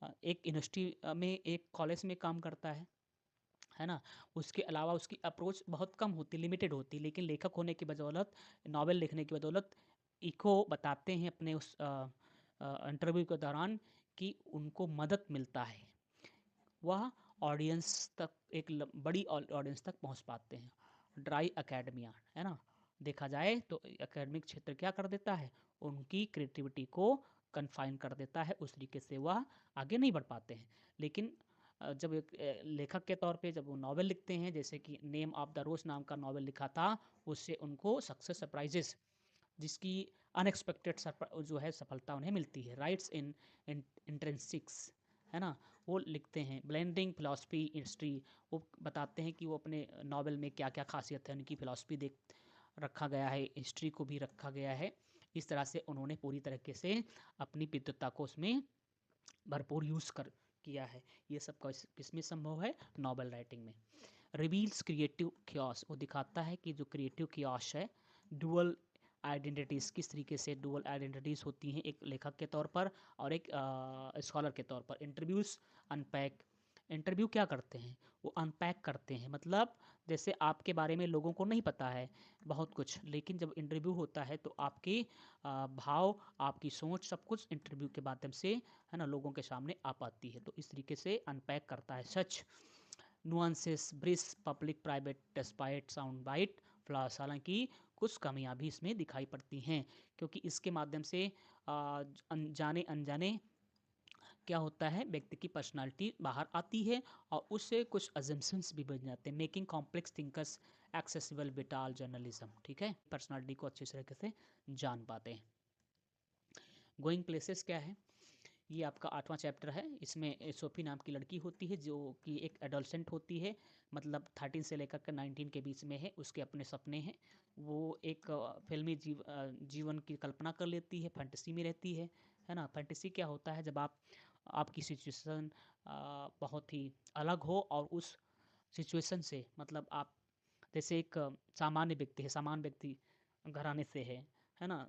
एक यूनिवर्सिटी में एक कॉलेज में काम करता है ना, उसके अलावा उसकी अप्रोच बहुत कम होती, लिमिटेड होती, लेकिन लेखक होने की बदौलत, नॉवेल लिखने की बदौलत इको बताते हैं अपने उस इंटरव्यू के दौरान कि उनको मदद मिलता है, वह ऑडियंस तक एक बड़ी ऑडियंस तक पहुंच पाते हैं। ड्राई एकेडमिया, है ना, देखा जाए तो एकेडमिक क्षेत्र क्या कर देता है, उनकी क्रिएटिविटी को कन्फाइन कर देता है, उस तरीके से वह आगे नहीं बढ़ पाते हैं। लेकिन जब एक लेखक के तौर पे जब वो नॉवेल लिखते हैं, जैसे कि नेम ऑफ द रोज नाम का नॉवेल लिखा था, उससे उनको सक्सेस सरप्राइजेस, जिसकी अनएक्सपेक्टेड जो है सफलता उन्हें मिलती है। राइट्स इन इंट्रेंसिक्स, है ना, वो लिखते हैं। ब्लेंडिंग फिलॉसफी हिस्ट्री, वो बताते हैं कि वो अपने नॉवेल में क्या क्या खासियत है, उनकी फिलॉसफी देख रखा गया है, हिस्ट्री को भी रखा गया है। इस तरह से उन्होंने पूरी तरीके से अपनी विद्वता को उसमें भरपूर यूज़ कर किया है। ये सब किसमें संभव है, नॉवल राइटिंग में। रिवील्स क्रिएटिव क्योस, वो दिखाता है कि जो क्रिएटिव क्योस है, डुअल आइडेंटिटीज़, किस तरीके से डुअल आइडेंटिटीज़ होती हैं एक लेखक के तौर पर और एक स्कॉलर के तौर पर। इंटरव्यूज़ अनपैक, इंटरव्यू क्या करते हैं, वो अनपैक करते हैं, मतलब जैसे आपके बारे में लोगों को नहीं पता है बहुत कुछ, लेकिन जब इंटरव्यू होता है तो आपके भाव, आपकी सोच, सब कुछ इंटरव्यू के माध्यम से, है ना, लोगों के सामने आ पाती है। तो इस तरीके से अनपैक करता है। Such nuances breeze public private despite sound bite flaws, हालांकि कुछ कमियां भी इसमें दिखाई पड़ती हैं, क्योंकि इसके माध्यम से अनजाने अनजाने क्या होता है, व्यक्ति की पर्सनालिटी बाहर आती है और उससे कुछ अजम्पशंस भी बन जाते हैं। Making complex thinkers accessible vital journalism, ठीक है, पर्सनालिटी को अच्छी तरीके से जान पाते हैं। गोइंग प्लेसेस क्या है? ये आपका 8वां चैप्टर है। इसमें सोफ़ी नाम की लड़की होती है जो कि एक एडोलसेंट होती है, मतलब 13 से लेकर के 19 के बीच में है। उसके अपने सपने हैं। वो एक फ़िल्मी जीवन की कल्पना कर लेती है, फैंटेसी में रहती है ना? फैंटेसी क्या होता है? जब आपकी सिचुएशन बहुत ही अलग हो और उस सिचुएशन से, मतलब आप जैसे एक सामान्य व्यक्ति है, सामान्य व्यक्ति घराने से है ना?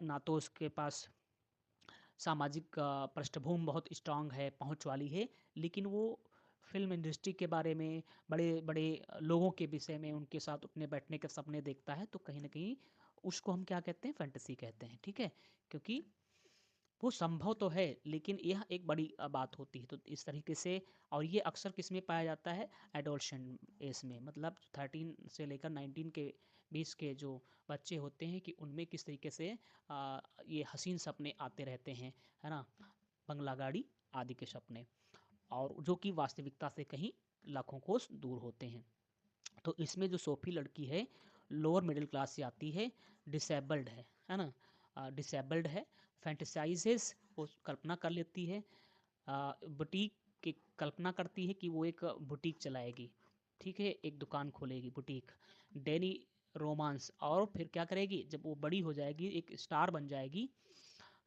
ना तो उसके पास सामाजिक पृष्ठभूमि बहुत स्ट्रांग है, पहुँच वाली है, लेकिन वो फ़िल्म इंडस्ट्री के बारे में, बड़े-बड़े लोगों के विषय में उनके साथ उठने-बैठने के सपने देखता है, तो कहीं न कहीं उसको हम क्या कहते हैं? फैंटेसी कहते हैं, ठीक है? क्योंकि वो संभव तो है, लेकिन यह एक बड़ी बात होती है। तो इस तरीके से, और ये अक्सर किसमें पाया जाता है? एडोलसेंट एज में, मतलब 13 से लेकर 19 के बीच के जो बच्चे होते हैं कि उनमें किस तरीके से ये हसीन सपने आते रहते हैं, है ना? बंगला गाड़ी आदि के सपने, और जो कि वास्तविकता से कहीं लाखों कोस दूर होते हैं। तो इसमें जो सोफ़ी लड़की है, लोअर मिडिल क्लास से आती है, डिसेबल्ड है ना? डिसेबल्ड है, फैंटेसाइज़ेज़, वो कल्पना कर लेती है, बुटीक की कल्पना करती है कि वो एक बुटीक चलाएगी, ठीक है? एक दुकान खोलेगी, बुटीक, डेली रोमांस, और फिर क्या करेगी जब वो बड़ी हो जाएगी, एक स्टार बन जाएगी,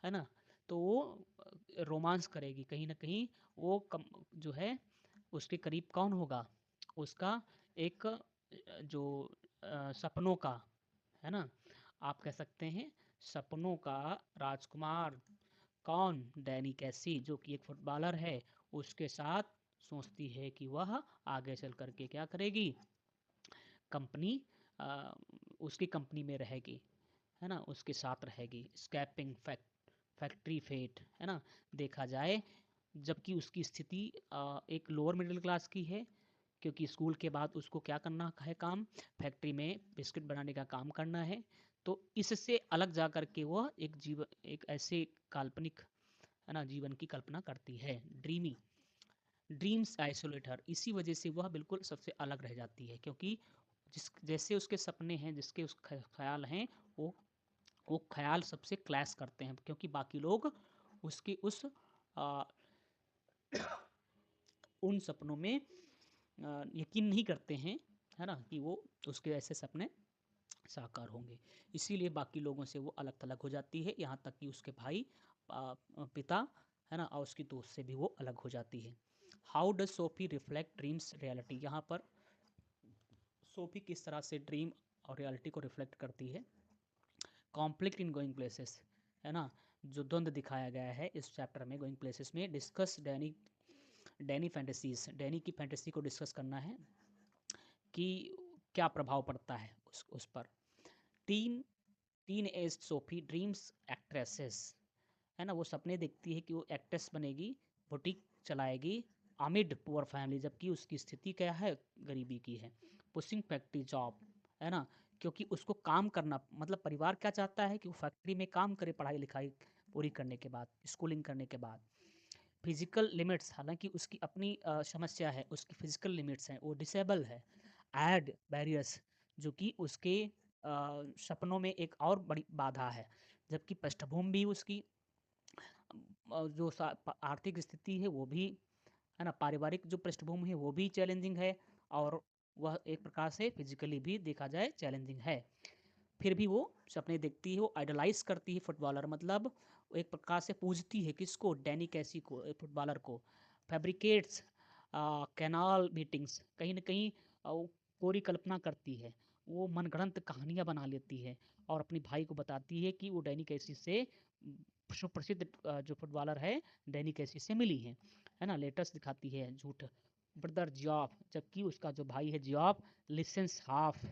है ना? तो वो रोमांस करेगी कहीं न कहीं। वो कम जो है, उसके करीब कौन होगा? उसका एक जो सपनों का, है ना? आप कह सकते हैं सपनों का राजकुमार, कौन? डैनी कैसी, जो कि एक फुटबॉलर है, उसके साथ सोचती है कि वह आगे चल कर के क्या करेगी? कंपनी अ, उसकी कंपनी में रहेगी, है ना? उसके साथ रहेगी। स्कैपिंग फैक्ट्री फेट, है ना? देखा जाए, जबकि उसकी स्थिति एक लोअर मिडिल क्लास की है, क्योंकि स्कूल के बाद उसको क्या करना है काम? फैक्ट्री में बिस्किट बनाने का काम करना है। तो इससे अलग जा कर के वह एक ऐसे काल्पनिक, है ना, जीवन की कल्पना करती है। ड्रीम्स आइसोलेट हर, इसी वजह से वह बिल्कुल सबसे अलग रह जाती है, क्योंकि जैसे उसके सपने हैं, जिसके उस ख्याल हैं, वो वो ख्याल सबसे क्लैश करते हैं, क्योंकि बाकी लोग उसकी आ, उन सपनों में यकीन नहीं करते हैं, है ना, कि वो उसके ऐसे सपने साकार होंगे। इसीलिए बाकी लोगों से वो अलग थलग हो जाती है, यहाँ तक कि उसके भाई, पिता, है ना, और उसकी दोस्त से भी वो अलग हो जाती है। How does Sophie reflect dreams reality? यहाँ पर सोफी किस तरह से ड्रीम और रियलिटी को रिफ्लेक्ट करती है? कॉन्फ्लिक्ट इन गोइंग प्लेसेस, है ना, जो द्वंद्व दिखाया गया है इस चैप्टर में, गोइंग प्लेसेस में। डिस्कस डैनी फैंटेसीज, डैनी की फैंटेसी को डिस्कस करना है कि क्या प्रभाव पड़ता है उस पर। Tin teen age Sophie dreams actresses, है ना, वो सपने देखती है कि वो एक्ट्रेस बनेगी, बुटीक चलाएगी, अमिड पुअर फैमिली, जबकि उसकी स्थिति क्या है? गरीबी की है। पुशिंग फैक्ट्री जॉब, है ना, क्योंकि उसको काम करना, मतलब परिवार क्या चाहता है कि वो फैक्ट्री में काम करे, पढ़ाई लिखाई पूरी करने के बाद, स्कूलिंग करने के बाद। फिजिकल लिमिट्स, हालांकि उसकी अपनी समस्या है, उसकी फिजिकल लिमिट्स हैं, वो डिसेबल है। एड बैरियर्स, जो कि उसके सपनों में एक और बड़ी बाधा है, जबकि पृष्ठभूमि भी उसकी जो आर्थिक स्थिति है वो भी, है ना, पारिवारिक जो पृष्ठभूमि है वो भी चैलेंजिंग है, और वह एक प्रकार से फिजिकली भी देखा जाए चैलेंजिंग है। फिर भी वो सपने देखती है, वो आइडलाइज करती है फुटबॉलर, मतलब वो एक प्रकार से पूजती है किसको? डैनी कैसी को, फुटबॉलर को। फैब्रिकेट्स कैनाल मीटिंग्स, कहीं ना कहीं वो पूरी कल्पना करती है, वो मनगढ़ंत कहानियाँ बना लेती है, और अपने भाई को बताती है कि वो डैनी कैसी से सुप्रसिद्ध जो फुटबॉलर है, डैनी कैसी से मिली है ना। लेटेस्ट दिखाती है झूठ। ब्रदर जियाफ, जबकि उसका जो भाई है जियाफ, लिसेंस हाफ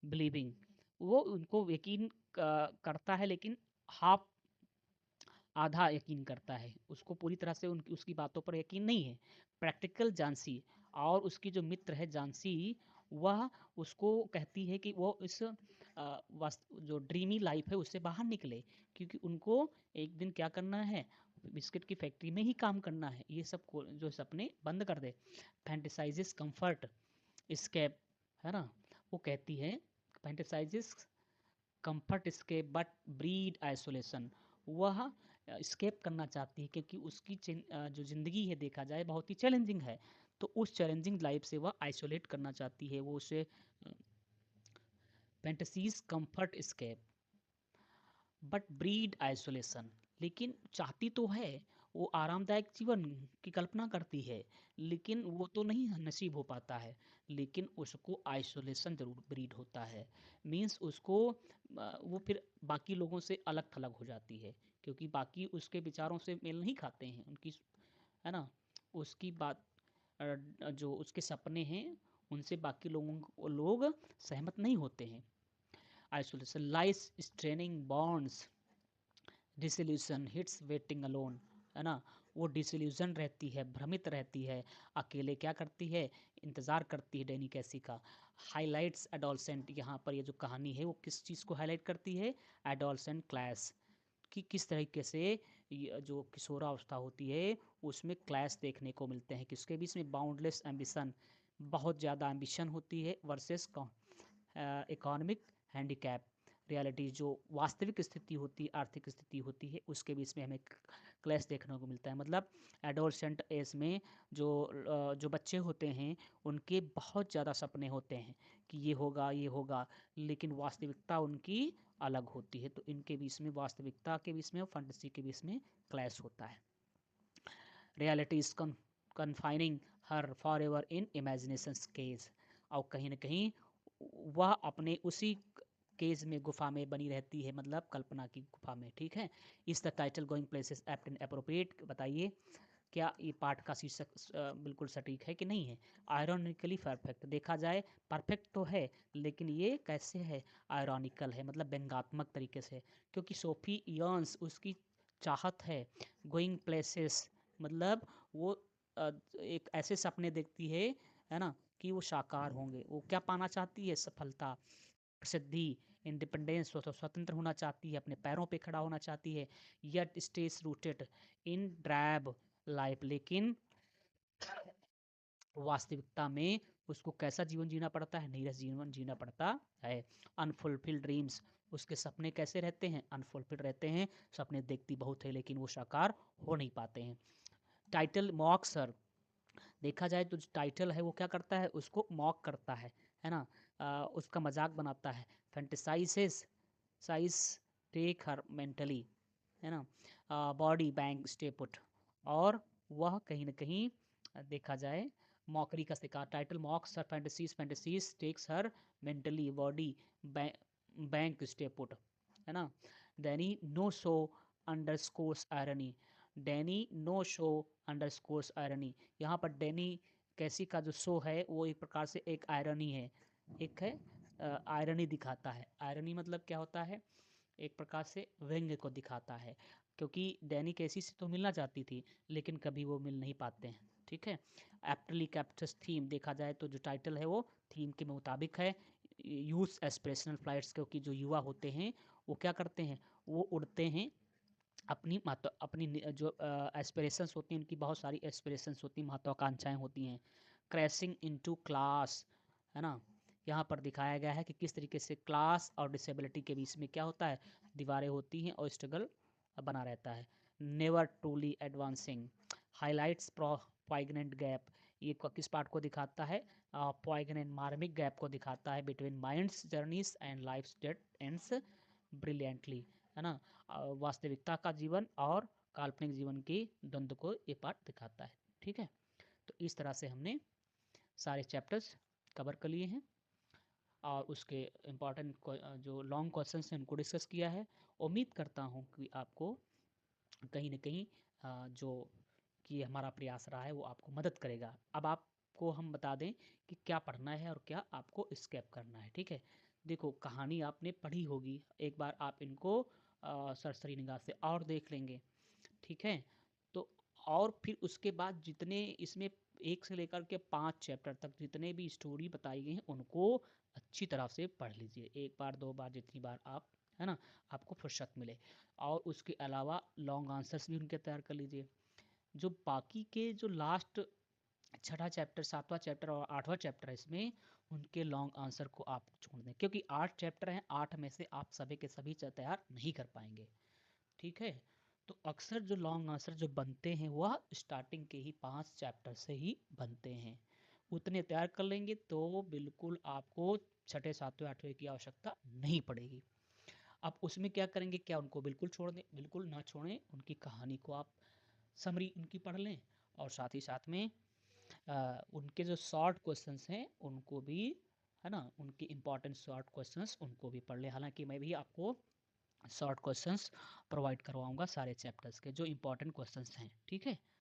बिलीविंग, वो उनको यकीन करता है, लेकिन हाफ, आधा यकीन करता है, उसको पूरी तरह से उनकी उसकी बातों पर यकीन नहीं है। प्रैक्टिकल जानसी, और उसकी जो मित्र है जानसी, वह उसको कहती है कि वो इस जो ड्रीमी लाइफ है उससे बाहर निकले, क्योंकि उनको एक दिन क्या करना है? बिस्किट की फैक्ट्री में ही काम करना है। ये सब जो सपने बंद कर दे। फैंटिसाइजेस कंफर्ट स्केप, है ना, वो कहती है fantasizes comfort escape but breed isolation, वह स्केप करना चाहती है, क्योंकि उसकी जो ज़िंदगी है देखा जाए बहुत ही चैलेंजिंग है। तो उस चैलेंजिंग लाइफ से वह आइसोलेट करना चाहती है, वो उसे fantasies comfort escape but breed isolation. लेकिन चाहती तो है, वो आरामदायक जीवन की कल्पना करती है, लेकिन वो तो नहीं नसीब हो पाता है। लेकिन उसको आइसोलेशन जरूर ब्रीड होता है। मीन्स उसको वो फिर बाकी लोगों से अलग थलग हो जाती है, क्योंकि बाकी उसके विचारों से मेल नहीं खाते हैं उनकी, है ना। उसकी बात जो उसके सपने हैं उनसे बाकी लोग सहमत नहीं होते हैं। Isolation lies straining bonds, dissolution hits waiting alone, है ना। वो डिसल्यूशन रहती है, भ्रमित रहती है, अकेले क्या करती है, इंतज़ार करती है डैनी कैसी का। हाईलाइट्स एडोलसेंट, यहाँ पर ये जो कहानी है वो किस चीज़ को हाईलाइट करती है, एडोलसेंट क्लास, कि किस तरीके से जो किशोरावस्था होती है उसमें क्लैश देखने को मिलते हैं, किसके बीच में, बाउंडलेस एम्बिशन, बहुत ज़्यादा एम्बिशन होती है, वर्सेस इकोनॉमिक हैंडीकैप, रियलिटी जो वास्तविक स्थिति होती है, आर्थिक स्थिति होती है, उसके बीच में हमें क्लैश देखने को मिलता है। मतलब एडोलसेंट एज में जो बच्चे होते हैं उनके बहुत ज़्यादा सपने होते हैं कि ये होगा ये होगा, लेकिन वास्तविकता उनकी अलग होती है। तो इनके बीच में, वास्तविकता के बीच में और फंटेसी के बीच में क्लैश होता है। Reality is confining her forever in imagination cage, और कहीं ना कहीं वह अपने उसी केज में, गुफा में बनी रहती है, मतलब कल्पना की गुफा में। ठीक है। इस the title going places apt and appropriate, बताइए क्या ये पाठ का शीर्षक बिल्कुल सटीक है कि नहीं है। आयरॉनिकली परफेक्ट, देखा जाए परफेक्ट तो है, लेकिन ये कैसे है, आयरॉनिकल है, मतलब व्यंग्यात्मक तरीके से, क्योंकि सोफी यर्न्स, उसकी चाहत है, गोइंग प्लेसेस मतलब वो एक ऐसे सपने देखती है ना, कि वो साकार होंगे। वो क्या पाना चाहती है, सफलता, प्रसिद्धि, इंडिपेंडेंस, स्वतंत्र होना चाहती है, अपने पैरों पे खड़ा होना चाहती है, yet stage rooted in drab life, लेकिन वास्तविकता में उसको कैसा जीवन जीना पड़ता है, नीरस जीवन जीना पड़ता है। अनफुलफिल्ड ड्रीम्स, उसके सपने कैसे रहते हैं, अनफुलफिल्ड रहते हैं, सपने देखती बहुत है लेकिन वो साकार हो नहीं पाते हैं। टाइटल मॉक सर, देखा जाए तो जो टाइटल है वो क्या करता है, उसको मॉक करता है ना, उसका मजाक बनाता है। फैंटेसाइजेस साइज टेक हर मेंटली, है ना, बॉडी बैंक स्टे पुट, और वह कहीं ना कहीं देखा जाए मॉकरी का शिकार। Title mocks her fantasies, fantasies takes her mentally, body bank stay put, है ना। Danny no show underscores irony, Danny no show underscores irony, यहाँ पर डैनी कैसी का जो शो है वो एक प्रकार से एक आयरनी है, एक है आयरनी दिखाता है। आयरनी मतलब क्या होता है, एक प्रकार से व्यंग्य को दिखाता है, क्योंकि डैनी कैसी से तो मिलना चाहती थी लेकिन कभी वो मिल नहीं पाते हैं। ठीक है। एप्टली कैप्चर्स थीम, देखा जाए तो जो टाइटल है वो थीम के मुताबिक है। यूथ एस्पिरेशनल फ्लाइट्स, क्योंकि जो युवा होते हैं वो क्या करते हैं, वो उड़ते हैं अपनी जो एस्पिरेशंस होती हैं, उनकी बहुत सारी एस्पिरेशंस होती हैं, महत्वाकांक्षाएं होती हैं। क्रैशिंग इनटू क्लास, है ना। यहाँ पर दिखाया गया है कि किस तरीके से क्लास और डिसेबिलिटी के बीच में क्या होता है, दीवारें होती हैं और स्ट्रगल बना रहता है। Never truly advancing highlights poignant gap, ये किस पार्ट को दिखाता है, पॉइगनेंट मार्मिक गैप को दिखाता है between mind's journeys and life that ends brilliantly, है ना। वास्तविकता का जीवन और काल्पनिक जीवन की द्वंद्व को ये पाठ दिखाता है। ठीक है। तो इस तरह से हमने सारे चैप्टर्स कवर कर लिए हैं और उसके इम्पॉर्टेंट जो लॉन्ग क्वेश्चन हैं उनको डिस्कस किया है। उम्मीद करता हूँ कि आपको कहीं ना कहीं जो कि हमारा प्रयास रहा है वो आपको मदद करेगा। अब आपको हम बता दें कि क्या पढ़ना है और क्या आपको स्केप करना है। ठीक है। देखो, कहानी आपने पढ़ी होगी, एक बार आप इनको सरसरी निगाह से और देख लेंगे। ठीक है। तो और फिर उसके बाद जितने इसमें 1 से लेकर के 5 चैप्टर तक जितने भी स्टोरी बताई गई हैं उनको अच्छी तरह से पढ़ लीजिए, एक बार 2 बार, जितनी बार आप, है ना, आपको फुर्सत मिले। और उसके अलावा लॉन्ग आंसर्स भी उनके तैयार कर लीजिए। जो बाकी के जो लास्ट छठा चैप्टर, 7वां चैप्टर और 8वां चैप्टर है, इसमें उनके लॉन्ग आंसर को आप छोड़ दें, क्योंकि 8 चैप्टर हैं, 8 में से आप सभी के सभी तैयार नहीं कर पाएंगे। ठीक है। तो अक्सर जो लॉन्ग आंसर जो बनते हैं वह स्टार्टिंग के ही 5 चैप्टर से ही बनते हैं। उतने तैयार कर लेंगे तो बिल्कुल आपको छठे सातवें आठवें की आवश्यकता नहीं पड़ेगी। आप उसमें क्या करेंगे, क्या उनको बिल्कुल छोड़ दें? बिल्कुल ना छोड़ें, उनकी कहानी को आप समरी उनकी पढ़ लें और साथ ही साथ में उनके जो शॉर्ट क्वेश्चंस हैं उनको भी, है ना, उनके इम्पॉर्टेंट शॉर्ट क्वेश्चंस उनको भी पढ़ लें। हालांकि मैं भी आपको शॉर्ट क्वेश्चंस प्रोवाइड करवाऊंगा सारे चैप्टर्स के जो इम्पोर्टेंट क्वेश्चंस हैं, ठीक है।